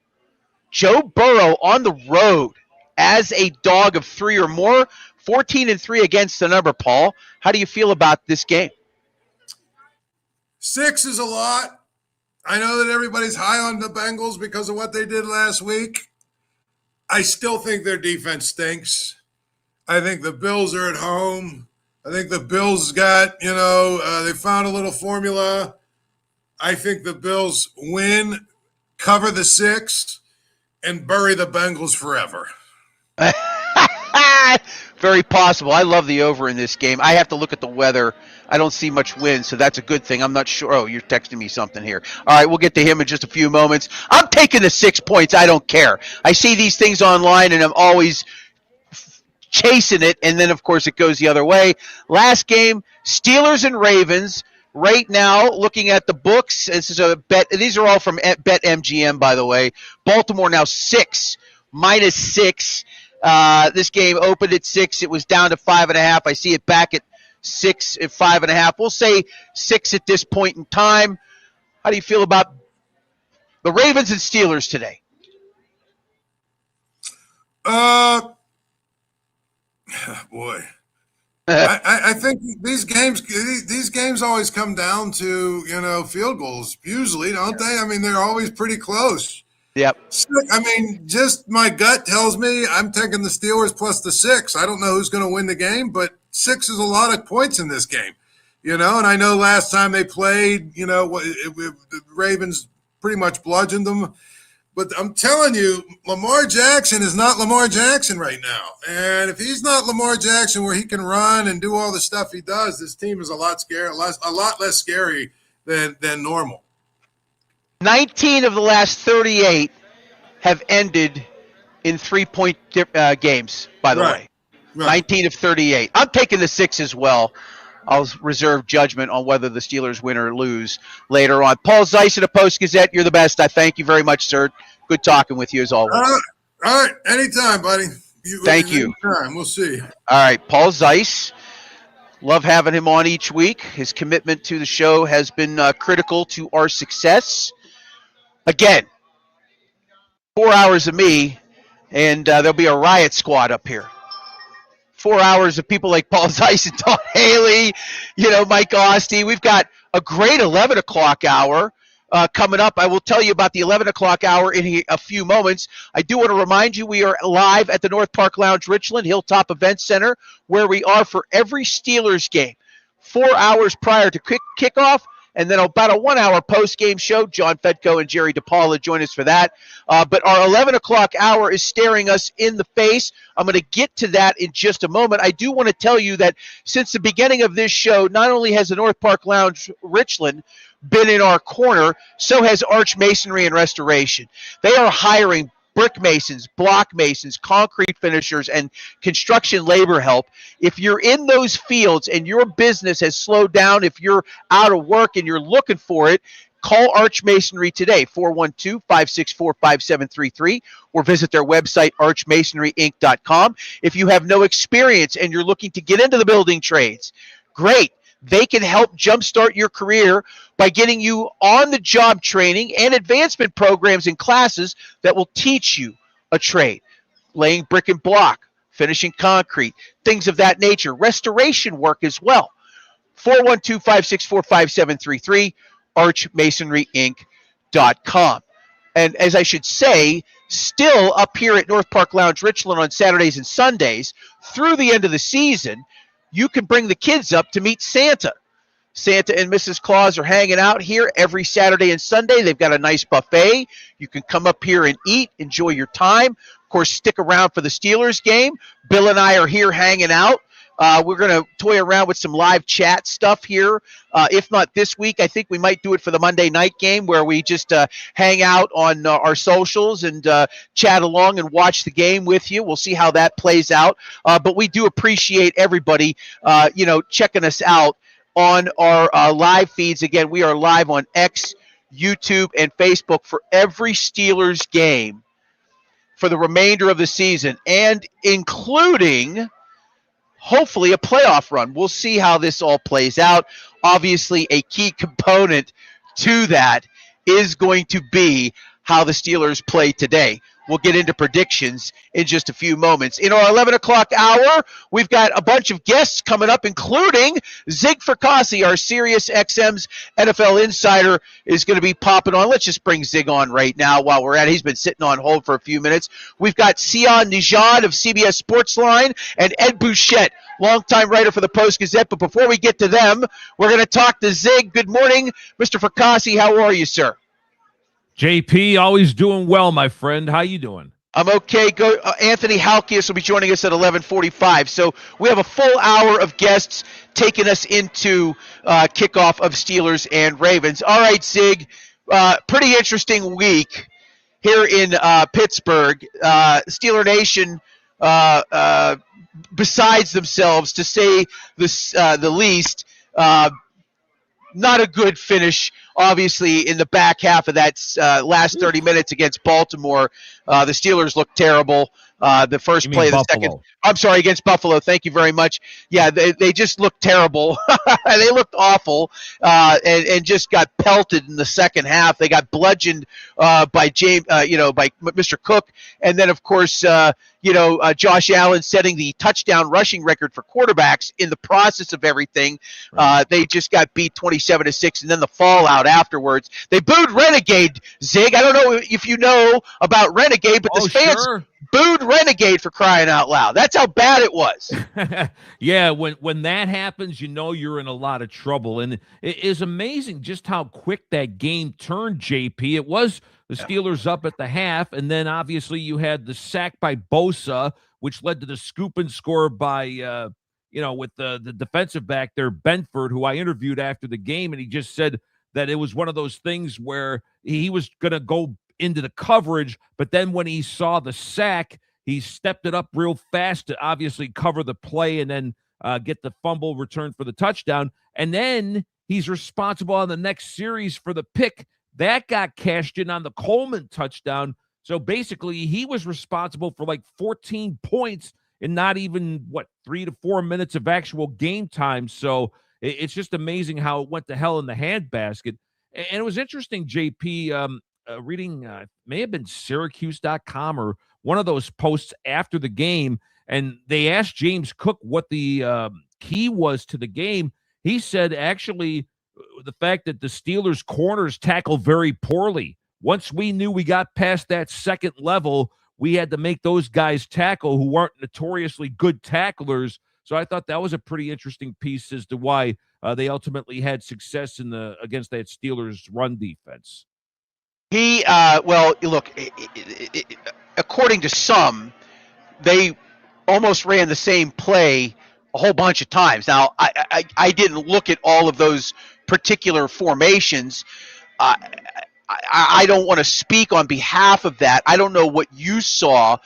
Joe Burrow on the road as a dog of 3 or more. 14-3 against the number, Paul. How do you feel about this game? 6 is a lot. I know that everybody's high on the Bengals because of what they did last week. I still think their defense stinks. I think the Bills are at home. I think the Bills got, they found a little formula. I think the Bills win, cover the 6, and bury the Bengals forever. Very possible. I love the over in this game. I have to look at the weather. I don't see much wind, so that's a good thing. I'm not sure. Oh, you're texting me something here. All right, we'll get to him in just a few moments. I'm taking the 6 points. I don't care. I see these things online, and I'm always chasing it, and then, of course, it goes the other way. Last game, Steelers and Ravens. Right now, looking at the books, this is a bet. These are all from BetMGM, by the way. Baltimore now 6, -6. This game opened at 6. It was down to 5.5. I see it back at 6 at 5.5. We'll say 6 at this point in time. How do you feel about the Ravens and Steelers today? Boy. I think these games always come down to, field goals, usually, don't they? I mean, they're always pretty close. Yep. I mean, just my gut tells me I'm taking the Steelers plus the 6. I don't know who's going to win the game, but 6 is a lot of points in this game, and I know last time they played, the Ravens pretty much bludgeoned them. But I'm telling you, Lamar Jackson is not Lamar Jackson right now. And if he's not Lamar Jackson where he can run and do all the stuff he does, this team is a lot less scary than normal. 19 of the last 38 have ended in 3-point games, by the way. Right. 19 of 38. I'm taking the 6 as well. I'll reserve judgment on whether the Steelers win or lose later on. Paul Zeiss of the Post-Gazette, you're the best. I thank you very much, sir. Good talking with you as always. All right. Anytime, buddy. Thank you. Anytime. We'll see. All right. Paul Zeiss. Love having him on each week. His commitment to the show has been critical to our success. Again, 4 hours of me, and there'll be a riot squad up here. 4 hours of people like Paul Zeiss and Don Haley, Mike Ostie. We've got a great 11 o'clock hour coming up. I will tell you about the 11 o'clock hour in a few moments. I do want to remind you we are live at the North Park Lounge, Richland, Hilltop Event Center, where we are for every Steelers game. 4 hours prior to kickoff, and then about a 1 hour post-game show. John Fedko and Jerry DePaula join us for that. But our 11 o'clock hour is staring us in the face. I'm going to get to that in just a moment. I do want to tell you that since the beginning of this show, not only has the North Park Lounge Richland been in our corner, so has Arch Masonry and Restoration. They are hiring brick masons, block masons, concrete finishers, and construction labor help. If you're in those fields and your business has slowed down, if you're out of work and you're looking for it, call Arch Masonry today, 412-564-5733, or visit their website, archmasonryinc.com. If you have no experience and you're looking to get into the building trades, great. They can help jumpstart your career by getting you on-the-job training and advancement programs and classes that will teach you a trade. Laying brick and block, finishing concrete, things of that nature. Restoration work as well. 412-564-5733, archmasonryinc.com. And as I should say, still up here at North Park Lounge Richland on Saturdays and Sundays, through the end of the season, you can bring the kids up to meet Santa. Santa and Mrs. Claus are hanging out here every Saturday and Sunday. They've got a nice buffet. You can come up here and eat, enjoy your time. Of course, stick around for the Steelers game. Bill and I are here hanging out. We're going to toy around with some live chat stuff here. If not this week, I think we might do it for the Monday night game where we just hang out on our socials and chat along and watch the game with you. We'll see how that plays out. But we do appreciate everybody, checking us out on our live feeds. Again, we are live on X, YouTube, and Facebook for every Steelers game for the remainder of the season, and including hopefully a playoff run. We'll see how this all plays out. Obviously, a key component to that is going to be how the Steelers play today. We'll get into predictions in just a few moments. In our 11 o'clock hour, we've got a bunch of guests coming up, including Zig Fracassi, our Sirius XM's NFL insider, is going to be popping on. Let's just bring Zig on right now while we're at it. He's been sitting on hold for a few minutes. We've got Sion Nijad of CBS Sportsline and Ed Bouchette, longtime writer for the Post-Gazette. But before we get to them, we're going to talk to Zig. Good morning, Mr. Fracassi. How are you, sir? JP, always doing well, my friend. How you doing? I'm okay. Anthony Halkias will be joining us at 11:45. So we have a full hour of guests taking us into kickoff of Steelers and Ravens. All right, Zig, pretty interesting week here in Pittsburgh. Steeler Nation besides themselves, to say the least. Not a good finish, obviously, in the back half of that last 30 minutes against Baltimore. The Steelers looked terrible. The first play of the Buffalo? second. I'm sorry, against Buffalo. Thank you very much. Yeah, they just looked terrible. They looked awful and just got pelted in the second half. They got bludgeoned by James, by Mr. Cook, and then of course, Josh Allen setting the touchdown rushing record for quarterbacks in the process of everything. They just got beat 27-6, and then the fallout afterwards. They booed Renegade, Zig. I don't know if you know about Renegade, but the fans booed Renegade, for crying out loud. That's how bad it was. Yeah, when that happens, you're in a lot of trouble. And it is amazing just how quick that game turned, JP. It was the Steelers up at the half, and then obviously you had the sack by Bosa, which led to the scoop and score by, with the defensive back there, Benford, who I interviewed after the game, and he just said that it was one of those things where he was going to go into the coverage, but then when he saw the sack, he stepped it up real fast to obviously cover the play and then get the fumble return for the touchdown. And then he's responsible on the next series for the pick. That got cashed in on the Coleman touchdown. So basically, he was responsible for like 14 points in not even, 3 to 4 minutes of actual game time. So it's just amazing how it went to hell in the handbasket. And it was interesting, JP, reading, may have been Syracuse.com or one of those posts after the game, and they asked James Cook what the key was to the game. He said, actually, the fact that the Steelers' corners tackle very poorly. Once we knew we got past that second level, we had to make those guys tackle who weren't notoriously good tacklers. So I thought that was a pretty interesting piece as to why they ultimately had success against that Steelers' run defense. According to some, they almost ran the same play a whole bunch of times. Now, I didn't look at all of those particular formations. I don't want to speak on behalf of that. I don't know what you saw,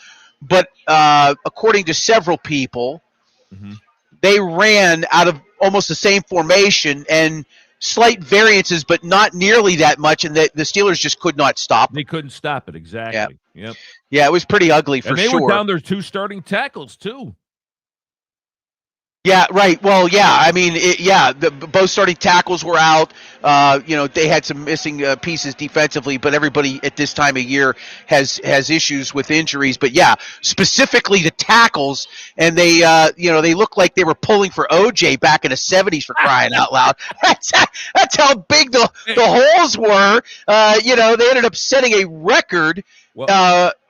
but according to several people, they ran out of almost the same formation and slight variances, but not nearly that much, and the Steelers just could not stop. They couldn't stop it, exactly. Yep. Yeah, it was pretty ugly for and they sure. were down their 2 starting tackles, too. Yeah, right. Well, yeah. I mean, both starting tackles were out. They had some missing pieces defensively, but everybody at this time of year has issues with injuries. But yeah, specifically the tackles, and they look like they were pulling for OJ back in the '70s, for crying out loud. That's how big the holes were. They ended up setting a record.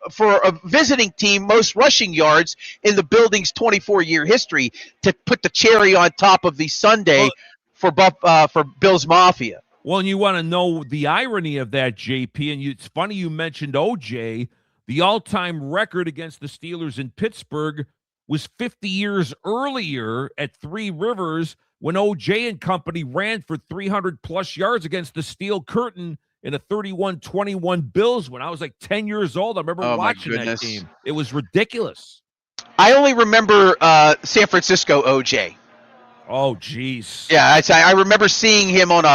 For a visiting team, most rushing yards in the building's 24-year history, to put the cherry on top of the Sunday for Bills Mafia. Well, and you want to know the irony of that, JP, and it's funny you mentioned OJ. The all-time record against the Steelers in Pittsburgh was 50 years earlier at Three Rivers when OJ and company ran for 300-plus yards against the Steel Curtain in a 31-21 Bills when I was like 10 years old. I remember watching that game. It was ridiculous. I only remember San Francisco OJ. Oh, geez. Yeah, I remember seeing him on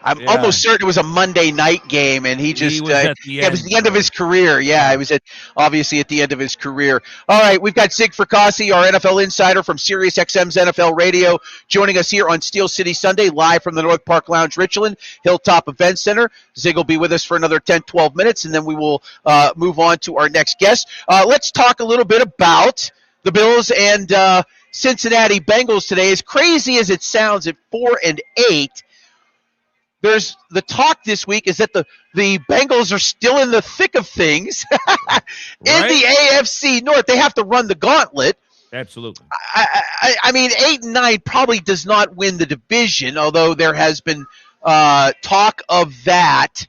I'm almost certain it was a Monday night game, and he was at the end. It was the end of his career. Yeah, it was obviously at the end of his career. All right, we've got Zig Fracassi, our NFL insider from SiriusXM's NFL Radio, joining us here on Steel City Sunday, live from the North Park Lounge, Richland, Hilltop Event Center. Zig will be with us for another 10, 12 minutes, and then we will move on to our next guest. Let's talk a little bit about the Bills and Cincinnati Bengals today. As crazy as it sounds, at 4-8, there's the talk this week is that the Bengals are still in the thick of things in the AFC North. They have to run the gauntlet. Absolutely. I mean, 8-9 probably does not win the division, although there has been talk of that.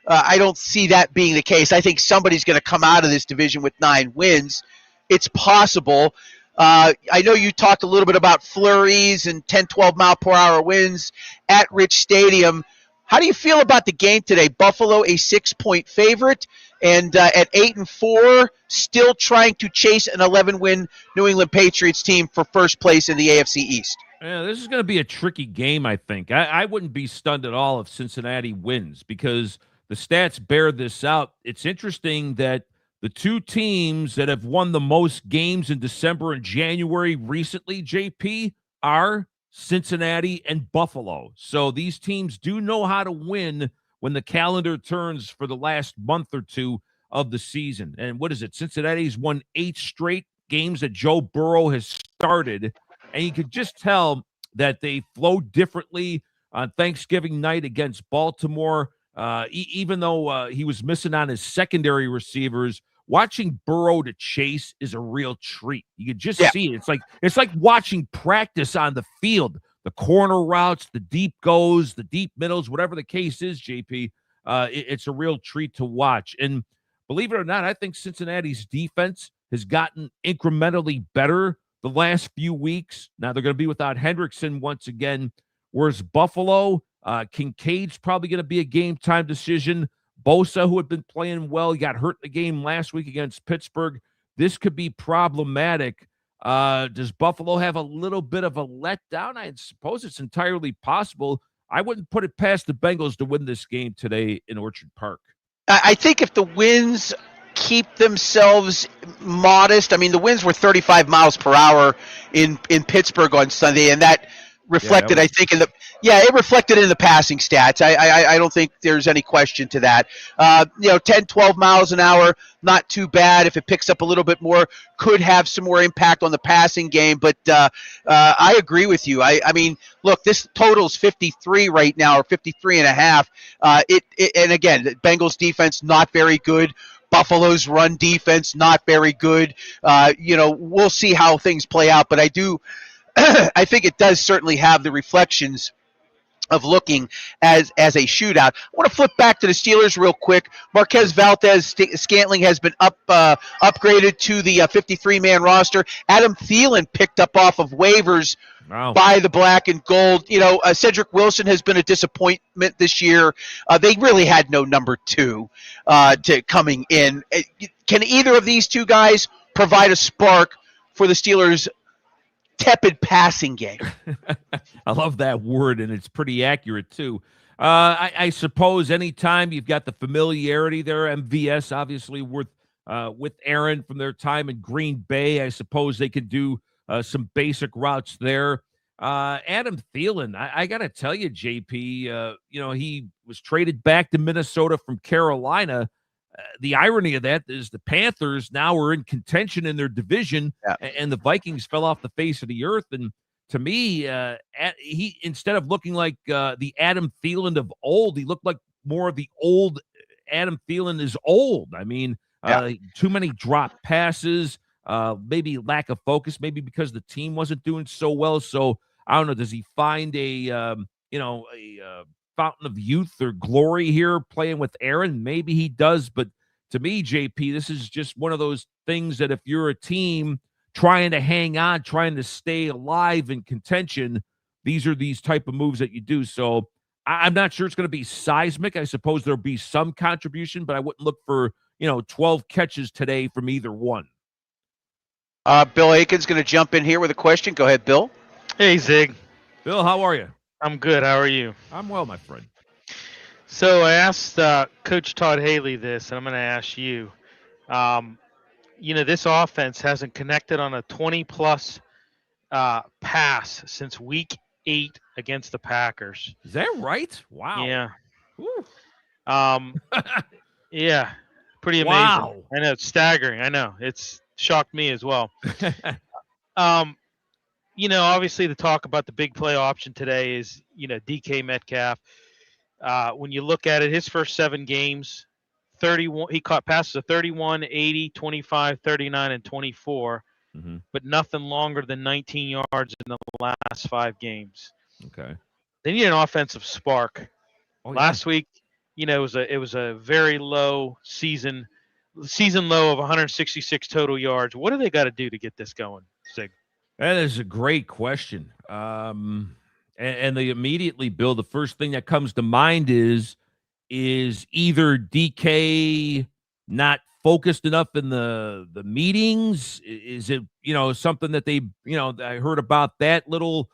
I don't see that being the case. I think somebody's going to come out of this division with 9 wins. It's possible. I know you talked a little bit about flurries and 10, 12 mile per hour winds at Rich Stadium. How do you feel about the game today? Buffalo, a 6-point favorite, and at 8-4, still trying to chase an 11-win New England Patriots team for first place in the AFC East. Yeah, this is going to be a tricky game, I think. I wouldn't be stunned at all if Cincinnati wins because the stats bear this out. It's interesting that the 2 teams that have won the most games in December and January recently, JP, are Cincinnati and Buffalo. So these teams do know how to win when the calendar turns for the last month or two of the season. And what is it? Cincinnati's won 8 straight games that Joe Burrow has started. And you could just tell that they flow differently on Thanksgiving night against Baltimore. Even though he was missing on his secondary receivers, watching Burrow to chase is a real treat. You can just see it. It's like watching practice on the field. The corner routes, the deep goes, the deep middles, whatever the case is, JP, it's a real treat to watch. And believe it or not, I think Cincinnati's defense has gotten incrementally better the last few weeks. Now they're going to be without Hendrickson once again, whereas Buffalo, Kincaid's probably going to be a game-time decision. Bosa, who had been playing well, he got hurt in the game last week against Pittsburgh. This could be problematic. Does Buffalo have a little bit of a letdown? I suppose it's entirely possible. I wouldn't put it past the Bengals to win this game today in Orchard Park. I think if the winds keep themselves modest, I mean, the winds were 35 miles per hour in Pittsburgh on Sunday, and that reflected, I think, it reflected in the passing stats. I don't think there's any question to that. 10, 12 miles an hour, not too bad. If it picks up a little bit more, could have some more impact on the passing game. But I agree with you. I mean, look, this total's 53 right now, or 53 and a half. And again, the Bengals defense, not very good. Buffalo's run defense, not very good. We'll see how things play out. But I think it does certainly have the reflections of looking as a shootout. I want to flip back to the Steelers real quick. Marquez Valdes-Scantling has been upgraded to the 53-man roster. Adam Thielen picked up off of waivers by the black and gold. Cedric Wilson has been a disappointment this year. They really had no number 2 to coming in. Can either of these two guys provide a spark for the Steelers' tepid passing game? I love that word, and it's pretty accurate too. I suppose anytime you've got the familiarity there, MVS obviously with Aaron from their time in Green Bay, I suppose they could do some basic routes there. Adam Thielen, I got to tell you, JP, he was traded back to Minnesota from Carolina. The irony of that is the Panthers now are in contention in their division, and the Vikings fell off the face of the earth. And to me, he, instead of looking like the Adam Thielen of old, he looked like more of the old Adam Thielen is old. I mean, too many drop passes, maybe lack of focus, maybe because the team wasn't doing so well. So I don't know. Does he find a fountain of youth or glory here playing with Aaron? Maybe he does, but to me, JP, this is just one of those things that if you're a team trying to hang on, trying to stay alive in contention, these are these type of moves that you do. So I'm not sure it's going to be seismic. I suppose there'll be some contribution, but I wouldn't look for 12 catches today from either one. Bill Aiken's going to jump in here with a question. Go ahead, Bill. Hey, Zig. Bill, how are you? I'm good. How are you? I'm well, my friend. So I asked Coach Todd Haley this, and I'm going to ask you. This offense hasn't connected on a 20-plus pass since Week 8 against the Packers. Is that right? Wow. Yeah. Woo. Yeah. Pretty amazing. Wow. I know. It's staggering. I know. It's shocked me as well. Obviously the talk about the big play option today is, DK Metcalf. When you look at it, his first 7 games, 31, he caught passes of 31, 80, 25, 39, and 24, but nothing longer than 19 yards in the last 5 games. Okay. They need an offensive spark. Last week, it was a very low season low of 166 total yards. What do they got to do to get this going, Sig? That is a great question. And they immediately, Bill, the first thing that comes to mind is either DK not focused enough in the meetings? Is it, something that they, I heard about that little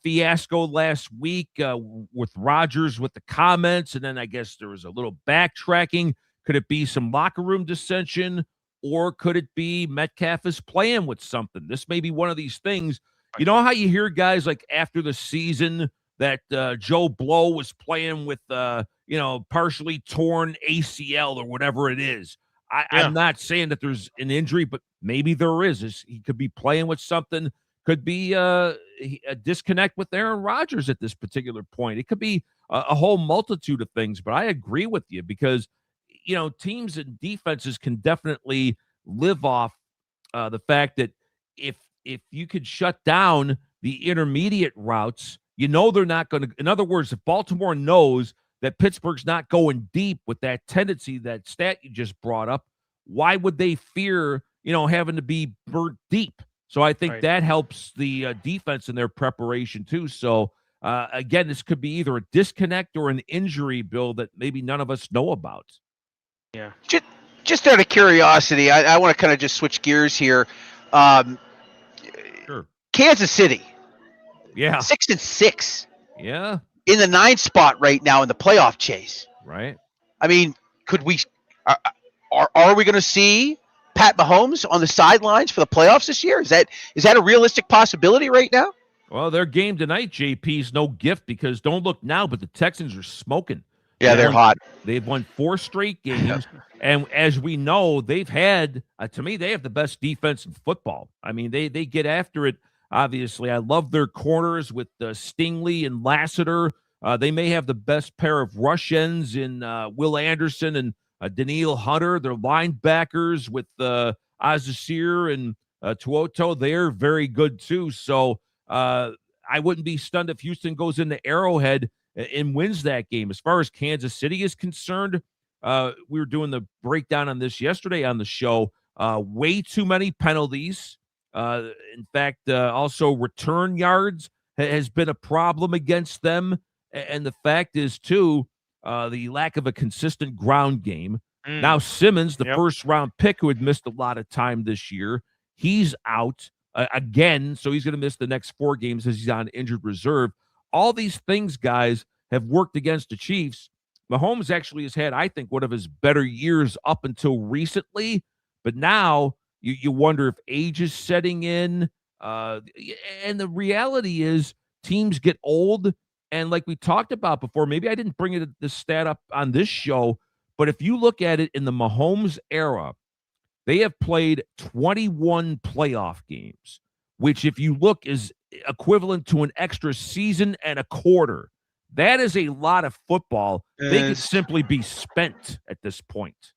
fiasco last week with Rodgers with the comments, and then I guess there was a little backtracking. Could it be some locker room dissension? Or could it be Metcalf is playing with something? This may be one of these things. You know how you hear guys like after the season that Joe Blow was playing with, partially torn ACL or whatever it is. I'm not saying that there's an injury, but maybe there is. He could be playing with something. Could be a disconnect with Aaron Rodgers at this particular point. It could be a whole multitude of things, but I agree with you because teams and defenses can definitely live off the fact that if you could shut down the intermediate routes, they're not going to. In other words, if Baltimore knows that Pittsburgh's not going deep with that tendency, that stat you just brought up, why would they fear, having to be burnt deep? So I think that helps the defense in their preparation too. So again, this could be either a disconnect or an injury, Bill, that maybe none of us know about. Yeah. Just out of curiosity, I want to kind of just switch gears here. Sure. Kansas City. Yeah. 6-6. Yeah. In the 9th spot right now in the playoff chase. Right. I mean, could we are we going to see Pat Mahomes on the sidelines for the playoffs this year? Is that a realistic possibility right now? Well, their game tonight, JP, is no gift because don't look now, but the Texans are smoking. Yeah, they're hot. They've won 4 straight games. And as we know, they've had, to me, they have the best defense in football. I mean, they get after it, obviously. I love their corners with Stingley and Lassiter. They may have the best pair of rush ends in Will Anderson and Daniil Hunter. Their linebackers with Azazir and Tuoto, they're very good too. So I wouldn't be stunned if Houston goes into Arrowhead and wins that game. As far as Kansas City is concerned, we were doing the breakdown on this yesterday on the show. Way too many penalties. In fact, also return yards has been a problem against them. And the fact is, too, the lack of a consistent ground game. Now Simmons, the first-round pick who had missed a lot of time this year, he's out again, so he's going to miss the next 4 games as he's on injured reserve. All these things, guys, have worked against the Chiefs. Mahomes actually has had, I think, one of his better years up until recently, but now you wonder if age is setting in. And the reality is teams get old, and like we talked about before, maybe I didn't bring this stat up on this show, but if you look at it in the Mahomes era, they have played 21 playoff games, which if you look is equivalent to an extra season and a quarter. That is a lot of football. They could simply be spent at this point.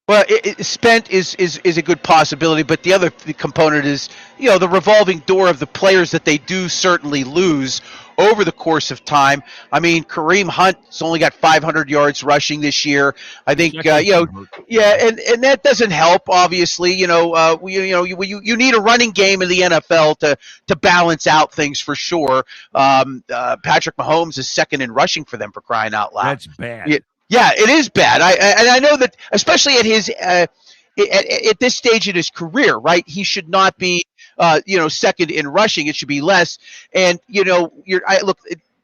Well, spent is a good possibility, but the other component is, the revolving door of the players that they do certainly lose over the course of time. I mean, Kareem Hunt's only got 500 yards rushing this year. I think, and that doesn't help. Obviously, you need a running game in the NFL to balance out things for sure. Patrick Mahomes is second in rushing for them, for crying out loud. That's bad. Yeah, it is bad. I know that, especially at his at this stage in his career, right? He should not be, second in rushing. It should be less. And look,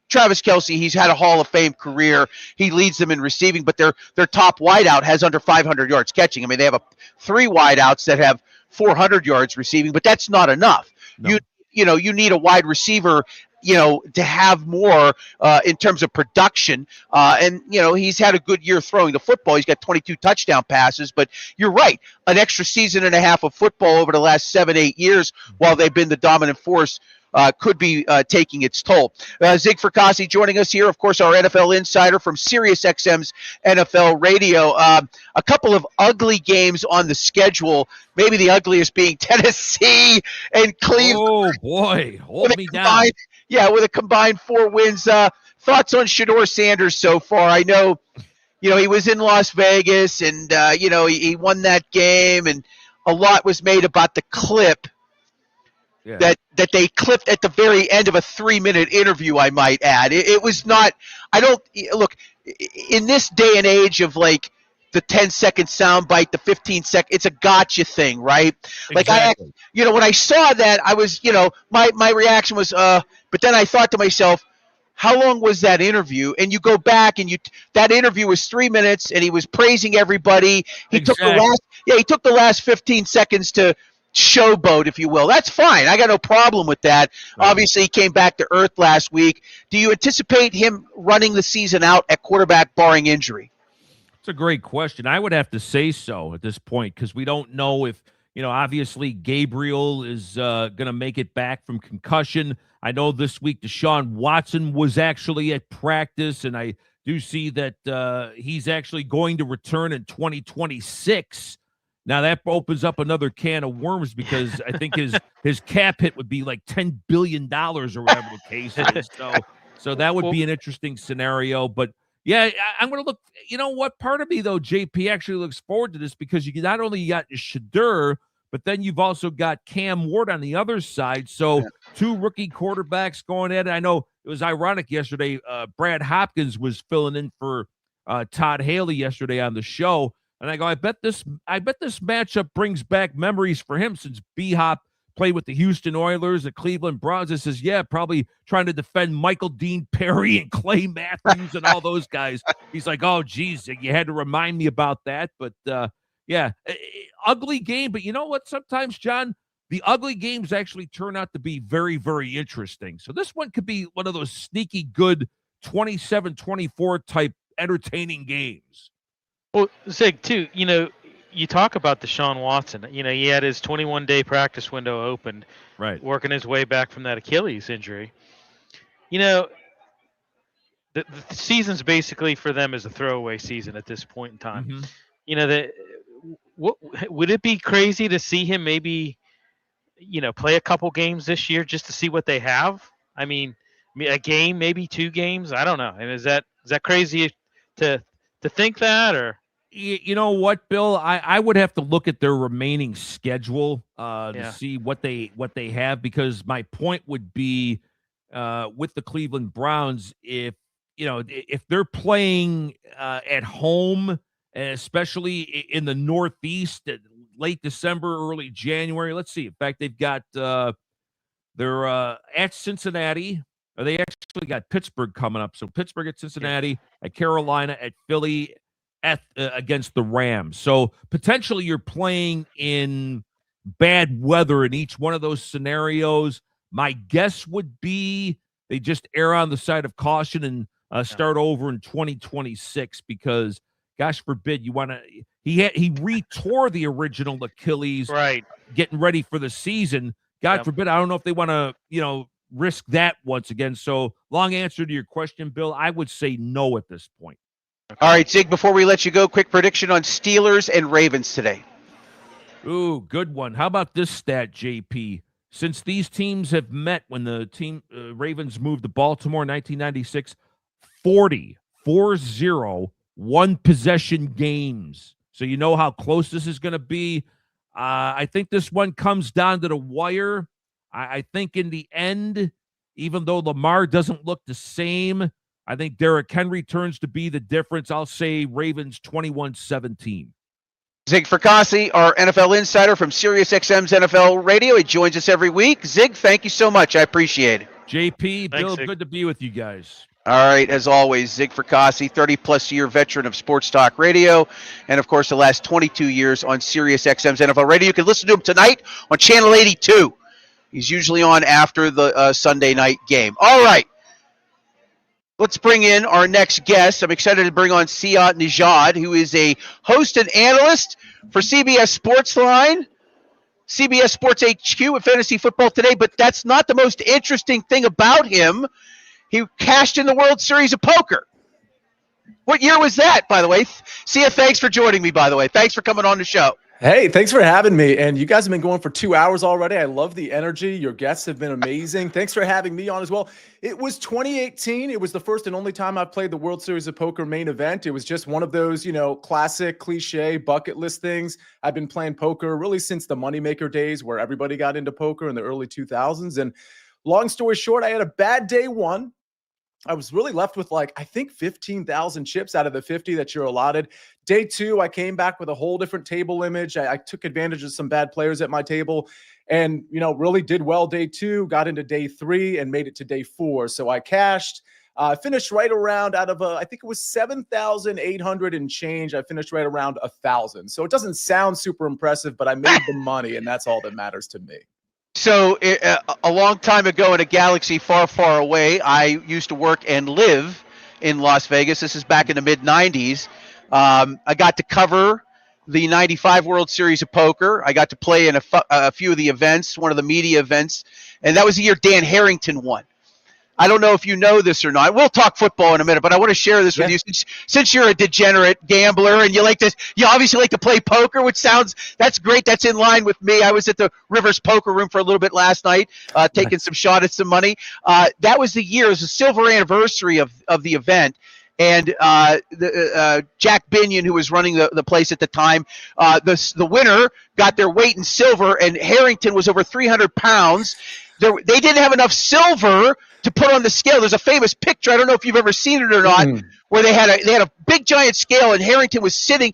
Travis Kelce. He's had a Hall of Fame career. He leads them in receiving, but their top wideout has under 500 yards catching. I mean, they have 3 wideouts that have 400 yards receiving, but that's not enough. No. You need a wide receiver, to have more in terms of production. And he's had a good year throwing the football. He's got 22 touchdown passes, but you're right. An extra season and a half of football over the last 7-8 years while they've been the dominant force could be taking its toll. Zig Fracassi joining us here, of course, our NFL insider from SiriusXM's NFL Radio. A couple of ugly games on the schedule, maybe the ugliest being Tennessee and Cleveland. Oh, boy. Hold me down. Yeah, with a combined 4 wins. Thoughts on Shedeur Sanders so far? I know, he was in Las Vegas and, he won that game, and a lot was made about the clip that they clipped at the very end of a 3-minute interview, I might add. It was not – look, in this day and age of, like, the 10-second soundbite, the 15-second, it's a gotcha thing, right? Exactly. Like, when I saw that, I was, my reaction was, but then I thought to myself, how long was that interview? And you go back and that interview was 3 minutes, and he was praising everybody. He took the last 15 seconds to showboat, if you will. That's fine. I got no problem with that. Right. Obviously, he came back to earth last week. Do you anticipate him running the season out at quarterback barring injury? It's a great question. I would have to say so at this point because we don't know if, obviously Gabriel is going to make it back from concussion. I know this week Deshaun Watson was actually at practice, and I do see that he's actually going to return in 2026. Now, that opens up another can of worms because I think his cap hit would be like $10 billion or whatever the case is. So that would be an interesting scenario. But, yeah, I'm going to look – you know what? Part of me, though, JP, actually looks forward to this because you not only got Shedeur, but then you've also got Cam Ward on the other side. So 2 rookie quarterbacks going at it. I know it was ironic yesterday. Brad Hopkins was filling in for Todd Haley yesterday on the show. And I go, I bet this matchup brings back memories for him since B-Hop played with the Houston Oilers, the Cleveland Browns. It says, probably trying to defend Michael Dean Perry and Clay Matthews and all those guys. He's like, oh, geez, you had to remind me about that. But, ugly game. But you know what? Sometimes, John, the ugly games actually turn out to be very, very interesting. So this one could be one of those sneaky good 27-24 type entertaining games. Well, Zig, too, you talk about Deshaun Watson. He had his 21-day practice window opened, right, working his way back from that Achilles injury. The season's basically for them is a throwaway season at this point in time. Mm-hmm. Would it be crazy to see him maybe, play a couple games this year just to see what they have? I mean, a game, maybe 2 games. I don't know. And is that crazy to think that, or? You know what, Bill? I would have to look at their remaining schedule to see what they have, because my point would be with the Cleveland Browns, if they're playing at home, especially in the Northeast, late December, early January. Let's see. In fact, they've got they're at Cincinnati. Or they actually got Pittsburgh coming up. So Pittsburgh at Cincinnati, at Carolina, at Philly, against the Rams. So potentially you're playing in bad weather in each one of those scenarios. My guess would be they just err on the side of caution and start over in 2026, because gosh forbid you want to. He retore the original Achilles, right, getting ready for the season. God forbid. I don't know if they want to risk that once again. So long answer to your question, Bill. I would say no at this point. All right, Zig, before we let you go, quick prediction on Steelers and Ravens today. Ooh, good one. How about this stat, JP? Since these teams have met when the Ravens moved to Baltimore in 1996, 40 one-possession games. So you know how close this is going to be. I think this one comes down to the wire. I think in the end, even though Lamar doesn't look the same, I think Derrick Henry turns to be the difference. I'll say Ravens 21-17. Zig Fracassi, our NFL insider from SiriusXM's NFL Radio. He joins us every week. Zig, thank you so much. I appreciate it. JP, Thanks, Bill, Zig. good to be with you guys. All right, as always, Zig Fracassi, 30-plus year veteran of Sports Talk Radio, and, of course, the last 22 years on SiriusXM's NFL Radio. You can listen to him tonight on Channel 82. He's usually on after the Sunday night game. All right. Let's bring in our next guest. I'm excited to bring on Siat Nejad, who is a host and analyst for CBS Sportsline, CBS Sports HQ at Fantasy Football Today, but that's not the most interesting thing about him. He cashed in the World Series of Poker. What year was that, by the way? Siat, thanks for joining me, by the way. Thanks for coming on the show. Hey, thanks for having me. And you guys have been going for 2 hours already. I love the energy. Your guests have been amazing. Thanks for having me on as well. It was 2018. It was the first and only time I played the World Series of Poker main event. It was just one of those, classic cliche bucket list things. I've been playing poker really since the moneymaker days, where everybody got into poker in the early 2000s. And long story short, I had a bad day one. I was really left with I think 15,000 chips out of the 50 that you're allotted. Day two, I came back with a whole different table image. I took advantage of some bad players at my table and, really did well day two, got into day three and made it to day four. So I cashed, finished right around I think it was 7,800 and change. I finished right around 1,000. So it doesn't sound super impressive, but I made the money, and that's all that matters to me. So a long time ago in a galaxy far, far away, I used to work and live in Las Vegas. This is back in the mid-'90s. I got to cover the 95 World Series of Poker. I got to play in a few of the events, one of the media events, and that was the year Dan Harrington won. I don't know if you know this or not. We'll talk football in a minute, but I want to share this with you since you're a degenerate gambler and you obviously like to play poker, that's great. That's in line with me. I was at the Rivers Poker Room for a little bit last night, taking some shot at some money. That was the year. It was the silver anniversary of the event. And Jack Binion, who was running the place at the time, the winner got their weight in silver, and Harrington was over 300 pounds. They didn't have enough silver to put on the scale. There's a famous picture, I don't know if you've ever seen it or not, where they had a big giant scale, and Harrington was standing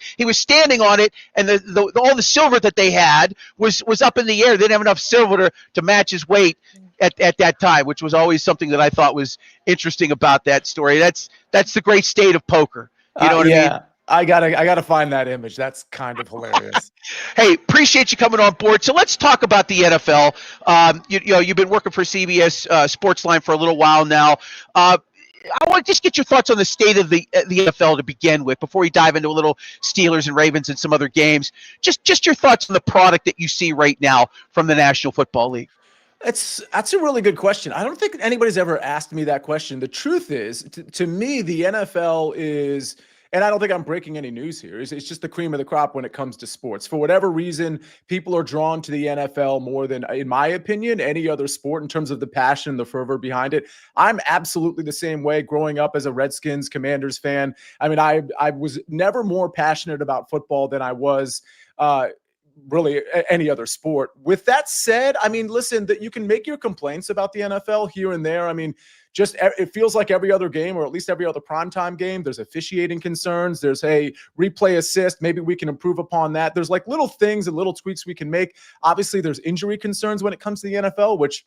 on it, and all the silver that they had was up in the air. They didn't have enough silver to match his weight at that time, which was always something that I thought was interesting about that story. That's the great state of poker. You know what I mean? I gotta find that image. That's kind of hilarious. Hey, appreciate you coming on board. So let's talk about the NFL. You've been working for CBS Sportsline for a little while now. I want to just get your thoughts on the state of the NFL to begin with, before we dive into a little Steelers and Ravens and some other games. Just your thoughts on the product that you see right now from the National Football League. That's a really good question. I don't think anybody's ever asked me that question. The truth is, to me, the NFL is, and I don't think I'm breaking any news here. It's just the cream of the crop when it comes to sports. For whatever reason, people are drawn to the NFL more than, in my opinion, any other sport in terms of the passion, the fervor behind it. I'm absolutely the same way growing up as a Redskins Commanders fan. I mean, I was never more passionate about football than I was really any other sport. With that said, I mean, listen, that you can make your complaints about the NFL here and there. I mean, just it feels like every other game, or at least every other primetime game, there's officiating concerns. There's a replay assist. Maybe we can improve upon that. There's like little things and little tweaks we can make. Obviously, there's injury concerns when it comes to the NFL, which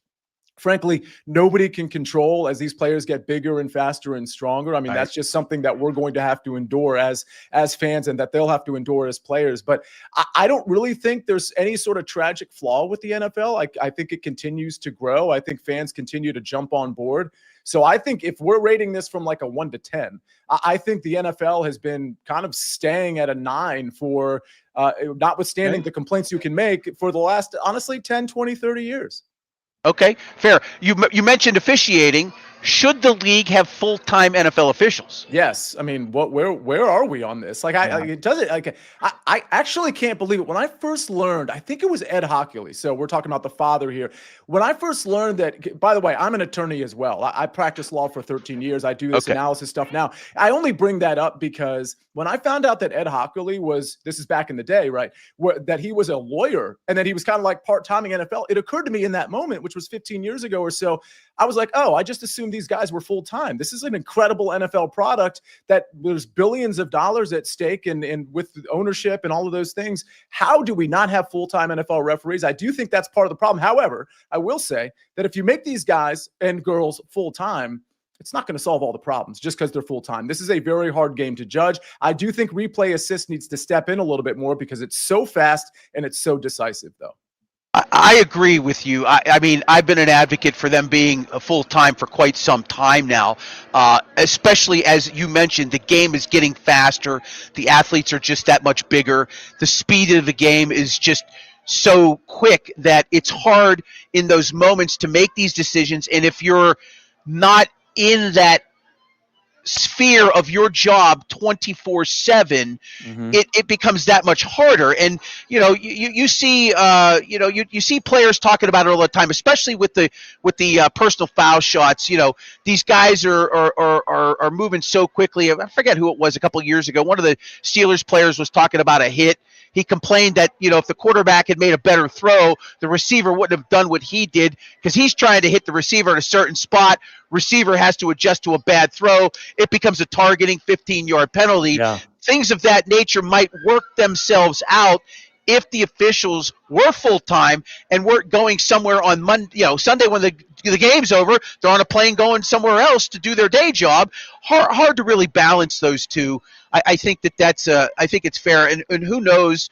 frankly, nobody can control as these players get bigger and faster and stronger. I mean, that's just something that we're going to have to endure as fans, and that they'll have to endure as players. But I don't really think there's any sort of tragic flaw with the NFL. I think it continues to grow. I think fans continue to jump on board. So I think if we're rating this from like a 1 to 10, I think the NFL has been kind of staying at a 9 for notwithstanding the complaints you can make for the last, honestly, 10, 20, 30 years. Okay, fair. You mentioned officiating. Should the league have full-time NFL officials? Yes. I mean, where are we on this? Like, I actually can't believe it. When I first learned, I think it was Ed Hockley. So we're talking about the father here. When I first learned that, by the way, I'm an attorney as well. I practiced law for 13 years. I do this analysis stuff now. I only bring that up because when I found out that Ed Hockley this is back in the day, right, that he was a lawyer and that he was kind of like part-timing NFL, it occurred to me in that moment, which was 15 years ago or so, I was like, oh, I just assumed these guys were full-time. This is an incredible NFL product that there's billions of dollars at stake, and with ownership and all of those things. How do we not have full-time NFL referees? I do think that's part of the problem. However, I will say that if you make these guys and girls full-time, it's not going to solve all the problems just because they're full-time. This is a very hard game to judge. I do think replay assist needs to step in a little bit more because it's so fast and it's so decisive, though. I agree with you. I mean, I've been an advocate for them being full-time for quite some time now, especially as you mentioned, the game is getting faster. The athletes are just that much bigger. The speed of the game is just so quick that it's hard in those moments to make these decisions. And if you're not in that sphere of your job 24/7, it becomes that much harder. And you see you see players talking about it all the time, especially with the personal foul shots. These guys are moving so quickly. I forget who it was a couple of years ago. One of the Steelers players was talking about a hit. He complained that if the quarterback had made a better throw, the receiver wouldn't have done what he did because he's trying to hit the receiver at a certain spot. Receiver has to adjust to a bad throw. It becomes a targeting 15-yard penalty. Yeah. Things of that nature might work themselves out if the officials were full-time and weren't going somewhere on Monday, Sunday when the game's over. They're on a plane going somewhere else to do their day job. Hard to really balance those two. I think I think it's fair, and who knows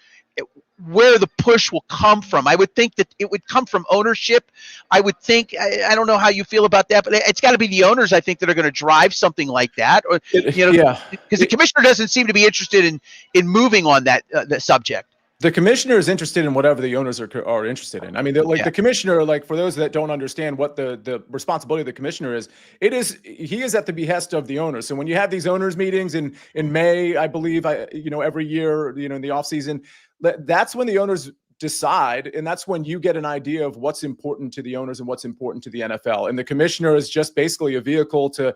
where the push will come from. I would think that it would come from ownership. I would think, I don't know how you feel about that, but it's got to be the owners, I think, that are going to drive something like that. Or, because the commissioner doesn't seem to be interested in moving on that subject. The commissioner is interested in whatever the owners are interested in. I mean, the commissioner, like, for those that don't understand what the responsibility of the commissioner is, he is at the behest of the owners. So when you have these owners meetings in May, I believe, every year, in the off season, that's when the owners decide, and that's when you get an idea of what's important to the owners and what's important to the NFL. And the commissioner is just basically a vehicle to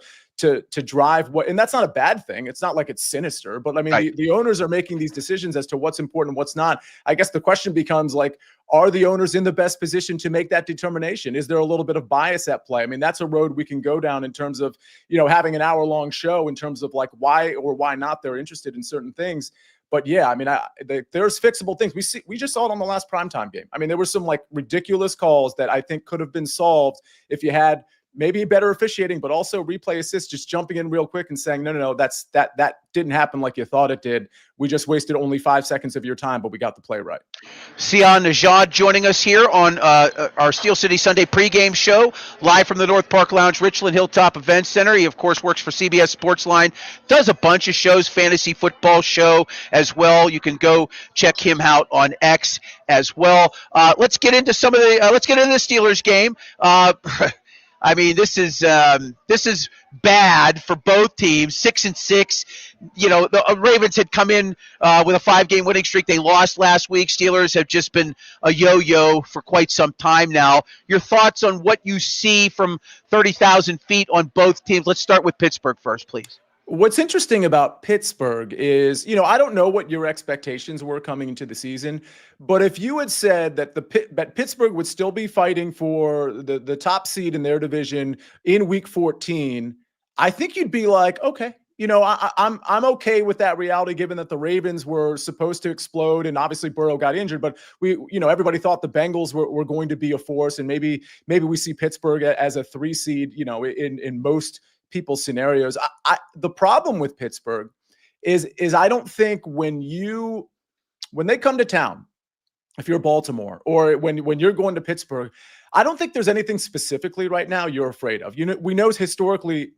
drive what, and that's not a bad thing. It's not like it's sinister, but I mean, the owners are making these decisions as to what's important and what's not. I guess the question becomes, like, are the owners in the best position to make that determination? Is there a little bit of bias at play? I mean, that's a road we can go down in terms of, having an hour-long show in terms of like why or why not they're interested in certain things. But yeah, I mean, there's fixable things. We just saw it on the last primetime game. I mean, there were some like ridiculous calls that I think could have been solved if you had maybe better officiating, but also replay assist, just jumping in real quick and saying, no, that didn't happen like you thought it did. We just wasted only 5 seconds of your time, but we got the play right. Sian Najad joining us here on our Steel City Sunday pregame show, live from the North Park Lounge, Richland Hilltop Event Center. He, of course, works for CBS Sportsline, does a bunch of shows, fantasy football show as well. You can go check him out on X as well. Let's get into the Steelers game. I mean, this is bad for both teams. 6-6. You know, the Ravens had come in with a 5-game winning streak. They lost last week. Steelers have just been a yo-yo for quite some time now. Your thoughts on what you see from 30,000 feet on both teams? Let's start with Pittsburgh first, please. What's interesting about Pittsburgh is, I don't know what your expectations were coming into the season, but if you had said that that Pittsburgh would still be fighting for the top seed in their division in Week 14, I think you'd be like, okay, I'm okay with that reality, given that the Ravens were supposed to explode and obviously Burrow got injured, but everybody thought the Bengals were going to be a force, and maybe we see Pittsburgh as a 3 seed, in most people's scenarios. The problem with Pittsburgh is I don't think when they come to town, if you're Baltimore or when you're going to Pittsburgh, I don't think there's anything specifically right now you're afraid of. We know historically,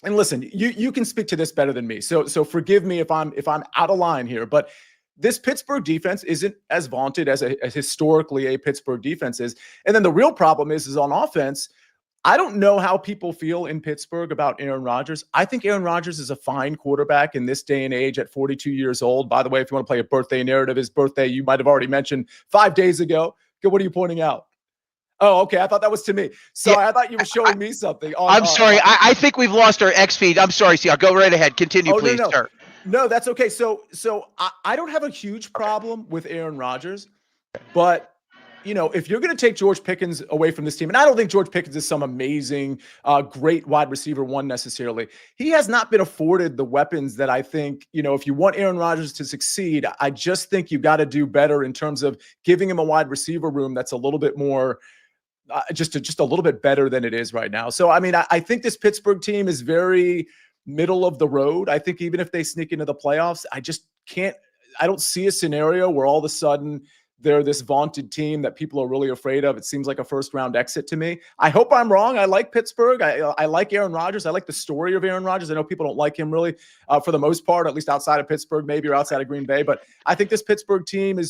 and listen, you can speak to this better than me. So forgive me if I'm out of line here, but this Pittsburgh defense isn't as vaunted as historically a Pittsburgh defense is. And then the real problem is on offense. I don't know how people feel in Pittsburgh about Aaron Rodgers. I think Aaron Rodgers is a fine quarterback in this day and age at 42 years old. By the way, if you want to play a birthday narrative, his birthday, you might have already mentioned 5 days ago. What are you pointing out? Oh, okay. I thought that was to me. So yeah, I thought you were showing me something. I'm sorry. I think we've lost our X feed. I'm sorry, CR. Go right ahead. Continue, please, sir. No, that's okay. So I don't have a huge problem with Aaron Rodgers, but if you're going to take George Pickens away from this team, and I don't think George Pickens is some amazing, great wide receiver one necessarily, he has not been afforded the weapons that I think, if you want Aaron Rodgers to succeed, I just think you got to do better in terms of giving him a wide receiver room that's a little bit more, just a little bit better than it is right now. So, I mean, I think this Pittsburgh team is very middle of the road. I think even if they sneak into the playoffs, I don't see a scenario where all of a sudden they're this vaunted team that people are really afraid of. It seems like a first-round exit to me. I hope I'm wrong. I like Pittsburgh. I like Aaron Rodgers. I like the story of Aaron Rodgers. I know people don't like him really for the most part, at least outside of Pittsburgh, maybe, or outside of Green Bay. But I think this Pittsburgh team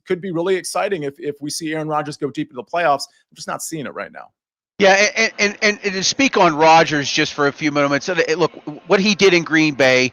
could be really exciting if we see Aaron Rodgers go deep into the playoffs. I'm just not seeing it right now. Yeah, and to speak on Rodgers just for a few moments, look, what he did in Green Bay,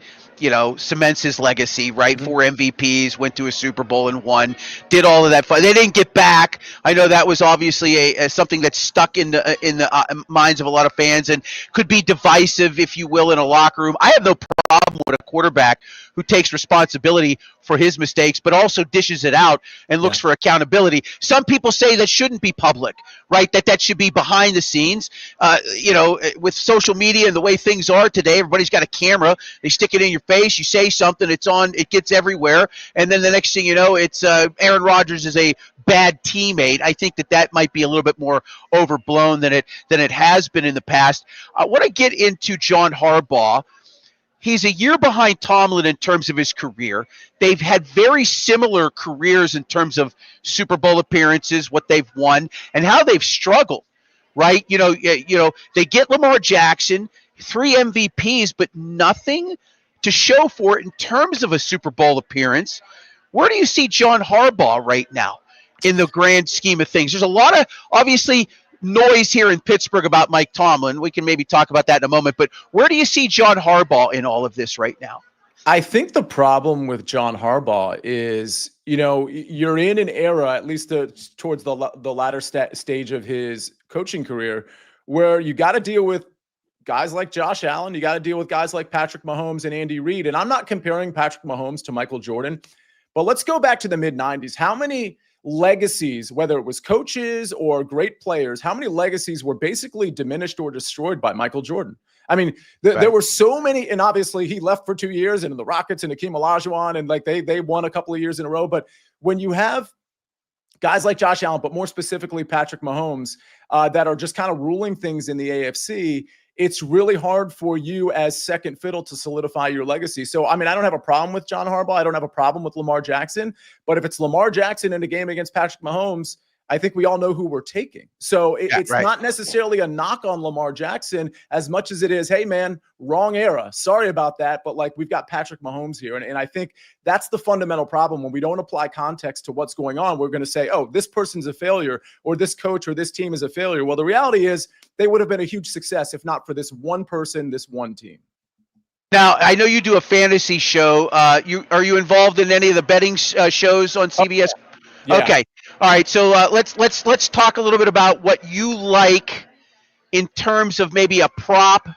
cements his legacy, right? Mm-hmm. 4 MVPs, went to a Super Bowl and won, did all of that. They didn't get back. I know that was obviously something that stuck in the minds of a lot of fans and could be divisive, if you will, in a locker room. I have no problem with a quarterback who takes responsibility for his mistakes, but also dishes it out and looks for accountability. Some people say that shouldn't be public, right? That should be behind the scenes. With social media and the way things are today, everybody's got a camera. They stick it in your face. You say something, it's on. It gets everywhere. And then the next thing you know, it's Aaron Rodgers is a bad teammate. I think that might be a little bit more overblown than it has been in the past. I want to get into John Harbaugh. He's a year behind Tomlin in terms of his career. They've had very similar careers in terms of Super Bowl appearances, what they've won, and how they've struggled, right? They get Lamar Jackson, 3 MVPs, but nothing to show for it in terms of a Super Bowl appearance. Where do you see John Harbaugh right now in the grand scheme of things? There's a lot of, obviously, noise here in Pittsburgh about Mike Tomlin. We can maybe talk about that in a moment, but where do you see John Harbaugh in all of this right now? I think the problem with John Harbaugh is, you're in an era, at least towards the latter stage of his coaching career, where you got to deal with guys like Josh Allen. You got to deal with guys like Patrick Mahomes and Andy Reid. And I'm not comparing Patrick Mahomes to Michael Jordan, but let's go back to the mid-90s. How many legacies, whether it was coaches or great players, how many legacies were basically diminished or destroyed by Michael Jordan? I mean, there were so many, and obviously he left for 2 years, and the Rockets and Hakeem Olajuwon, and they won a couple of years in a row. But when you have guys like Josh Allen, but more specifically Patrick Mahomes, that are just kind of ruling things in the AFC, it's really hard for you as second fiddle to solidify your legacy. So, I mean, I don't have a problem with John Harbaugh. I don't have a problem with Lamar Jackson. But if it's Lamar Jackson in a game against Patrick Mahomes, I think we all know who we're taking. So it's right. not necessarily a knock on Lamar Jackson as much as it is, hey, man, wrong era. Sorry about that. But like, we've got Patrick Mahomes here. And I think that's the fundamental problem. When we don't apply context to what's going on, we're going to say, oh, this person's a failure, or this coach or this team is a failure. Well, the reality is they would have been a huge success if not for this one person, this one team. Now, I know you do a fantasy show. Are you involved in any of the betting shows on CBS? Yeah. Okay. All right. So let's talk a little bit about what you like in terms of maybe a prop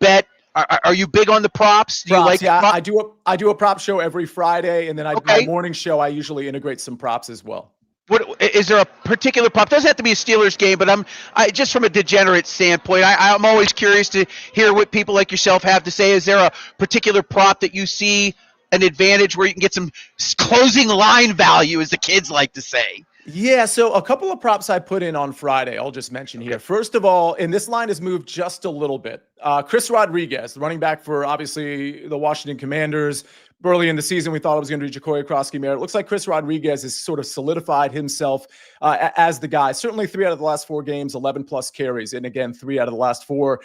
bet. Are you big on the props? Do you like I do a prop show every Friday, and then my morning show I usually integrate some props as well. What is there a particular prop? Doesn't have to be a Steelers game, but I just from a degenerate standpoint, I'm always curious to hear what people like yourself have to say. Is there a particular prop that you see an advantage where you can get some closing line value, as the kids like to say? Yeah, so a couple of props I put in on Friday, I'll just mention here. First of all, and this line has moved just a little bit. Chris Rodriguez, the running back for obviously the Washington Commanders. Early in the season, we thought it was going to be Jacory Krosky-Merritt. It looks like Chris Rodriguez has sort of solidified himself as the guy. Certainly 3 out of the last 4 games, 11-plus carries. And again, 3 out of the last 4.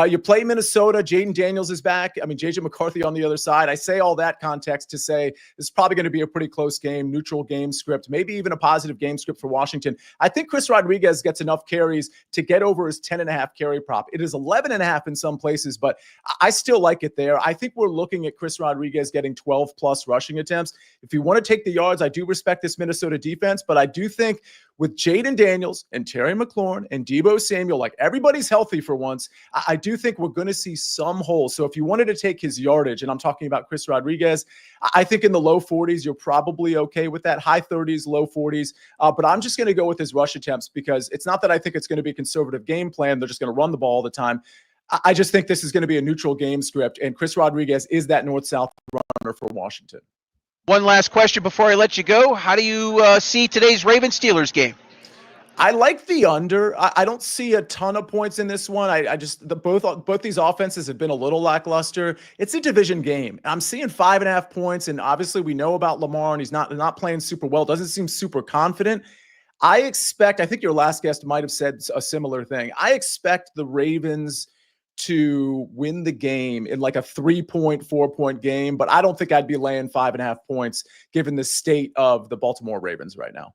You play Minnesota. Jaden Daniels is back. I mean, J.J. McCarthy on the other side. I say all that context to say this is probably going to be a pretty close game, neutral game script, maybe even a positive game script for Washington. I think Chris Rodriguez gets enough carries to get over his 10.5 carry prop. It is 11.5 in some places, but I still like it there. I think we're looking at Chris Rodriguez getting 12-plus rushing attempts. If you want to take the yards, I do respect this Minnesota defense, but I do think with Jaden Daniels and Terry McLaurin and Deebo Samuel, like everybody's healthy for once, I do think we're going to see some holes. So if you wanted to take his yardage, and I'm talking about Chris Rodriguez, I think in the low 40s, you're probably okay with that. High 30s, low 40s. But I'm just going to go with his rush attempts because it's not that I think it's going to be a conservative game plan. They're just going to run the ball all the time. I just think this is going to be a neutral game script, and Chris Rodriguez is that north-south runner for Washington. One last question before I let you go. How do you see today's Ravens-Steelers game? I like the under. I don't see a ton of points in this one. Both these offenses have been a little lackluster. It's a division game. I'm seeing 5.5 points, and obviously we know about Lamar, and he's not playing super well. Doesn't seem super confident. I think your last guest might have said a similar thing. I expect the Ravens to win the game in like a 3-point, 4-point game, but I don't think I'd be laying 5.5 points given the state of the Baltimore Ravens right now.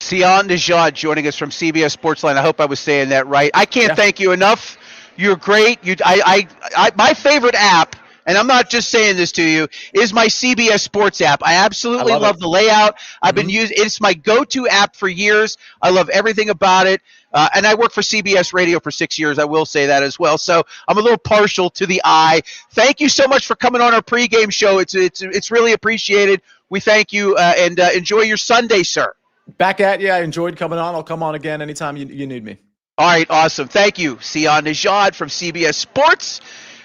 Sion Najad joining us from CBS Sportsline. I hope I was saying that right. I can't thank you enough. You're great. My favorite app, and I'm not just saying this to you, is my CBS Sports app. I absolutely love the layout. I've been using it's my go-to app for years. I love everything about it. And I worked for CBS Radio for 6 years. I will say that as well. So I'm a little partial to the eye. Thank you so much for coming on our pregame show. It's really appreciated. We thank you and enjoy your Sunday, sir. Back at you. I enjoyed coming on. I'll come on again anytime you need me. All right, awesome. Thank you, Sion Najad from CBS Sports,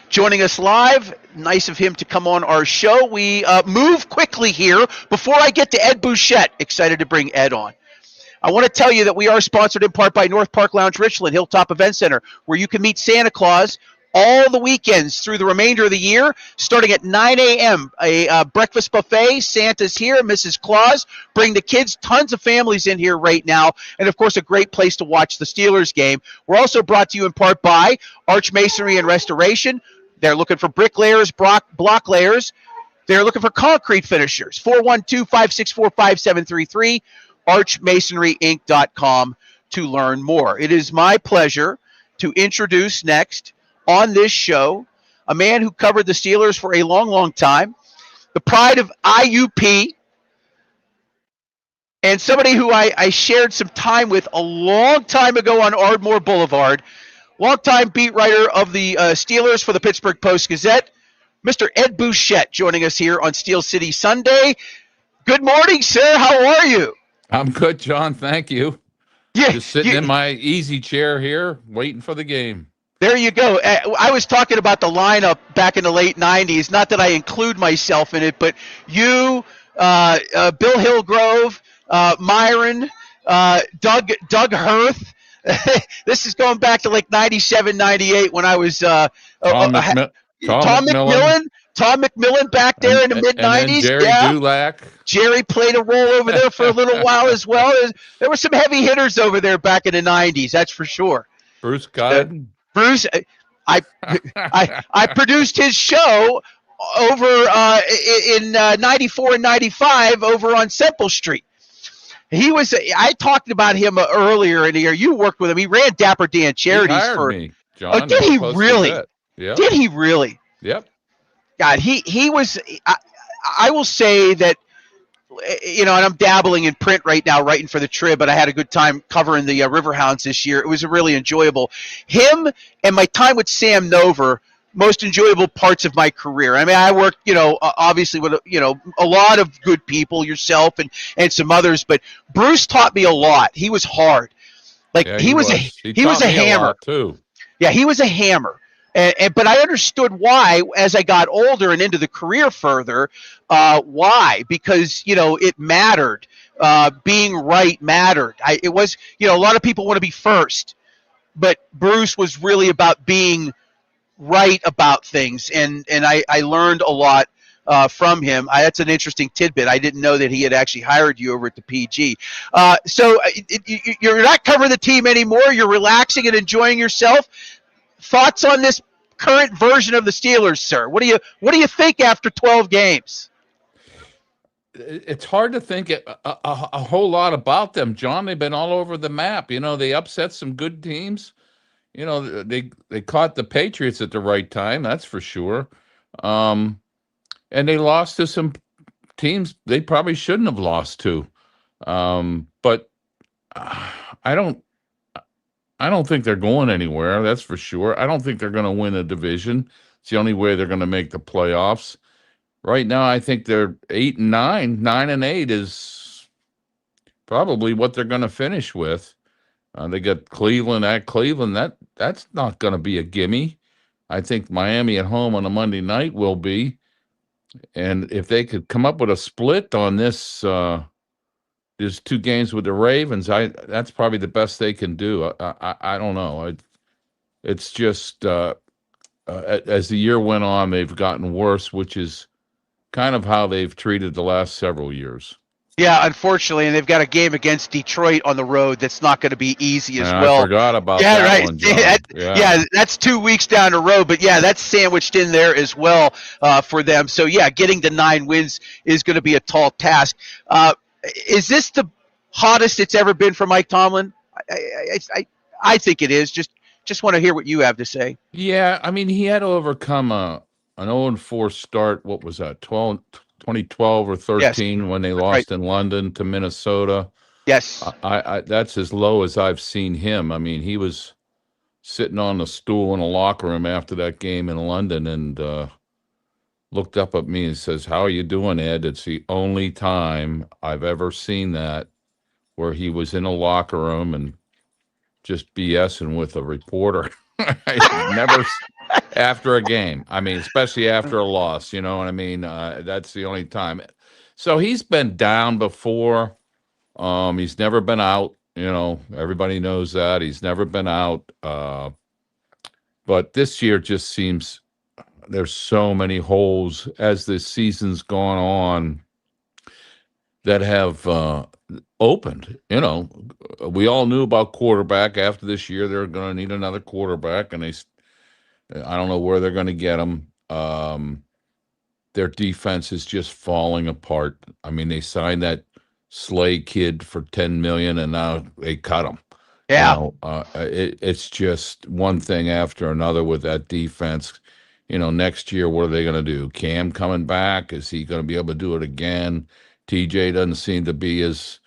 joining us live. Nice of him to come on our show. We move quickly here. Before I get to Ed Bouchette, excited to bring Ed on. I want to tell you that we are sponsored in part by North Park Lounge Richland, Hilltop Event Center, where you can meet Santa Claus all the weekends through the remainder of the year, starting at 9 a.m. A breakfast buffet. Santa's here, Mrs. Claus. Bring the kids. Tons of families in here right now. And, of course, a great place to watch the Steelers game. We're also brought to you in part by Arch Masonry and Restoration. They're looking for bricklayers, block layers. They're looking for concrete finishers. 412-564-5733. ArchMasonryInc.com to learn more. It is my pleasure to introduce next on this show a man who covered the Steelers for a long, long time, the pride of IUP, and somebody who I shared some time with a long time ago on Ardmore Boulevard, longtime beat writer of the Steelers for the Pittsburgh Post-Gazette, Mr. Ed Bouchette, joining us here on Steel City Sunday. Good morning, sir. How are you? I'm good, John. Thank you. Yeah, just sitting in my easy chair here, waiting for the game. There you go. I was talking about the lineup back in the late 90s. Not that I include myself in it, but you, Bill Hillgrove, Myron, Doug Hirth. This is going back to like 97, 98 when I was Tom McMillan. Tom McMillan back there in the mid And then '90s. Jerry Dulac. Jerry played a role over there for a little while as well. There were some heavy hitters over there back in the '90s. That's for sure. Bruce Godden. Bruce, I produced his show over in '94 and '95 over on Semple Street. He was. I talked about him earlier in the year. You worked with him. He ran Dapper Dan Charities He hired for me, John. Oh, did he really? Yeah. Did he really? Yep. God, he was. I will say that, and I'm dabbling in print right now, writing for the Trib, but I had a good time covering the Riverhounds this year. It was really enjoyable. Him and my time with Sam Nover, most enjoyable parts of my career. I mean, I worked, obviously with, a lot of good people, yourself and some others, but Bruce taught me a lot. He was hard. Like he was a hammer lot too. Yeah, he was a hammer. But I understood why as I got older and into the career further. Why? Because it mattered. Being right mattered. It was a lot of people want to be first, but Bruce was really about being right about things, and I learned a lot from him. That's an interesting tidbit. I didn't know that he had actually hired you over at the PG. So you're not covering the team anymore. You're relaxing and enjoying yourself. Thoughts on this current version of the Steelers, sir? What do you think after 12 games? It's hard to think a whole lot about them, John. They've been all over the map. They upset some good teams. They caught the Patriots at the right time, that's for sure. And they lost to some teams they probably shouldn't have lost to. But I don't think they're going anywhere, that's for sure. I don't think they're going to win a division. It's the only way they're going to make the playoffs. Right now, I think they're 8-9. 9-8 is probably what they're going to finish with. They got Cleveland at Cleveland. That's not going to be a gimme. I think Miami at home on a Monday night will be. And if they could come up with a split on this, there's 2 games with the Ravens, that's probably the best they can do. I don't know. It's just as the year went on, they've gotten worse, which is kind of how they've treated the last several years. Yeah, unfortunately, and they've got a game against Detroit on the road that's not going to be easy as well. I forgot about that one, John. Yeah, that's 2 weeks down the road, but yeah, that's sandwiched in there as well for them. So yeah, getting to 9 wins is going to be a tall task. Is this the hottest it's ever been for Mike Tomlin? I think it is. Just want to hear what you have to say. Yeah, I mean, he had to overcome an 0-4 start. What was that? 2012 or 13 when they lost in London to Minnesota. Yes. I that's as low as I've seen him. I mean, he was sitting on a stool in a locker room after that game in London and looked up at me and says, "How are you doing, Ed?" It's the only time I've ever seen that where he was in a locker room and just BSing with a reporter. Never after a game. I mean, especially after a loss, you know what I mean? That's the only time. So he's been down before. He's never been out. Everybody knows that. He's never been out. But this year just seems there's so many holes as this season's gone on that have opened. We all knew about quarterback. After this year, they're going to need another quarterback, and I don't know where they're going to get them. Their defense is just falling apart. I mean, they signed that Slay kid for $10 million, and now they cut him. Yeah, it's just one thing after another with that defense. Next year, what are they going to do? Cam coming back? Is he going to be able to do it again? TJ doesn't seem to be as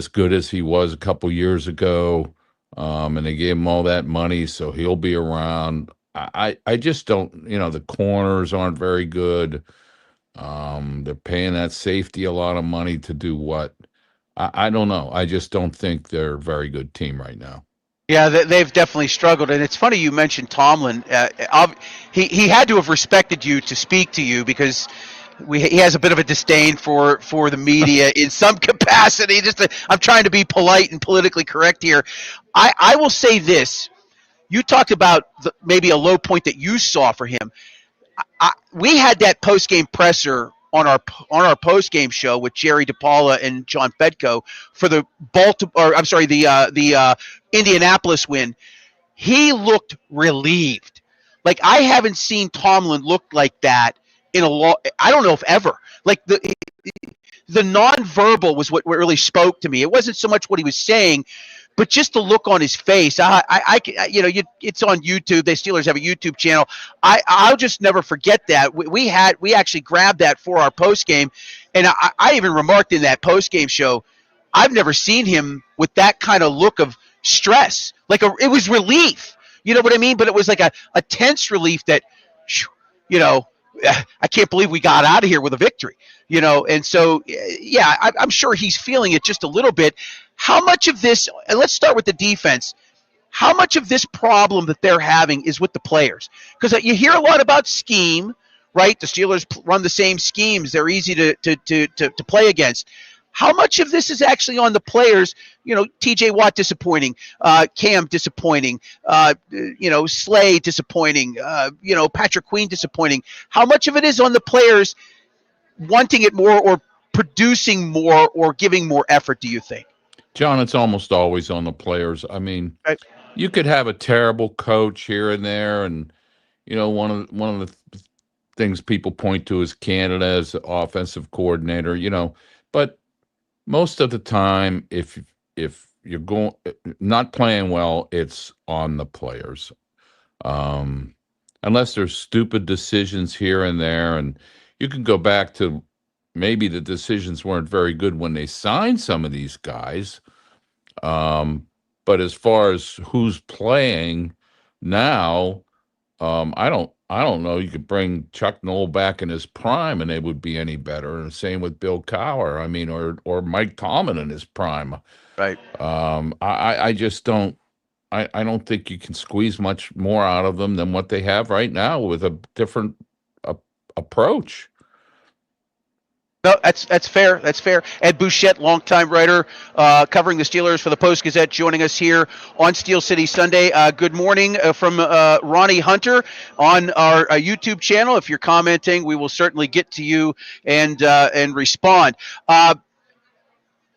good as he was a couple years ago. And they gave him all that money, so he'll be around. I just don't, the corners aren't very good. They're paying that safety a lot of money to do what? I don't know. I just don't think they're a very good team right now. Yeah, they've definitely struggled. And it's funny you mentioned Tomlin. He had to have respected you to speak to you because he has a bit of a disdain for the media in some capacity. I'm trying to be polite and politically correct here. I will say this. You talked about maybe a low point that you saw for him. we had that post game presser on our post game show with Jerry DePaula and John Fedko for the Indianapolis win. He looked relieved. Like, I haven't seen Tomlin look like that in a long. I don't know if ever. Like, the nonverbal was what really spoke to me. It wasn't so much what he was saying, but just the look on his face. It's on YouTube. The Steelers have a YouTube channel. I'll just never forget that. We actually grabbed that for our post game, and I even remarked in that post game show, I've never seen him with that kind of look of stress. It was relief. You know what I mean? But it was like a tense relief that, I can't believe we got out of here with a victory. And so, yeah, I'm sure he's feeling it just a little bit. How much of this, and let's start with the defense, how much of this problem that they're having is with the players? Because you hear a lot about scheme, right? The Steelers run the same schemes. They're easy to play against. How much of this is actually on the players? TJ Watt disappointing, Cam disappointing, Slay disappointing, Patrick Queen disappointing. How much of it is on the players wanting it more or producing more or giving more effort, do you think? John, it's almost always on the players. I mean, you could have a terrible coach here and there, and one of the things people point to is Canada as the offensive coordinator. But most of the time, if you're not playing well, it's on the players. Unless there's stupid decisions here and there, and you can go back to maybe the decisions weren't very good when they signed some of these guys. But as far as who's playing now, I don't know. You could bring Chuck Noll back in his prime, and they would be any better. And same with Bill Cowher. I mean, or Mike Tomlin in his prime. Right. I just don't. I don't think you can squeeze much more out of them than what they have right now with a different approach. No, that's fair. That's fair. Ed Bouchette, longtime writer, covering the Steelers for the Post-Gazette, joining us here on Steel City Sunday. Good morning from Ronnie Hunter on our YouTube channel. If you're commenting, we will certainly get to you and respond.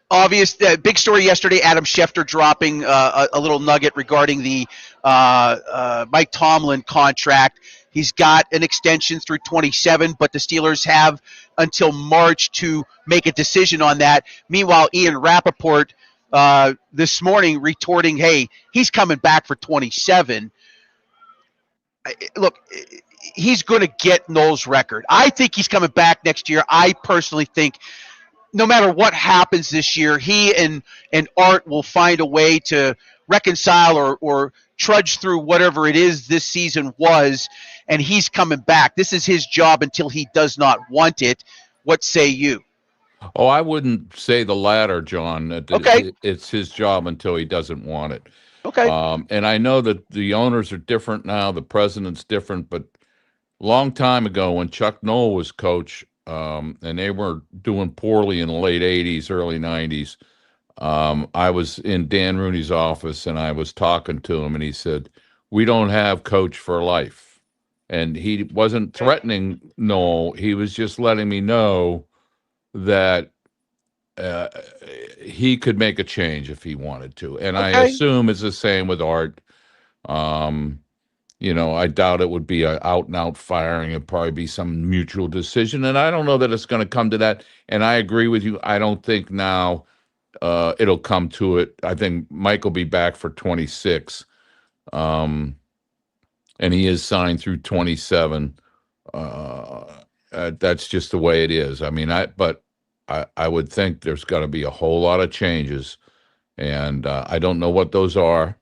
Big story yesterday, Adam Schefter dropping a little nugget regarding the Mike Tomlin contract. He's got an extension through 27, but the Steelers have until March to make a decision on that. Meanwhile, Ian Rappaport this morning retorting, hey, he's coming back for 27. Look, he's going to get Noll's record. I think he's coming back next year. I personally think no matter what happens this year, he and Art will find a way to reconcile or trudge through whatever it is this season was, and he's coming back. This is his job until he does not want it. What say you? Oh, I wouldn't say the latter, John. Okay. It's his job until he doesn't want it. Okay. And I know that the owners are different now, the president's different, but a long time ago when Chuck Noll was coach, and they were doing poorly in the late 80s, early 90s, I was in Dan Rooney's office and I was talking to him, and he said, we don't have coach for life. And he wasn't threatening Noll. He was just letting me know that he could make a change if he wanted to. And I assume it's the same with Art. I doubt it would be an out-and-out firing. It'd probably be some mutual decision. And I don't know that it's going to come to that. And I agree with you. I don't think now it'll come to it. I think Mike will be back for 26. And he is signed through 27. That's just the way it is. I mean, I would think there's got to be a whole lot of changes, and I don't know what those are.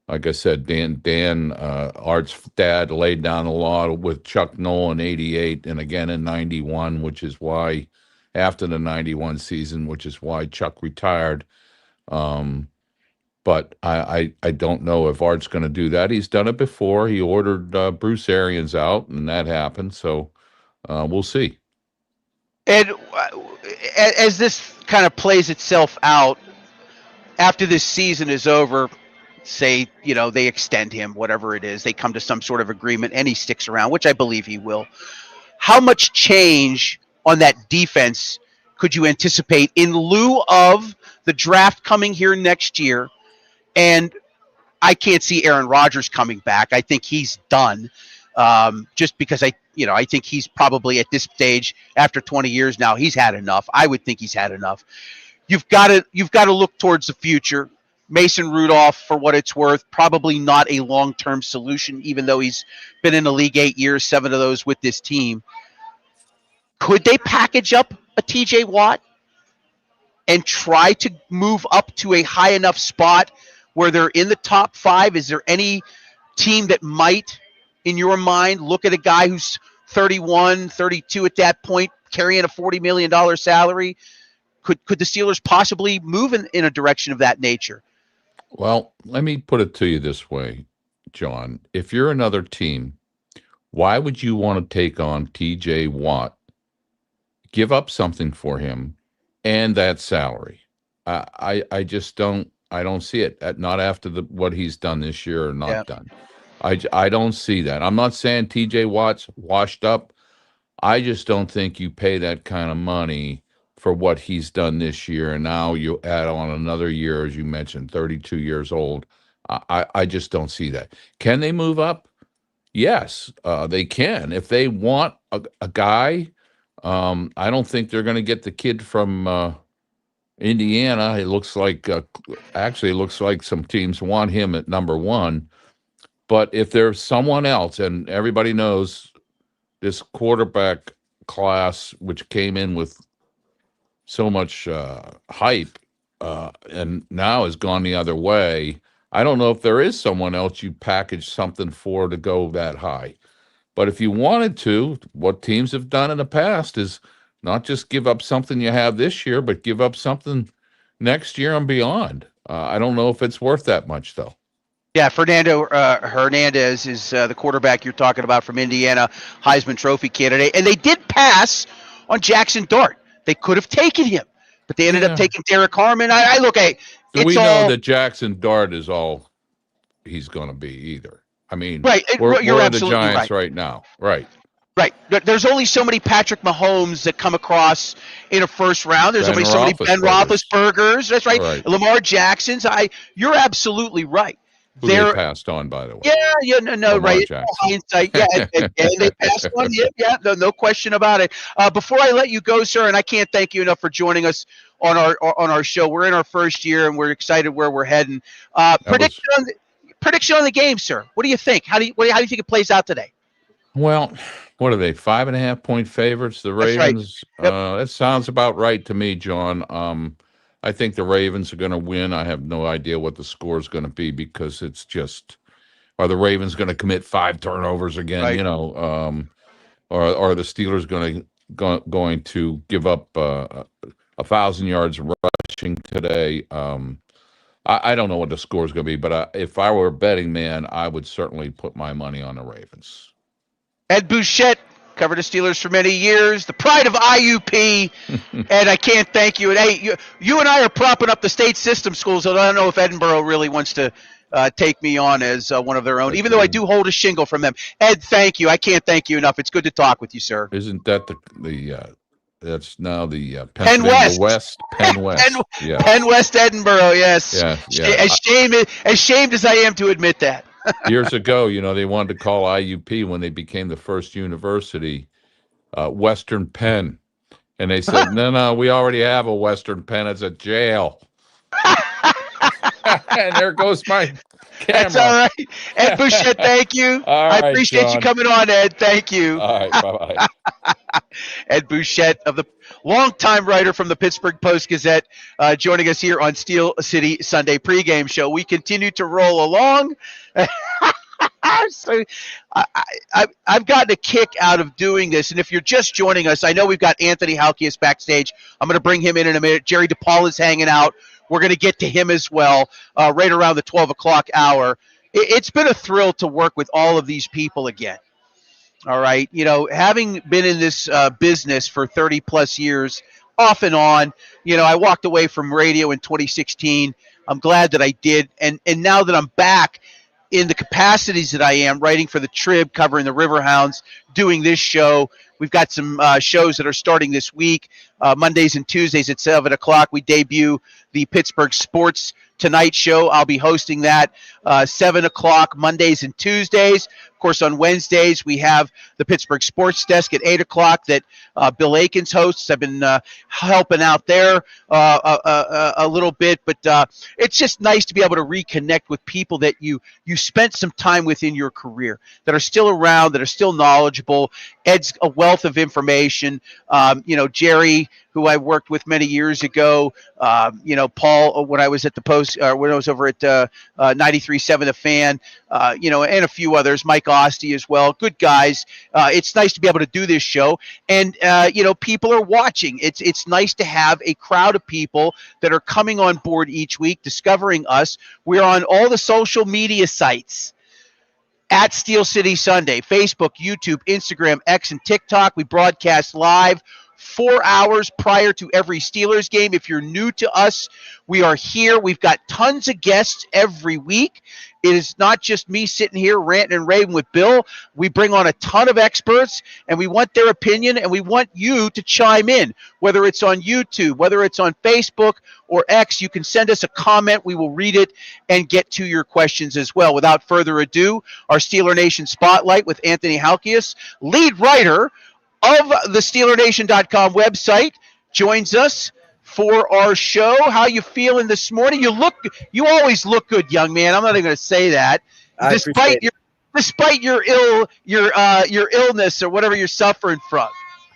Like I said, Dan Art's dad laid down the law with Chuck Noll in 88 and again in 91, which is why after the 91 season, which is why Chuck retired. But I don't know if Art's going to do that. He's done it before. He ordered Bruce Arians out, and that happened. So we'll see. And as this kind of plays itself out, after this season is over, say, they extend him, whatever it is, they come to some sort of agreement and he sticks around, which I believe he will. How much change on that defense could you anticipate in lieu of the draft coming here next year? And I can't see Aaron Rodgers coming back. I think he's done, just because I think he's probably at this stage after 20 years now, he's had enough. I would think he's had enough. You've got to look towards the future. Mason Rudolph, for what it's worth, probably not a long-term solution, even though he's been in the league 8 years, 7 of those with this team. Could they package up a TJ Watt and try to move up to a high enough spot where they're in the top 5? Is there any team that might, in your mind, look at a guy who's 31, 32 at that point, carrying a $40 million salary? Could the Steelers possibly move in a direction of that nature? Well, let me put it to you this way, John. If you're another team, why would you want to take on TJ Watt, give up something for him, and that salary? I just don't. I don't see it. Not after what he's done this year or not done. I don't see that. I'm not saying TJ Watt's washed up. I just don't think you pay that kind of money for what he's done this year, and now you add on another year, as you mentioned, 32 years old. I just don't see that. Can they move up? Yes, they can. If they want a guy, I don't think they're going to get the kid from Indiana. It looks like some teams want him at number 1. But if there's someone else, and everybody knows this quarterback class, which came in with so much hype and now has gone the other way, I don't know if there is someone else you package something for to go that high. But if you wanted to, what teams have done in the past is not just give up something you have this year, but give up something next year and beyond. I don't know if it's worth that much, though. Yeah, Fernando Hernandez is the quarterback you're talking about from Indiana, Heisman Trophy candidate. And they did pass on Jackson Dart. They could have taken him, but they ended up taking Derek Harmon. I look at Do we know that Jackson Dart is all he's going to be either? I mean, right. We're absolutely the Giants right now. Right. Right. There's only so many Patrick Mahomes that come across in a first round. There's only so many Ben Roethlisbergers. That's right. Lamar Jacksons. You're absolutely right. Who they passed on, by the way. Yeah, no, Lamar right. Jackson. Hindsight, and they passed on. Yeah, no question about it. Before I let you go, sir, and I can't thank you enough for joining us on our show. We're in our first year, and we're excited where we're heading. Prediction on the game, sir. What do you think? How do you think it plays out today? Well, what are they? 5.5-point favorites, the Ravens. That's right. That sounds about right to me, John. I think the Ravens are going to win. I have no idea what the score is going to be because it's just, are the Ravens going to commit 5 turnovers again? Right. Or are the Steelers going to give up 1,000 yards rushing today? I don't know what the score is going to be, but if I were a betting man, I would certainly put my money on the Ravens. Ed Bouchette covered the Steelers for many years, the pride of IUP, and I can't thank you. And hey, you and I are propping up the state system schools, so I don't know if Edinburgh really wants to take me on as one of their own, even though I do hold a shingle from them. Ed, thank you. I can't thank you enough. It's good to talk with you, sir. Isn't that that's now the Penn West. Penn West. Penn West, Edinburgh. Yes. Yeah. As shamed as I am to admit that. Years ago, they wanted to call IUP when they became the first university, Western Penn, and they said, no, we already have a Western Penn. It's a jail. And there goes my camera. That's all right. Ed Bouchette, thank you. I appreciate you coming on, Ed. Thank you. All right, bye-bye. Ed Bouchette, of the longtime writer from the Pittsburgh Post-Gazette, joining us here on Steel City Sunday pregame show. We continue to roll along. So I've gotten a kick out of doing this, and if you're just joining us, I know we've got Anthony Halkias backstage. I'm going to bring him in a minute. Jerry DePaul is hanging out. We're going to get to him as well right around the 12 o'clock hour. It's been a thrill to work with all of these people again. All right. Having been in this business for 30 plus years off and on, I walked away from radio in 2016 I'm glad that I did. And now that I'm back in the capacities that I am, writing for the Trib, covering the Riverhounds, doing this show, we've got some shows that are starting this week. Mondays and Tuesdays at 7 o'clock, we debut the Pittsburgh Sports Tonight Show. I'll be hosting that 7 o'clock Mondays and Tuesdays. Of course, on Wednesdays, we have the Pittsburgh Sports Desk at 8 o'clock that Bill Akins hosts. I've been helping out there a little bit, but it's just nice to be able to reconnect with people that you spent some time with in your career, that are still around, that are still knowledgeable. Ed's a wealth of information. Jerry, who I worked with many years ago, Paul, when I was at the Post, when I was over at 93.7 The Fan, and a few others, Mike Ostie as well. Good guys. It's nice to be able to do this show, and people are watching. It's nice to have a crowd of people that are coming on board each week, discovering us. We're on all the social media sites at Steel City Sunday: Facebook, YouTube, Instagram, X, and TikTok. We broadcast live 4 hours prior to every Steelers game. If you're new to us, we are here. We've got tons of guests every week. It is not just me sitting here ranting and raving with Bill. We bring on a ton of experts, and we want their opinion, and we want you to chime in, whether it's on YouTube, whether it's on Facebook or X. You can send us a comment. We will read it and get to your questions as well. Without further ado, our Steeler Nation Spotlight with Anthony Halkias, lead writer of the SteelerNation.com website, joins us for our show. How you feeling this morning? You always look good, young man. I'm not even going to say that, despite your illness or whatever you're suffering from.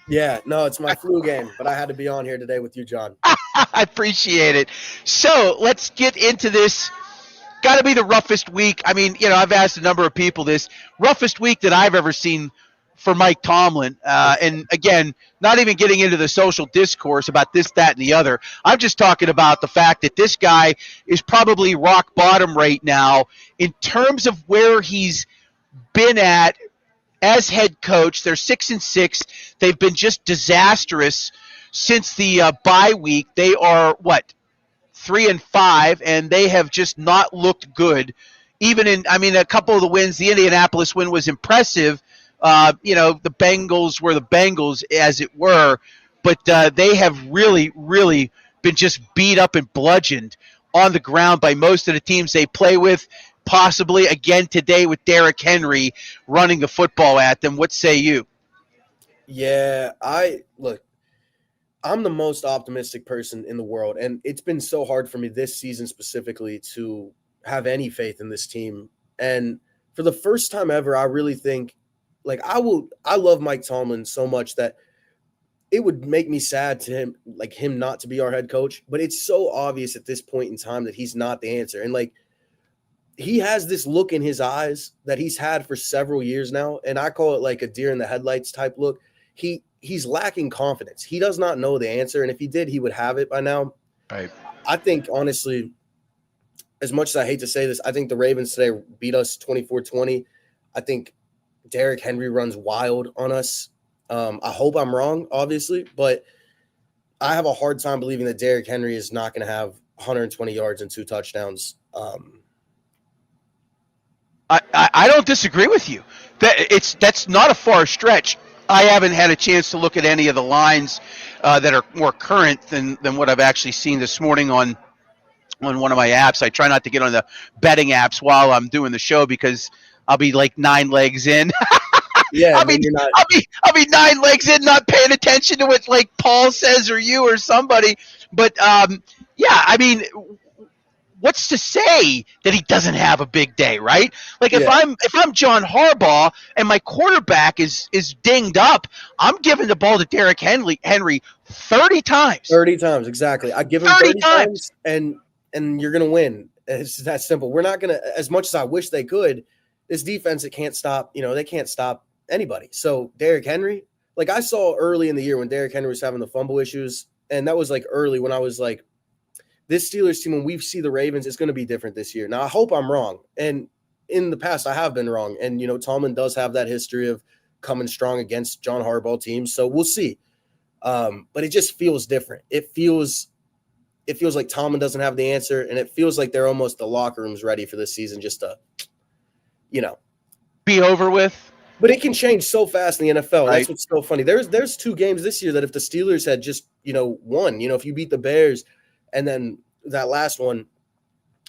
Yeah, no, it's my flu game, but I had to be on here today with you, John. I appreciate it. So let's get into this. Got to be the roughest week. I mean, I've asked a number of people this roughest week that I've ever seen for Mike Tomlin. And again, not even getting into the social discourse about this, that, and the other. I'm just talking about the fact that this guy is probably rock bottom right now in terms of where he's been at as head coach. They're 6-6. They've been just disastrous since the bye week. They are 3-5, and they have just not looked good. Even a couple of the wins, the Indianapolis win was impressive. The Bengals were the Bengals, as it were, but they have really, really been just beat up and bludgeoned on the ground by most of the teams they play with, possibly again today with Derrick Henry running the football at them. What say you? Yeah, I'm the most optimistic person in the world, and it's been so hard for me this season specifically to have any faith in this team. And for the first time ever, I really think I love Mike Tomlin so much that it would make me sad to him not to be our head coach, but it's so obvious at this point in time that he's not the answer. And he has this look in his eyes that he's had for several years now, and I call it a deer in the headlights type look. He's lacking confidence. He does not know the answer, and if he did, he would have it by now. Right. I think, honestly, as much as I hate to say this, I think the Ravens today beat us 24-20. I think Derrick Henry runs wild on us. I hope I'm wrong, obviously, but I have a hard time believing that Derrick Henry is not going to have 120 yards and 2 touchdowns. I don't disagree with you. That's not a far stretch. I haven't had a chance to look at any of the lines that are more current than what I've actually seen this morning on one of my apps. I try not to get on the betting apps while I'm doing the show because I'll be 9 legs in. Yeah, I'll be 9 legs in, not paying attention to what Paul says or you or somebody. But what's to say that he doesn't have a big day, right? If I'm John Harbaugh and my quarterback is dinged up, I'm giving the ball to Derrick Henry 30 times. 30 times, exactly. I give him 30 times, and you're going to win. It's that simple. We're not going to, as much as I wish they could, this defense, it can't stop, they can't stop anybody. So Derrick Henry, I saw early in the year when Derrick Henry was having the fumble issues, and that was early when I was this Steelers team, when we see the Ravens, it's going to be different this year. Now, I hope I'm wrong. And in the past, I have been wrong. And, Tomlin does have that history of coming strong against John Harbaugh teams. So we'll see. But it just feels different. It feels it feels like Tomlin doesn't have the answer, and it feels like they're almost the locker room's ready for this season just to, be over with. But it can change so fast in the NFL. Right. That's what's so funny. There's 2 games this year that if the Steelers had just, won, if you beat the Bears and then that last one,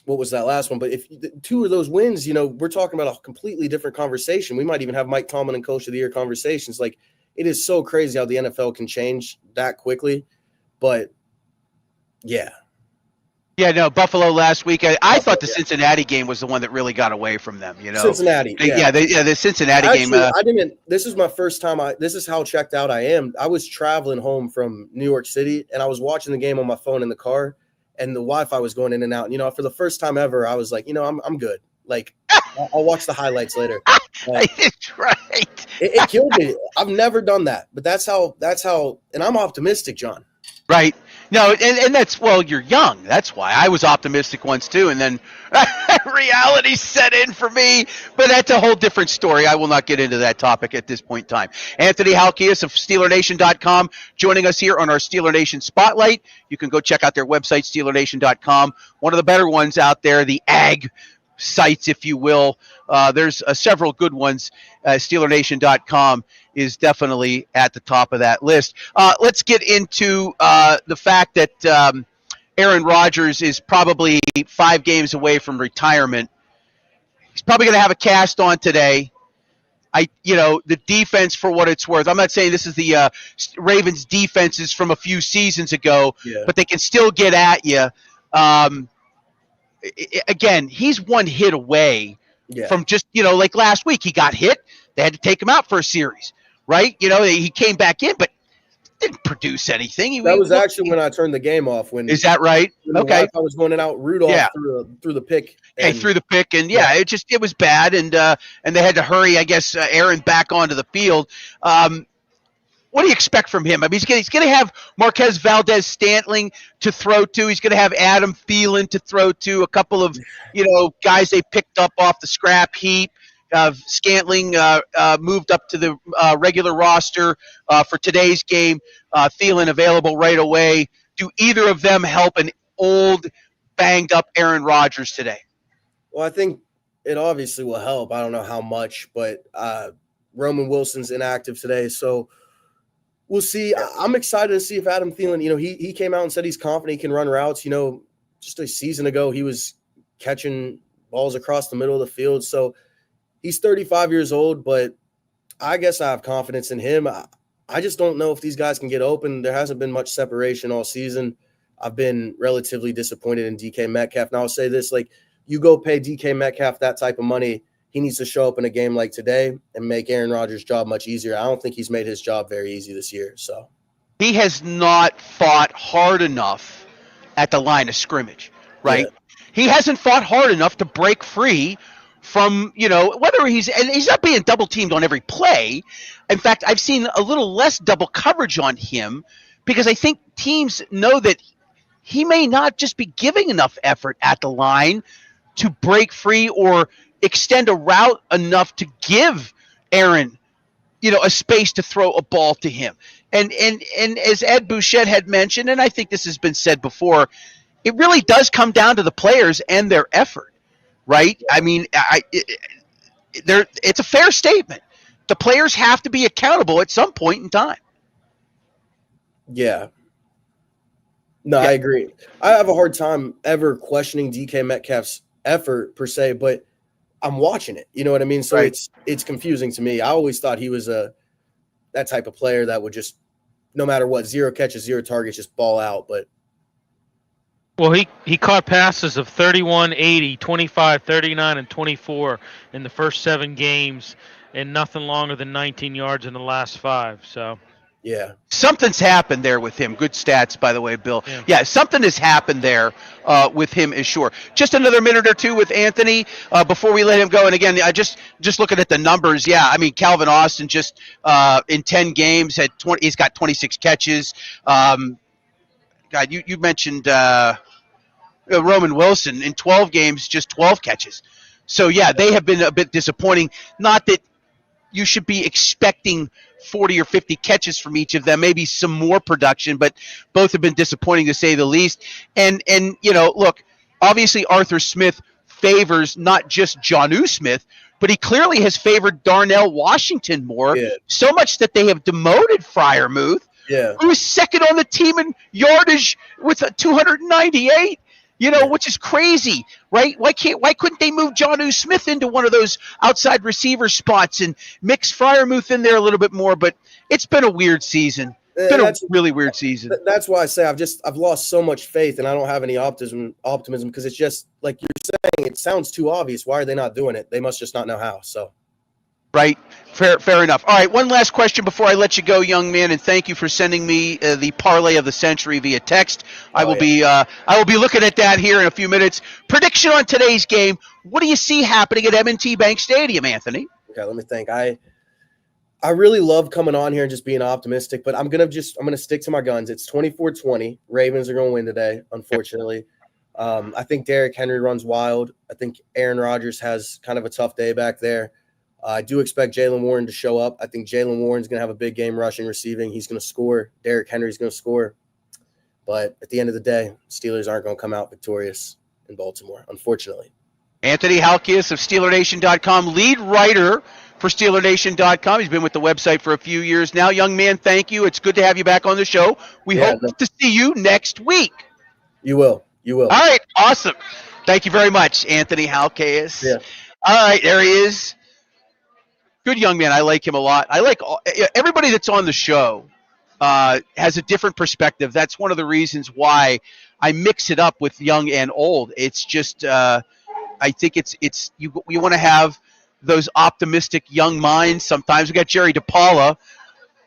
what was that last one? But if 2 of those wins, we're talking about a completely different conversation. We might even have Mike Tomlin and Coach of the Year conversations. Like, it is so crazy how the NFL can change that quickly. But yeah. Yeah, no, Buffalo last week. I thought the Cincinnati game was the one that really got away from them. Cincinnati. The Cincinnati game. I didn't. This is my first time. This is how checked out I am. I was traveling home from New York City, and I was watching the game on my phone in the car, and the Wi-Fi was going in and out. For the first time ever, I was like, I'm good. Like, I'll watch the highlights later. That's right. It killed me. I've never done that, but that's how. And I'm optimistic, John. Right. No, and that's, well, you're young. That's why. I was optimistic once too, and then reality set in for me. But that's a whole different story. I will not get into that topic at this point in time. Anthony Halkias of SteelerNation.com joining us here on our Steeler Nation Spotlight. You can go check out their website, SteelerNation.com. One of the better ones out there, the ag sites, if you will. There's several good ones. SteelerNation.com is definitely at the top of that list. Let's get into the fact that Aaron Rodgers is probably 5 games away from retirement. He's probably going to have a cast on today. The defense, for what it's worth, I'm not saying this is the Ravens defenses from a few seasons ago, but they can still get at you. Again, he's one hit away from just, like last week, he got hit. They had to take him out for a series, right? He came back in, but didn't produce anything. That was actually when I turned the game off. Is that right? Okay. I was going out Rudolph through the pick. Through the pick, and it was bad, and they had to hurry, I guess, Aaron back onto the field. What do you expect from him? I mean, he's going to have Marquez Valdez-Scantling to throw to. He's going to have Adam Thielen to throw to. A couple of, guys they picked up off the scrap heap. Scantling moved up to the regular roster for today's game. Thielen available right away. Do either of them help an old, banged-up Aaron Rodgers today? Well, I think it obviously will help. I don't know how much, but Roman Wilson's inactive today, so we'll see. I'm excited to see if Adam Thielen, he came out and said he's confident he can run routes. Just a season ago, he was catching balls across the middle of the field. So he's 35 years old, but I guess I have confidence in him. I just don't know if these guys can get open. There hasn't been much separation all season. I've been relatively disappointed in DK Metcalf. Now I'll say this, you go pay DK Metcalf that type of money, he needs to show up in a game like today and make Aaron Rodgers' job much easier. I don't think he's made his job very easy this year. So he has not fought hard enough at the line of scrimmage, right? Yeah. He hasn't fought hard enough to break free from, whether he's not being double teamed on every play. In fact, I've seen a little less double coverage on him because I think teams know that he may not just be giving enough effort at the line to break free or extend a route enough to give Aaron, a space to throw a ball to him. And as Ed Bouchette had mentioned, and I think this has been said before, it really does come down to the players and their effort, right? I mean, it's a fair statement. The players have to be accountable at some point in time. Yeah. No, I agree. I have a hard time ever questioning DK Metcalf's effort per se, but I'm watching it. You know what I mean? So it's confusing to me. I always thought he was that type of player that would just, no matter what, 0 catches, 0 targets, just ball out. But well, he caught passes of 31, 80, 25, 39, and 24 in the first 7 games, and nothing longer than 19 yards in the last 5. So. Yeah. Something's happened there with him. Good stats, by the way, Bill. Yeah, something has happened there with him, is sure. Just another minute or two with Anthony before we let him go. And again, I just looking at the numbers. Yeah, I mean, Calvin Austin just in 10 games he's got 26 catches. God, you mentioned Roman Wilson in 12 games, just 12 catches. So yeah, they have been a bit disappointing. Not that you should be expecting 40 or 50 catches from each of them, maybe some more production, but both have been disappointing to say the least. And look, obviously Arthur Smith favors not just Jonnu Smith, but he clearly has favored Darnell Washington more, so much that they have demoted Freiermuth, who is second on the team in yardage with a 298. Which is crazy, right? Why couldn't they move Jonnu Smith into one of those outside receiver spots and mix Freiermuth in there a little bit more? But it's been a weird season. It's been a really weird season. That's why I say I've lost so much faith, and I don't have any optimism because it's just like you're saying. It sounds too obvious. Why are they not doing it? They must just not know how. So. Right. Fair enough. All right, one last question before I let you go, young man, and thank you for sending me the parlay of the century via text. I will be looking at that here in a few minutes. Prediction on today's game. What do you see happening at M&T Bank Stadium, Anthony? Okay, let me think. I really love coming on here and just being optimistic, but I'm gonna stick to my guns. It's 24-20. Ravens are gonna win today, unfortunately. I think Derrick Henry runs wild. I think Aaron Rodgers has kind of a tough day back there. I do expect Jaylen Warren to show up. I think Jaylen Warren's going to have a big game rushing, receiving. He's going to score. Derrick Henry's going to score. But at the end of the day, Steelers aren't going to come out victorious in Baltimore, unfortunately. Anthony Halkias of SteelerNation.com, lead writer for SteelerNation.com. He's been with the website for a few years now. Young man, thank you. It's good to have you back on the show. We hope to see you next week. You will. All right, awesome. Thank you very much, Anthony Halkias. Yeah. All right, there he is. Good young man. I like him a lot. I like everybody that's on the show has a different perspective. That's one of the reasons why I mix it up with young and old. It's just I think it's you want to have those optimistic young minds. Sometimes we got Jerry DePaula,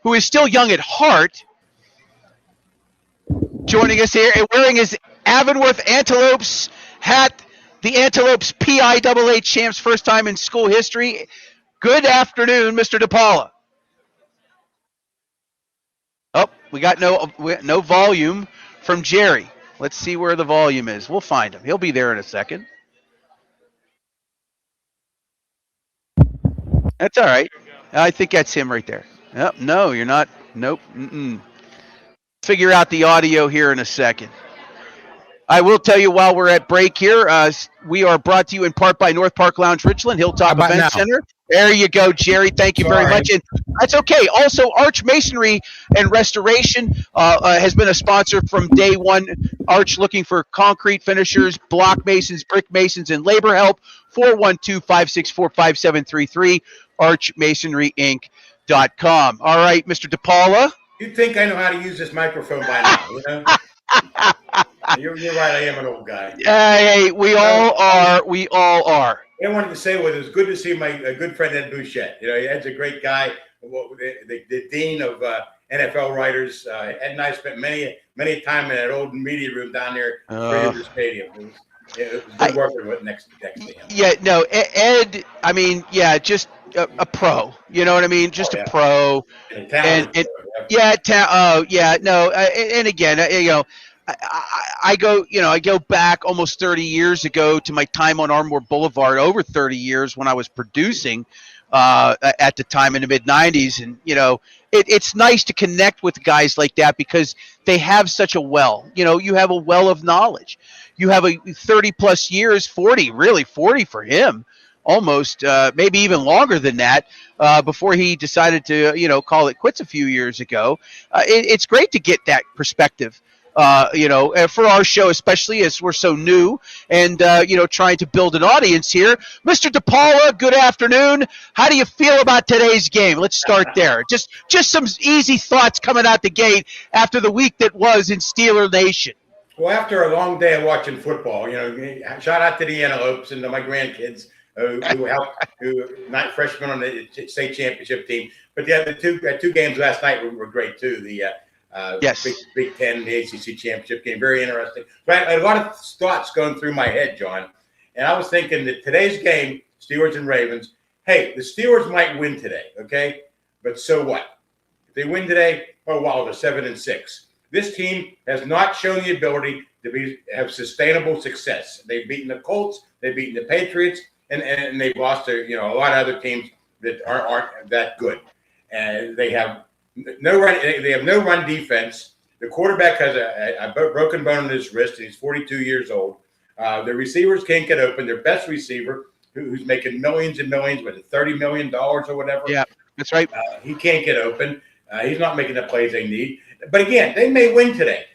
who is still young at heart, joining us here and wearing his Avonworth Antelopes hat, the Antelopes PIAA champs, first time in school history. Good afternoon, Mr. DePaula. Oh, we got no volume from Jerry. Let's see where the volume is. We'll find him. He'll be there in a second. That's all right. I think that's him right there. Oh, no, you're not. Nope. Figure out the audio here in a second. I will tell you while we're at break here, we are brought to you in part by North Park Lounge Richland, Hilltop Event Center. There you go, Jerry. Thank you very much. And that's okay. Also, Arch Masonry and Restoration has been a sponsor from day one. Arch looking for concrete finishers, block masons, brick masons, and labor help. 412-564-5733, archmasonryinc.com. All right, Mr. DePaula. You'd think I know how to use this microphone by now, you know? You're right. I am an old guy. Hey, we all are. We all are. I wanted to say it was good to see my good friend Ed Bouchette. Ed's a great guy. The dean of NFL writers. Ed and I spent many time in that old media room down there at the stadium. It was good working with next to him. Yeah, no, Ed. I mean, yeah, just a pro. You know what I mean? Just a pro. And again, I go back almost 30 years ago to my time on Ardmore Boulevard, over 30 years when I was producing at the time in the mid-'90s. And, it's nice to connect with guys like that because they have such a well. You have a well of knowledge. You have a 30-plus years, 40 for him, almost, maybe even longer than that, before he decided to, call it quits a few years ago. It's great to get that perspective. For our show, especially as we're so new and, trying to build an audience here. Mr. DePaula, good afternoon. How do you feel about today's game? Let's start there. Just some easy thoughts coming out the gate after the week that was in Steeler Nation. Well, after a long day of watching football, shout out to the Antelopes and to my grandkids who not freshmen on the state championship team. But the two games last night were great, too. The Big Ten, the ACC championship game, very interesting. So I had a lot of thoughts going through my head, John, and I was thinking that today's game, Steelers and Ravens, hey, the Steelers might win today, okay? But so what? If they win today, they're 7-6. This team has not shown the ability to have sustainable success. They've beaten the Colts, they've beaten the Patriots, and they've lost to a lot of other teams that aren't that good, and they have no run. They have no run defense. The quarterback has a broken bone in his wrist, and he's 42 years old. The receivers can't get open. Their best receiver, who's making millions and millions, with $30 million or whatever. Yeah, that's right. He can't get open. He's not making the plays they need. But again, they may win today.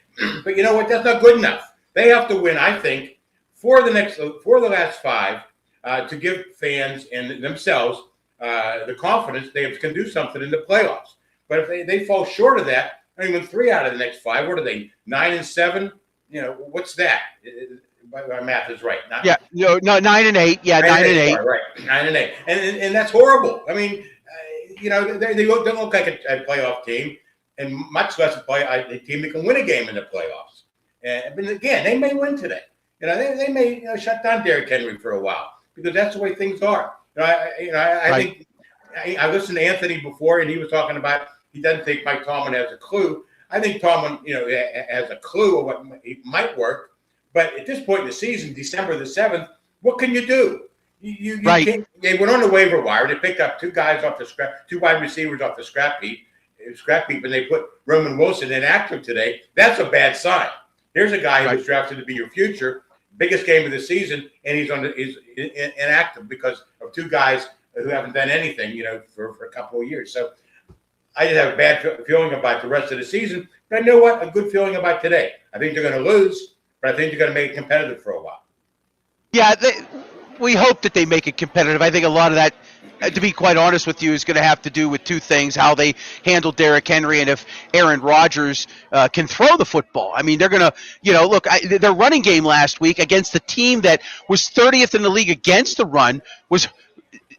But you know what? That's not good enough. They have to win, I think, for the last 5 to give fans and themselves the confidence they can do something in the playoffs. But if they fall short of that, I mean, 3 out of the next 5, what are they? 9 and 7? You know, what's that? My math is right. No, 9 and 8. Yeah, 9 and 8. Sorry, right, 9 and 8, and that's horrible. I mean, you know, they don't look like a playoff team, and much less a team that can win a game in the playoffs. But again, they may win today. You know, they may shut down Derrick Henry for a while because that's the way things are. I think I listened to Anthony before, and he was talking about he doesn't think Mike Tomlin has a clue. I think Tomlin, has a clue of what might work. But at this point in the season, December the 7th, what can you do? You can't. They went on the waiver wire. They picked up 2 guys off the scrap, 2 wide receivers off the scrap heap, and they put Roman Wilson inactive today. That's a bad sign. Here's a guy who was drafted to be your future, biggest game of the season, and he's inactive because of 2 guys who haven't done anything, for a couple of years. So I just have a bad feeling about the rest of the season. But I know what? A good feeling about today. I think they're going to lose, but I think they're going to make it competitive for a while. Yeah, we hope that they make it competitive. I think a lot of that, to be quite honest with you, is going to have to do with 2 things: how they handle Derrick Henry and if Aaron Rodgers can throw the football. I mean, they're going to, look, their running game last week against the team that was 30th in the league against the run was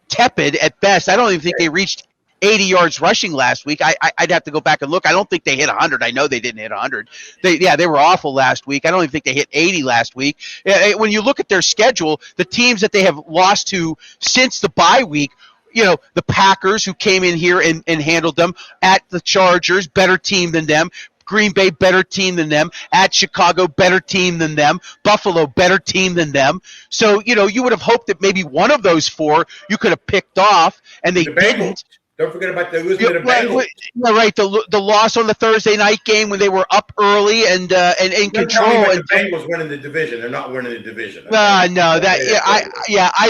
tepid at best. I don't even think they reached 80 yards rushing last week. I'd have to go back and look. I don't think they hit 100. I know they didn't hit 100. They were awful last week. I don't even think they hit 80 last week. When you look at their schedule, the teams that they have lost to since the bye week, the Packers, who came in here and handled them, at the Chargers, better team than them. Green Bay, better team than them. At Chicago, better team than them. Buffalo, better team than them. So, you would have hoped that maybe one of those 4 you could have picked off, and they didn't. Don't forget about the losing to the Bengals. Yeah, right. The loss on the Thursday night game when they were up early and in control. The Bengals winning the division. They're not winning the division. I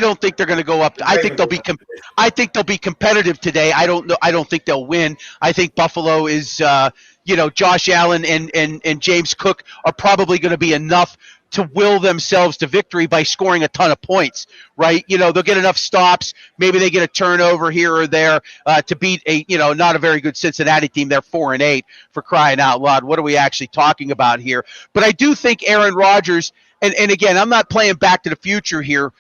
don't think they're going to go up. I think they'll be competitive today. I don't know. I don't think they'll win. I think Buffalo is. Josh Allen and James Cook are probably going to be enough to will themselves to victory by scoring a ton of points, right? They'll get enough stops. Maybe they get a turnover here or there to beat a, not a very good Cincinnati team. They're 4-8, for crying out loud. What are we actually talking about here? But I do think Aaron Rodgers, and again, I'm not playing Back to the Future here,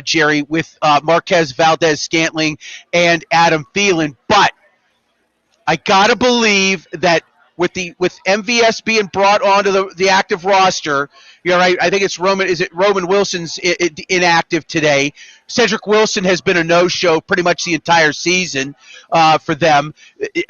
Jerry, with Marquez Valdez-Scantling and Adam Thielen, but I got to believe that with MVS being brought onto the active roster, I think it's Roman Wilson's inactive today. Cedric Wilson has been a no-show pretty much the entire season for them.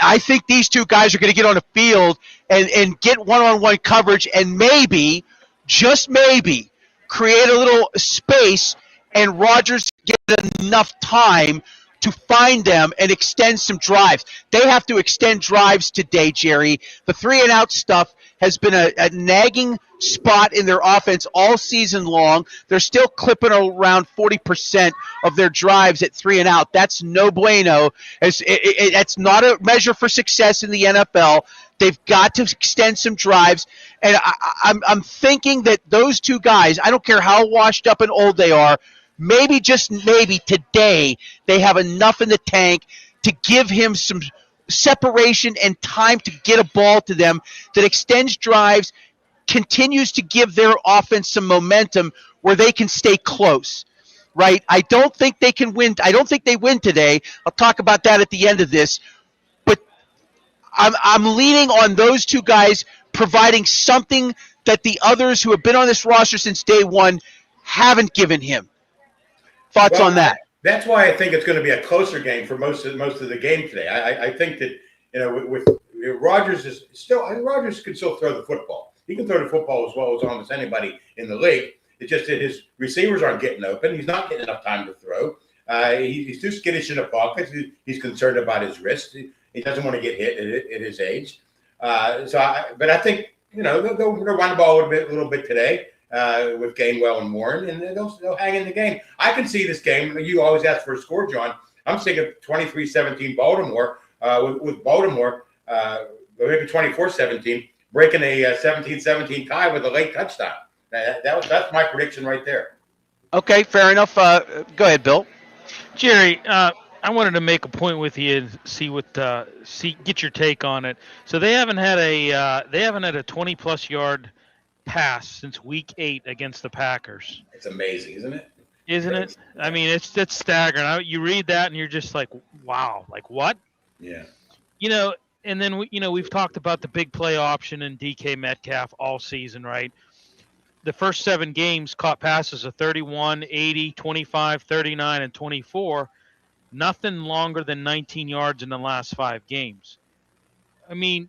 I think these 2 guys are going to get on the field and get one-on-one coverage and maybe, just maybe, create a little space and Rodgers get enough time to find them and extend some drives. They have to extend drives today, Jerry. The 3-and-out stuff has been a nagging spot in their offense all season long. They're still clipping around 40% of their drives at 3-and-out. That's no bueno. That's not a measure for success in the NFL. They've got to extend some drives. And I'm thinking that those 2 guys, I don't care how washed up and old they are, maybe, just maybe, today they have enough in the tank to give him some separation and time to get a ball to them that extends drives, continues to give their offense some momentum where they can stay close, right? I don't think they can win. I don't think they win today. I'll talk about that at the end of this. But I'm leaning on those 2 guys providing something that the others who have been on this roster since day one haven't given him. Thoughts on that? That's why I think it's going to be a closer game for most of the game today. I think that with Rodgers is still Rodgers can still throw the football. He can throw the football as well as almost anybody in the league. It's just that his receivers aren't getting open. He's not getting enough time to throw. He's too skittish in the pocket. He's concerned about his wrist. He doesn't want to get hit at his age. But I think they'll run the ball a little bit today with Gainwell and Warren, and they'll hang in the game. I can see this game. You always ask for a score, John. I'm thinking 23-17 Baltimore with Baltimore, maybe 24-17, breaking a 17-17 tie with a late touchdown. That's my prediction right there. Okay, fair enough. Go ahead, Bill. Jerry, I wanted to make a point with you and get your take on it. So they haven't had a 20+ yard pass since week 8 against the Packers. It's amazing, isn't it? Isn't it? I mean, it's staggering. You read that and you're just like, wow, like what? Yeah. And then we've talked about the big play option in DK Metcalf all season, right? The first 7 games caught passes of 31, 80, 25, 39, and 24. Nothing longer than 19 yards in the last 5 games. I mean,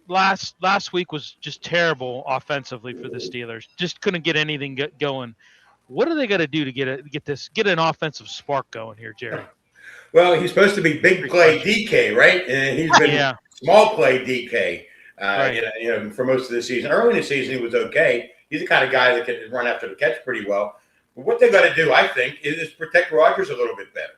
last week was just terrible offensively for the Steelers. Just couldn't get anything going. What are they going to do to get an offensive spark going here, Jerry? Well, he's supposed to be big play DK, right? And he's been small play DK, right. For most of the season. Early in the season, he was okay. He's the kind of guy that can run after the catch pretty well. But what they got to do, I think, is protect Rodgers a little bit better.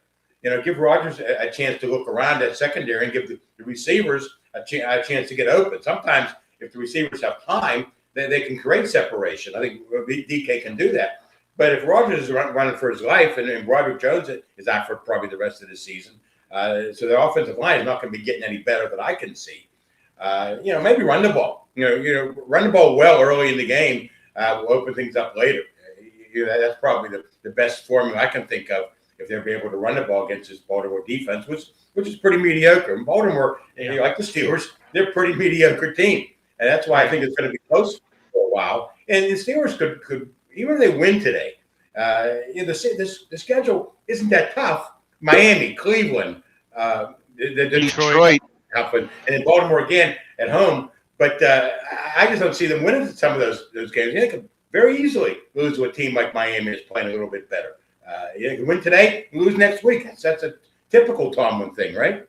Give Rodgers a chance to look around that secondary and give the receivers a chance to get open. Sometimes, if the receivers have time, they can create separation. I think DK can do that. But if Rodgers is running for his life and Broderick Jones is out for probably the rest of the season, so the offensive line is not going to be getting any better that I can see. Maybe run the ball. Run the ball well early in the game. Will open things up later. That's probably the best formula I can think of if they'll be able to run the ball against this Baltimore defense, which is pretty mediocre. And Baltimore, like the Steelers, they're a pretty mediocre team, and that's why I think it's going to be close for a while. And the Steelers could even if they win today, the schedule isn't that tough. Miami, Cleveland, Detroit, and then Baltimore again at home. But I just don't see them winning some of those games. They could very easily lose to a team like Miami is playing a little bit better. You can win today, lose next week. That's a typical Tomlin thing, right?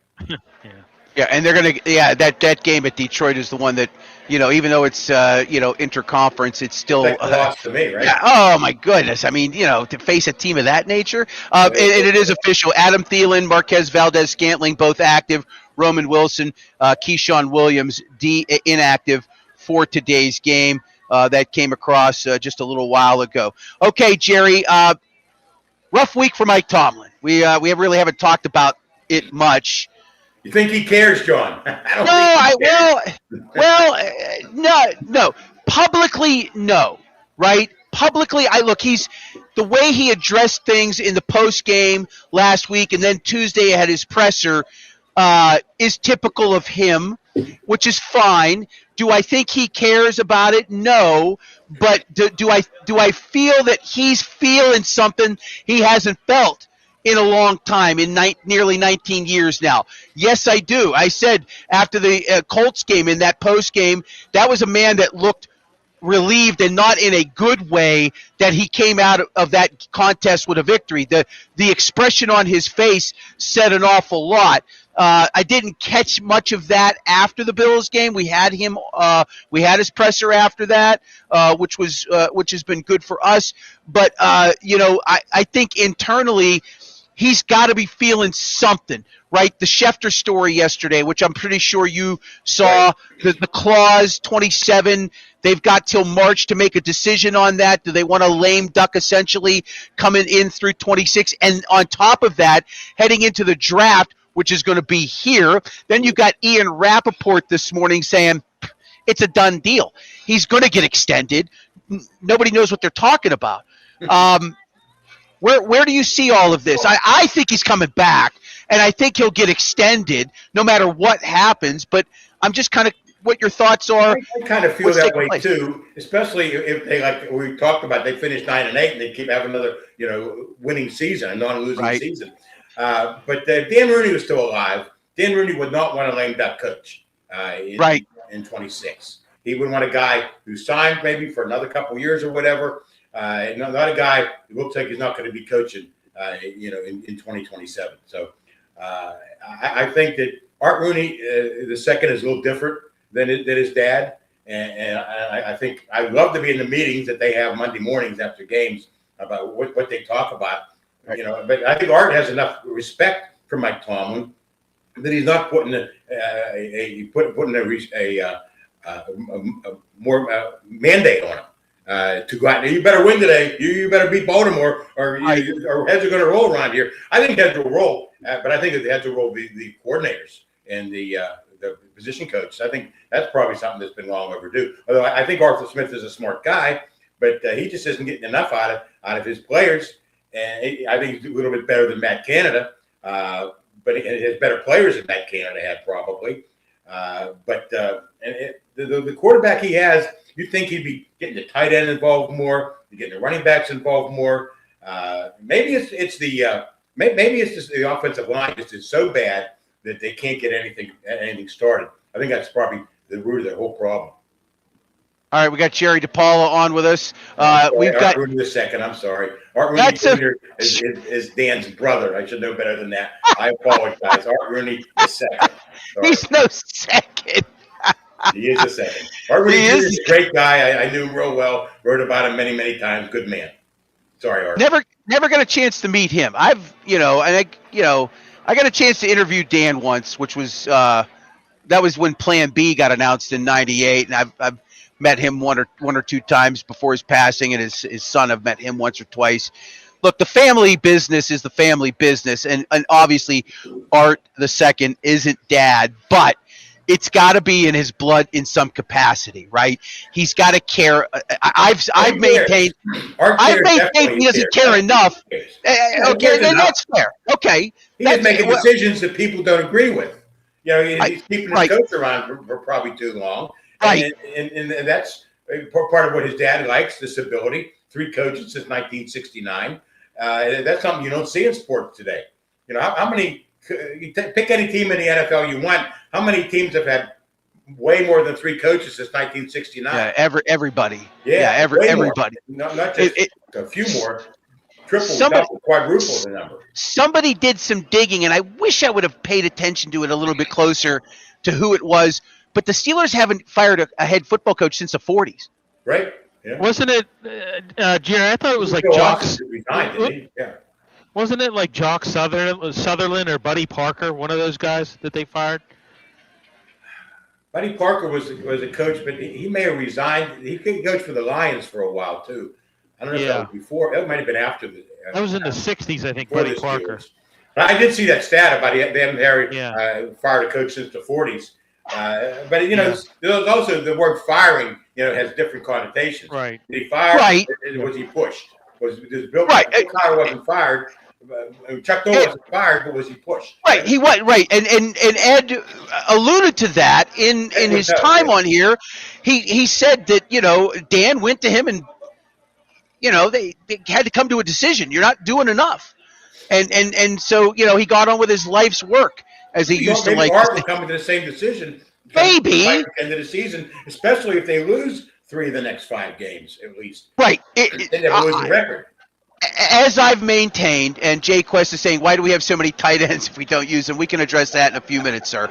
Yeah, and they're gonna. Yeah, that game at Detroit is the one that even though it's interconference, it's still lost to me, right? Yeah. Oh my goodness. I mean, to face a team of that nature, and it is official. Adam Thielen, Marquez Valdez-Scantling, both active. Roman Wilson, Keyshawn Williams, inactive for today's game. That came across just a little while ago. Okay, Jerry. Rough week for Mike Tomlin. We really haven't talked about it much. You think he cares, John? No. Publicly, no. Right? Publicly, he's the way he addressed things in the post game last week, and then Tuesday at his presser is typical of him, which is fine. Do I think he cares about it? No. But do I feel that he's feeling something he hasn't felt in a long time, in nearly 19 years now? Yes, I do. I said after the Colts game, in that post game, that was a man that looked relieved, and not in a good way, that he came out of that contest with a victory. The expression on his face said an awful lot. I didn't catch much of that after the Bills game. We had him. We had his presser after that, which has been good for us. But I think internally, he's got to be feeling something, right? The Schefter story yesterday, which I'm pretty sure you saw, the clause 27. They've got till March to make a decision on that. Do they want a lame duck essentially coming in through 26? And on top of that, heading into the draft, which is going to be here, then you got Ian Rappaport this morning saying it's a done deal. He's going to get extended. Nobody knows what they're talking about. Where do you see all of this? I think he's coming back, and I think he'll get extended no matter what happens. But I'm just kind of what your thoughts are. I kind of feel that way too, especially if they, like we talked about, they finish 9-8 and they keep having another winning season, a non-losing season. But Dan Rooney was still alive. Dan Rooney would not want a lame duck coach in 26. He would want a guy who signed maybe for another couple of years or whatever. Not a guy who looks like he's not going to be coaching in 2027. So I think that Art Rooney, the second, is a little different than his dad. And I think I love to be in the meetings that they have Monday mornings after games about what they talk about. But I think Art has enough respect for Mike Tomlin that he's not putting a more mandate on him to go out. You better win today. You better beat Baltimore, or heads are going to roll around here. I think heads will roll, but I think heads will roll the coordinators and the position coaches. I think that's probably something that's been long overdue. Although I think Arthur Smith is a smart guy, but he just isn't getting enough out of his players. And I think he's a little bit better than Matt Canada, but he has better players than Matt Canada had probably. The quarterback he has, you think he'd be getting the tight end involved more, getting the running backs involved more. Maybe it's just the offensive line is so bad that they can't get anything started. I think that's probably the root of the whole problem. All right, we got Jerry DePaula on with us. We've got Art Rooney the second. I'm sorry, Art Rooney Jr. is Dan's brother. I should know better than that. I apologize. Art Rooney the second. Sorry. He's no second. He is the second. Art Rooney Jr. is a great guy. I knew him real well. Wrote about him many, many times. Good man. Sorry, Art. Never got a chance to meet him. I got a chance to interview Dan once, which was that was when Plan B got announced in '98, and I've met him one or two times before his passing, and his son, I've met him once or twice. Look, the family business is the family business, and obviously Art the second isn't Dad, but it's got to be in his blood in some capacity, right? He's got to care. I've maintained he doesn't care enough. Okay, then that's fair. Okay, he's making decisions that people don't agree with. He's keeping his coach around for probably too long. Right. And that's part of what his dad likes, the stability. 3 coaches since 1969. That's something you don't see in sports today. How many pick any team in the NFL you want. How many teams have had way more than 3 coaches since 1969? Yeah, everybody. Everybody. Not just a few more. Triple, quadruple the number. Somebody did some digging, and I wish I would have paid attention to it a little bit closer to who it was. But the Steelers haven't fired a head football coach since the 40s. Right. Yeah. Wasn't it, Jerry? I thought it was like Jock. Yeah. Wasn't it like Jock Sutherland or Buddy Parker, one of those guys that they fired? Buddy Parker was a coach, but he may have resigned. He coached for the Lions for a while too. I don't know if that was before. That might have been after the. That was in the '60s, I think. Buddy Parker. I did see that stat about they haven't fired a coach since the '40s. But there's also the word firing. Has different connotations. Right. Did he fire? Right. Was he pushed? Was Bill Connor wasn't fired? Chuck Noll wasn't fired, but was he pushed? Right. He was right, and Ed alluded to that in his time on here. He said that Dan went to him and they had to come to a decision. You're not doing enough, and so he got on with his life's work. As he used to like. Art will come to the same decision. Maybe end of the season, especially if they lose 3 of the next 5 games at least. Right. They never lose the record. As I've maintained, and Jay Quest is saying, why do we have so many tight ends if we don't use them? We can address that in a few minutes, sir.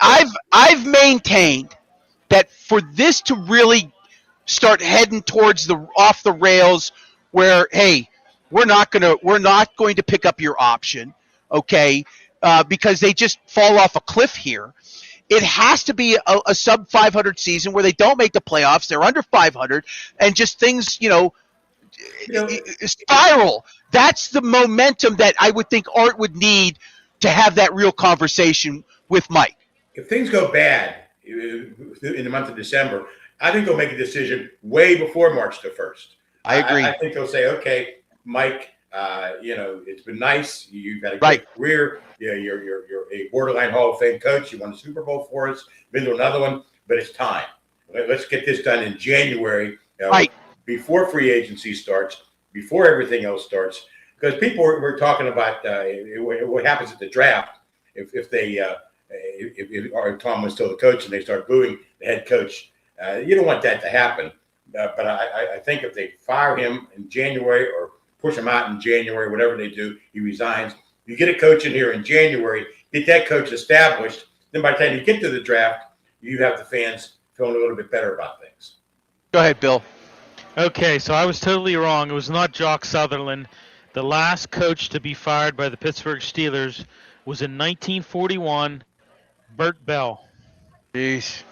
I've maintained that for this to really start heading towards off the rails, where we're not going to pick up your option, okay? Because they just fall off a cliff here. It has to be a sub 500 season where they don't make the playoffs. They're under 500, and just things, spiral. That's the momentum that I would think Art would need to have that real conversation with Mike. If things go bad in the month of December, I think they'll make a decision way before March the 1st. I agree. I think they'll say, okay, Mike, it's been nice. You've had a great career. You're a borderline Hall of Fame coach. You won a Super Bowl for us. Been to another one, but it's time. Let's get this done in January, before free agency starts, before everything else starts. Because people were talking about what happens at the draft if Tom was still the coach and they start booing the head coach. You don't want that to happen. But I think if they fire him in January or push him out in January, whatever they do, he resigns. You get a coach in here in January, get that coach established. Then by the time you get to the draft, you have the fans feeling a little bit better about things. Go ahead, Bill. Okay, so I was totally wrong. It was not Jock Sutherland. The last coach to be fired by the Pittsburgh Steelers was in 1941, Bert Bell. Jeez.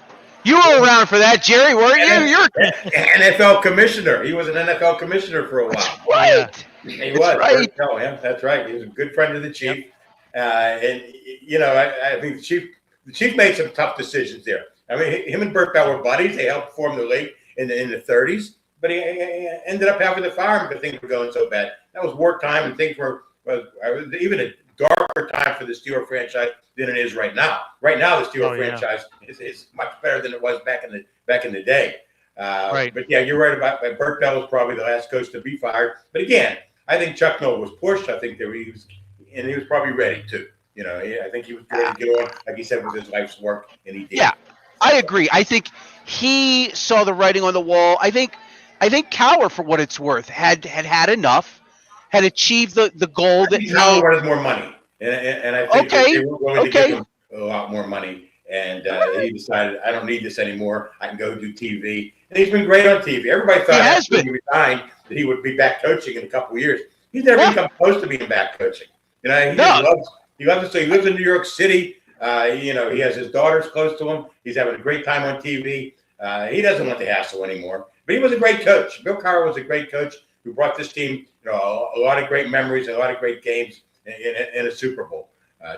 You were around for that, Jerry, weren't you? You're NFL commissioner. He was an NFL commissioner for a while. That's right. He That's was. right. Bert Bell, yeah, that's right. He was a good friend of the chief. And, you know, I think the chief made some tough decisions there. I mean, him and Bert Bell were buddies. They helped form the league in the 30s. But he ended up having to fire him because things were going so bad. That was wartime, and things were even a darker time for the Steeler franchise than it is right now. Right now, the Steeler franchise is much better than it was back in the day. Right. But yeah, you're right about Bert Bell was probably the last coach to be fired. But again, I think Chuck Noll was pushed. I think that he was probably ready too. You know, I think he was ready to get on, like he said, with his life's work, and he did. Yeah, I agree. I think he saw the writing on the wall. I think Cowher, for what it's worth, had enough, had achieved the goal that he wanted more money, and I think they were willing to give him a lot more money. And he decided, I don't need this anymore. I can go do TV, and he's been great on TV. Everybody thought after he resigned that he would be back coaching in a couple of years. He's never even come close to being back coaching. You know, he loves it. So he lives in New York City. You know, he has his daughters close to him. He's having a great time on TV. He doesn't want the hassle anymore. But he was a great coach. Bill Cowher was a great coach who brought this team, you know, a lot of great memories, a lot of great games in a Super Bowl.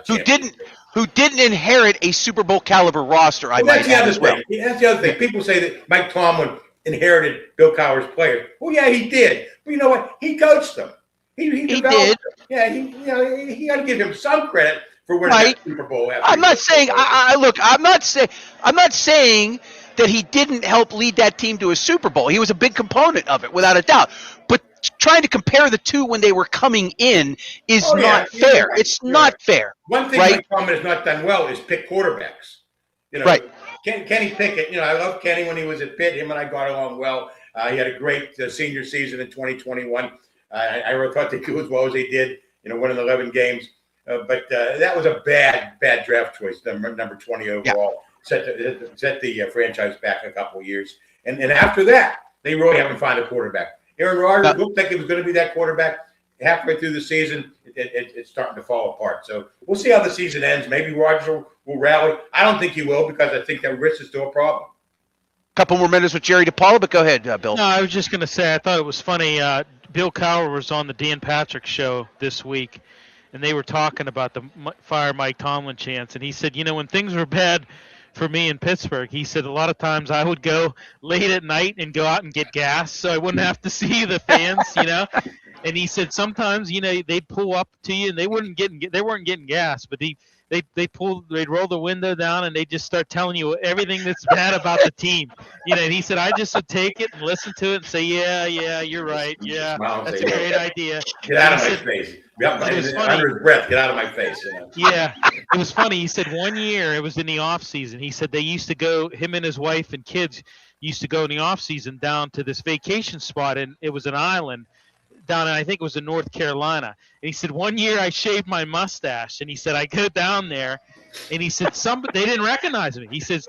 Who didn't inherit a Super Bowl caliber roster? That's the other thing. People say that Mike Tomlin inherited Bill Cowher's players. Well, yeah, he did. But you know what? He coached them. He did. Them. Yeah, he got to give him some credit for winning that Super Bowl. I'm not saying. I'm not saying that he didn't help lead that team to a Super Bowl. He was a big component of it, without a doubt. But trying to compare the two when they were coming in is not fair. Right. It's not fair. One thing Mike Tomlin has not done well is pick quarterbacks. You know, Kenny Pickett. You know, I love Kenny when he was at Pitt. Him and I got along well. He had a great senior season in 2021. I really thought they do as well as they did. You know, winning 11 games. But that was a bad draft choice. Number 20 overall. Set the franchise back a couple of years. And after that, they really haven't found a quarterback. Aaron Rodgers looked like he was going to be that quarterback. Halfway through the season, it's starting to fall apart. So we'll see how the season ends. Maybe Rodgers will rally. I don't think he will because I think that risk is still a problem. Couple more minutes with Jerry DePaula, but go ahead, Bill. No, I was just going to say I thought it was funny. Bill Cowher was on the Dan Patrick show this week, and they were talking about the fire Mike Tomlin chance. And he said, you know, when things were bad for me in Pittsburgh, he said a lot of times I would go late at night and go out and get gas so I wouldn't have to see the fans, you know. And he said sometimes, you know, they'd pull up to you and they weren't getting gas, but they'd roll the window down and they just start telling you everything that's bad about the team. You know, and he said I just would take it and listen to it and say, yeah, you're right. Yeah, that's a great idea. Get out of my face. Under his breath, get out of my face. You know? Yeah, it was funny. He said one year, it was in the off season. He said they used to go, him and his wife and kids used to go in the off season down to this vacation spot, and it was an island down in, I think it was in North Carolina. And he said one year I shaved my mustache, and he said I go down there, and he said they didn't recognize me. He says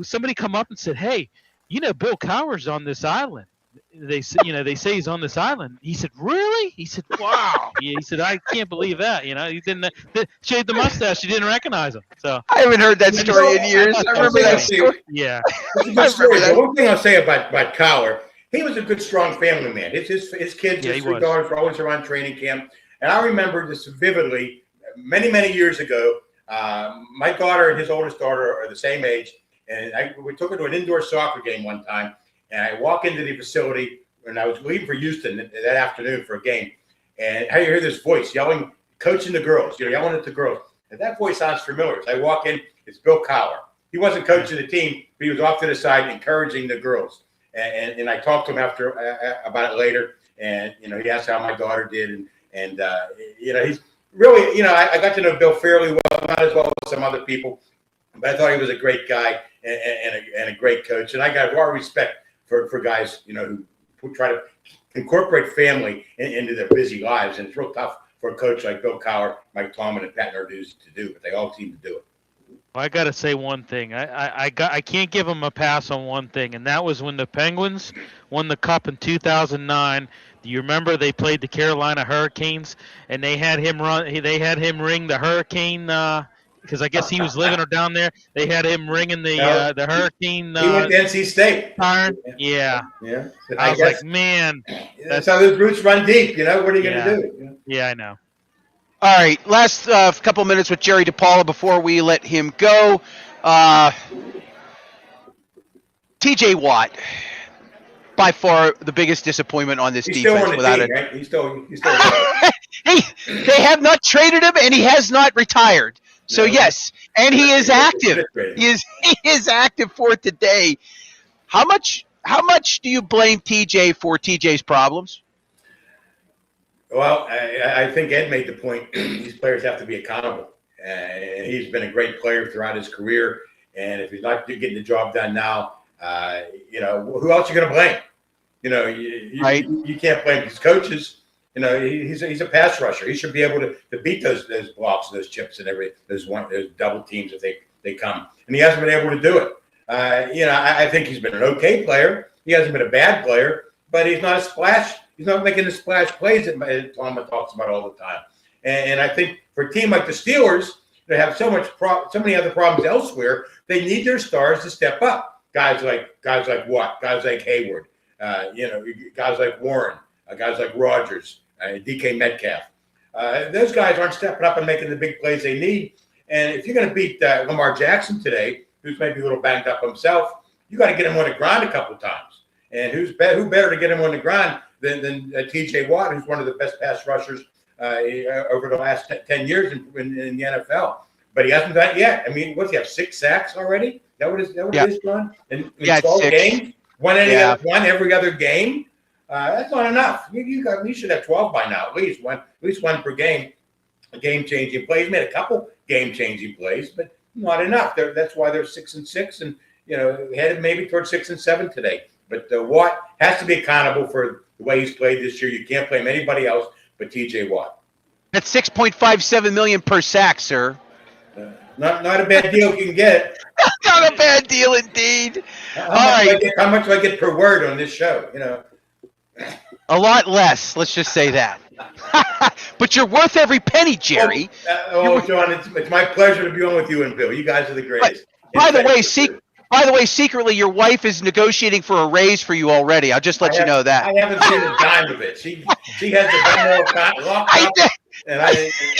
somebody come up and said, hey, you know Bill Cowher's on this island. They say he's on this island. He said, really? He said, wow. Yeah, he said, I can't believe that. You know, he didn't shaved the mustache. He didn't recognize him. So I haven't heard that story in years. I remember that story. Yeah. The one thing I'll say about Cowher, he was a good, strong family man. His kids, his three daughters were always around training camp. And I remember this vividly many, many years ago. My daughter and his oldest daughter are the same age. And we took her to an indoor soccer game one time. And I walk into the facility, and I was leaving for Houston that afternoon for a game. And I hear this voice yelling, coaching the girls, yelling at the girls. And that voice sounds familiar. As I walk in, it's Bill Cowher. He wasn't coaching the team, but he was off to the side encouraging the girls. And I talked to him about it later. And, he asked how my daughter did. And he's really, I got to know Bill fairly well, not as well as some other people. But I thought he was a great guy and a great coach. And I got a lot of respect for guys, who try to incorporate family into their busy lives, and it's real tough for a coach like Bill Cowher, Mike Tomlin, and Pat Narduzzi to do, but they all seem to do it. Well, I got to say one thing. I can't give them a pass on one thing, and that was when the Penguins won the Cup in 2009. Do you remember they played the Carolina Hurricanes, and they had him ring the Hurricane because I guess he was living down there. They had him ringing the Hurricane. He went to NC State. Siren. Yeah. I was like, man, that's how those roots run deep. What are you going to do? Yeah, I know. All right, last couple minutes with Jerry DiPaola before we let him go. TJ Watt, by far the biggest disappointment on this He's defense. Still on the team, right? He's still They have not traded him, and he has not retired. So yes, and he is active. He is active for today. How much do you blame TJ for TJ's problems? Well, I think Ed made the point. These players have to be accountable. And he's been a great player throughout his career. And if he's not getting the job done now, who else are you going to blame? You can't blame his coaches. He's a pass rusher. He should be able to beat those blocks, those chips, and those double teams if they come. And he hasn't been able to do it. I think he's been an okay player. He hasn't been a bad player, but he's not a splash. He's not making the splash plays that Tomlin talks about all the time. And I think for a team like the Steelers, they have so many other problems elsewhere. They need their stars to step up. Guys like Watt, guys like Hayward, guys like Warren, guys like Rodgers, DK Metcalf. Those guys aren't stepping up and making the big plays they need. And if you're going to beat Lamar Jackson today, who's maybe a little banged up himself, you got to get him on the ground a couple of times. And who better to get him on the ground than TJ Watt, who's one of the best pass rushers over the last 10 years in the NFL. But he hasn't done it yet. I mean, what's he have, 6 sacks already? Is that what it is, John? In 12 games? One every other game? That's not enough. You should have 12 by now, at least one per game. A game-changing play. He's made a couple game-changing plays, but not enough. That's why they're 6-6, and headed maybe towards 6-7 today. But Watt has to be accountable for the way he's played this year. You can't blame anybody else but TJ Watt. That's $6.57 million per sack, sir. Not a bad deal if you can get it. Not a bad deal indeed. How much do I get per word on this show? A lot less. Let's just say that. But you're worth every penny, Jerry. John, it's my pleasure to be on with you and Bill. You guys are the greatest. By the way, secretly, your wife is negotiating for a raise for you already. I'll just let you know that. I haven't seen a dime of it. She has the Venmo locked up, and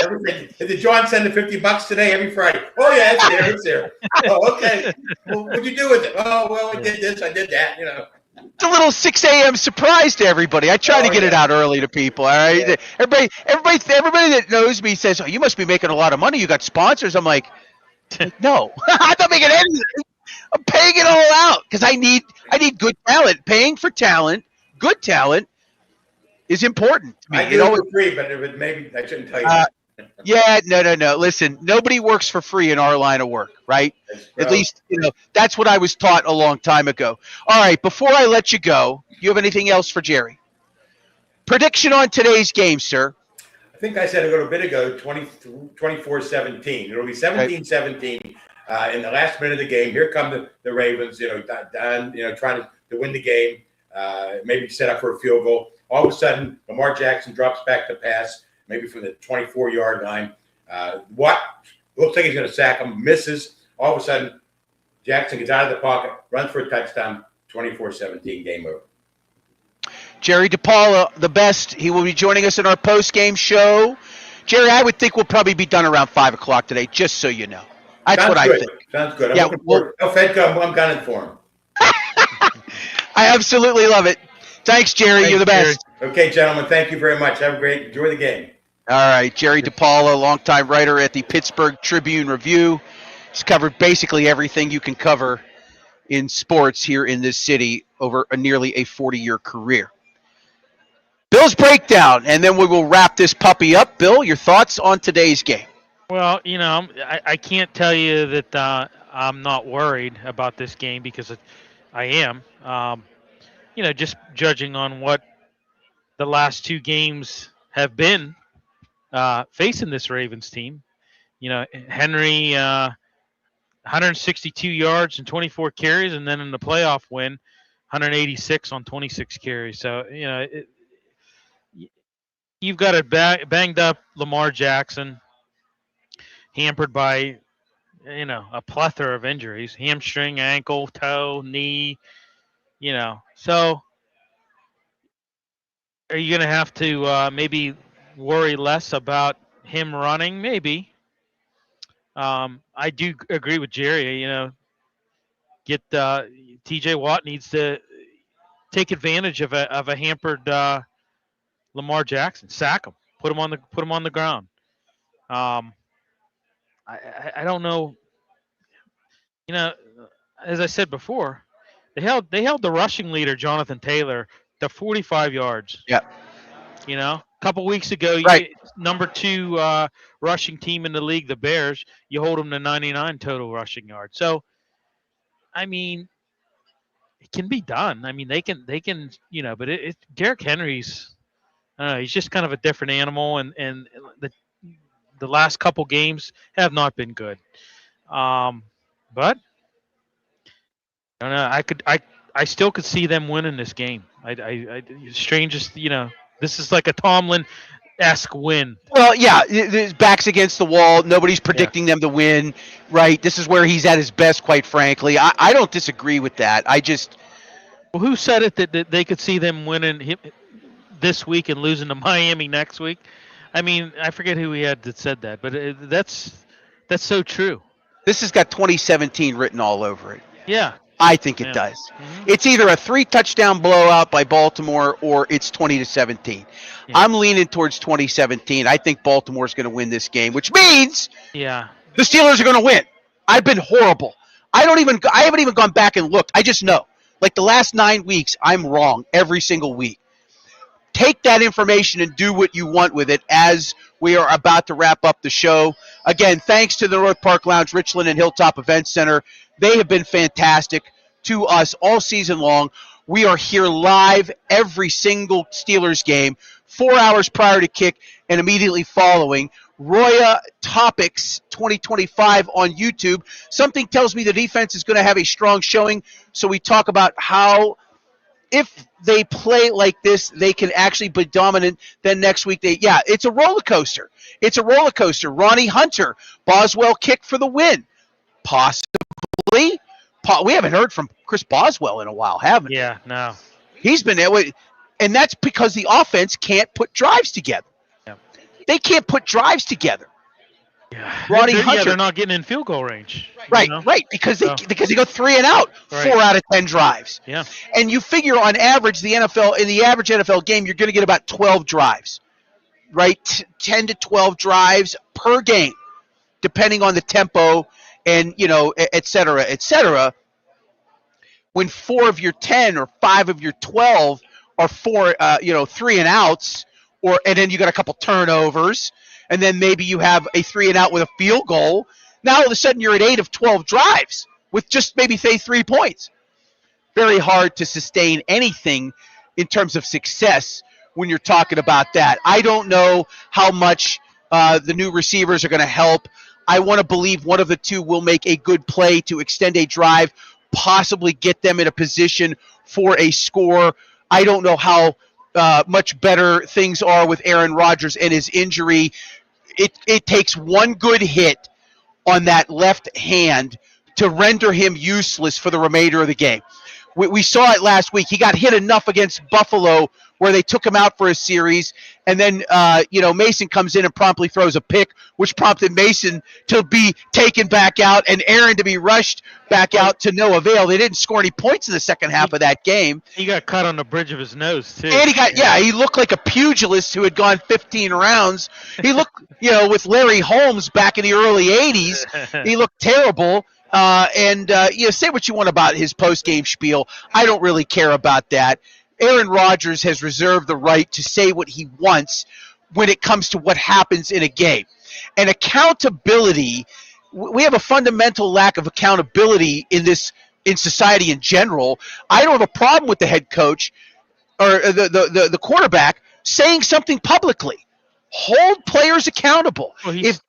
everything. Did John send the $50 today every Friday? Oh yeah, it's there. Oh, okay. Well, what'd you do with it? Oh well, I did this, I did that. It's a little 6 a.m. surprise to everybody. I try to get it out early to people. All right, everybody that knows me says, "Oh, you must be making a lot of money. You got sponsors." I'm like, no, I'm not making anything. I'm paying it all out because I need good talent. Paying for talent, good talent, is important to me. I do it for free, but maybe I shouldn't tell you that. Yeah, no. Listen, nobody works for free in our line of work, right? At least, that's what I was taught a long time ago. All right, before I let you go, you have anything else for Jerry? Prediction on today's game, sir. I think I said a little bit ago, 24-17. It'll be 17-17 in the last minute of the game. Here come the Ravens, trying to win the game, maybe set up for a field goal. All of a sudden, Lamar Jackson drops back to pass, maybe from the 24-yard line. Watt looks like he's going to sack him, misses. All of a sudden, Jackson gets out of the pocket, runs for a touchdown, 24-17, game over. Jerry DiPaola, the best. He will be joining us in our post-game show. Jerry, I would think we'll probably be done around 5 o'clock today, just so you know. That's Sounds what good. I think. Sounds good. I'm looking forward. I'm gunning for him. I absolutely love it. Thanks, Jerry. Thanks, You're the best. Jerry. Okay, gentlemen. Thank you very much. Enjoy the game. All right, Jerry DiPaola, longtime writer at the Pittsburgh Tribune Review. He's covered basically everything you can cover in sports here in this city over nearly a 40-year career. Bill's breakdown, and then we will wrap this puppy up. Bill, your thoughts on today's game? Well, I can't tell you that I'm not worried about this game because I am. Just judging on what the last two games have been facing this Ravens team. Henry 162 yards and 24 carries, and then in the playoff win, 186 on 26 carries. So, you've got a banged up Lamar Jackson, hampered by, a plethora of injuries, hamstring, ankle, toe, knee, So are you going to have to maybe worry less about him running? Maybe. I do agree with Jerry, get TJ Watt needs to take advantage of a hampered Lamar Jackson, sack him, put him on the ground. I don't know. As I said before, they held the rushing leader Jonathan Taylor to 45 yards. Yeah. A couple weeks ago, Right. Number 2 rushing team in the league, the Bears, you hold them to 99 total rushing yards. So, it can be done. They can, but Derrick Henry's, I don't know, he's just kind of a different animal, and the last couple games have not been good. But I don't know. I still could see them winning this game. Strangest, this is like a Tomlin-esque win. Well, yeah, his back's against the wall. Nobody's predicting them to win, right? This is where he's at his best, quite frankly. I don't disagree with that. Well, who said it that they could see them winning this week and losing to Miami next week? I forget who we had that said that, but that's so true. This has got 2017 written all over it. Yeah. I think it does. Mm-hmm. It's either a 3-touchdown blowout by Baltimore or it's 20-17. Yeah. I'm leaning towards 2017. I think Baltimore's going to win this game, which means the Steelers are going to win. I've been horrible. I haven't even gone back and looked. I just know. Like the last 9 weeks, I'm wrong every single week. Take that information and do what you want with it as we are about to wrap up the show. Again, thanks to the North Park Lounge, Richland, and Hilltop Event Center. They have been fantastic to us all season long. We are here live every single Steelers game, 4 hours prior to kick and immediately following. Roya Topics 2025 on YouTube. Something tells me the defense is going to have a strong showing, so we talk about how if they play like this, they can actually be dominant. Then next week, it's a roller coaster. It's a roller coaster. Ronnie Hunter, Boswell kick for the win. Possibly. We haven't heard from Chris Boswell in a while, haven't we? Yeah, no. He's been there. And that's because the offense can't put drives together. Yeah. They can't put drives together. Yeah. Ronnie Hunter. They're not getting in field goal range. Right, because they go 3 and out 4 out of 10 drives. Yeah. And you figure on average in the average NFL game, you're going to get about 12 drives, right? 10 to 12 drives per game, depending on the tempo and, et cetera, et cetera. When 4 of your 10 or 5 of your 12 are 3 and outs, and then you got a couple turnovers, and then maybe you have a 3 and out with a field goal. Now all of a sudden you're at 8 of 12 drives with just maybe say 3 points. Very hard to sustain anything in terms of success when you're talking about that. I don't know how much the new receivers are going to help. I want to believe one of the two will make a good play to extend a drive, possibly get them in a position for a score. I don't know how much better things are with Aaron Rodgers and his injury. It takes one good hit on that left hand to render him useless for the remainder of the game. We saw it last week. He got hit enough against Buffalo where they took him out for a series, and then Mason comes in and promptly throws a pick, which prompted Mason to be taken back out and Aaron to be rushed back out to no avail. They didn't score any points in the second half of that game. He got cut on the bridge of his nose, too. And he looked like a pugilist who had gone 15 rounds. He looked, with Larry Holmes back in the early 80s, he looked terrible. Say what you want about his post-game spiel. I don't really care about that. Aaron Rodgers has reserved the right to say what he wants when it comes to what happens in a game. And accountability, we have a fundamental lack of accountability in society in general. I don't have a problem with the head coach or the quarterback saying something publicly. Hold players accountable. Well, If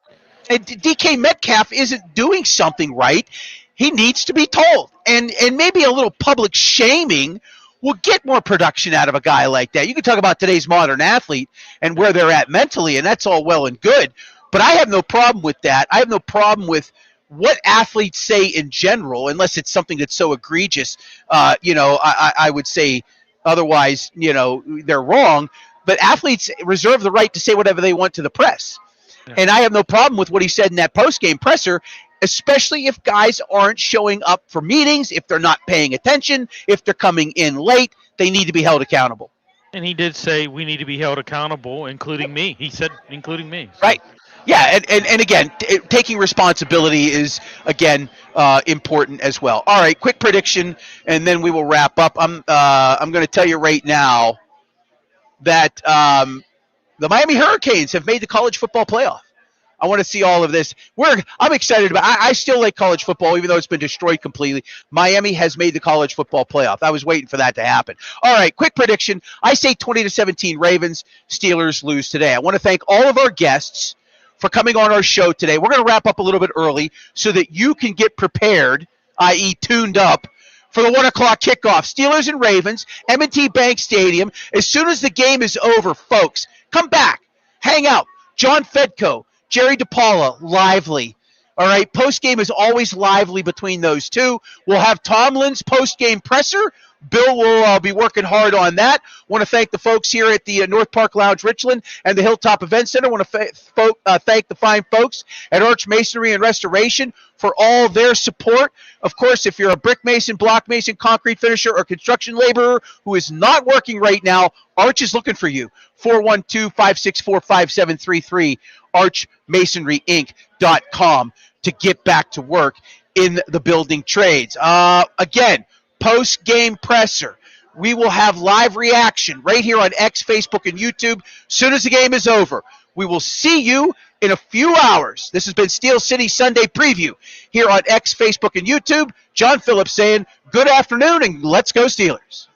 DK Metcalf isn't doing something right, he needs to be told. And maybe a little public shaming will get more production out of a guy like that. You can talk about today's modern athlete and where they're at mentally, and that's all well and good. But I have no problem with that. I have no problem with what athletes say in general, unless it's something that's so egregious. I would say otherwise, they're wrong. But athletes reserve the right to say whatever they want to the press. Yeah. And I have no problem with what he said in that post-game presser, especially if guys aren't showing up for meetings, if they're not paying attention, if they're coming in late, they need to be held accountable. And he did say we need to be held accountable, including me. He said including me. So. Right. Yeah, and again, taking responsibility is, again, important as well. All right, quick prediction, and then we will wrap up. I'm going to tell you right now that the Miami Hurricanes have made the college football playoff. I want to see all of this. I'm excited about. I still like college football, even though it's been destroyed completely. Miami has made the college football playoff. I was waiting for that to happen. All right, quick prediction. I say 20-17 Ravens. Steelers lose today. I want to thank all of our guests for coming on our show today. We're going to wrap up a little bit early so that you can get prepared, i.e. tuned up, for the 1 o'clock kickoff. Steelers and Ravens, M&T Bank Stadium. As soon as the game is over, folks, come back, hang out. John Fedko, Jerry DePaula, lively. All right, post-game is always lively between those two. We'll have Tomlin's post-game presser. Bill will be working hard on that. Want to thank the folks here at the North Park Lounge Richland and the Hilltop Event Center. Want to thank the fine folks at Arch Masonry and Restoration for all their support. Of course, if you're a brick mason, block mason, concrete finisher, or construction laborer who is not working right now, Arch is looking for you. 412-564-5733, archmasonryinc.com to get back to work in the building trades. Again, post-game presser. We will have live reaction right here on X, Facebook, and YouTube as soon as the game is over. We will see you in a few hours. This has been Steel City Sunday Preview here on X, Facebook, and YouTube. John Phillips saying good afternoon and let's go Steelers.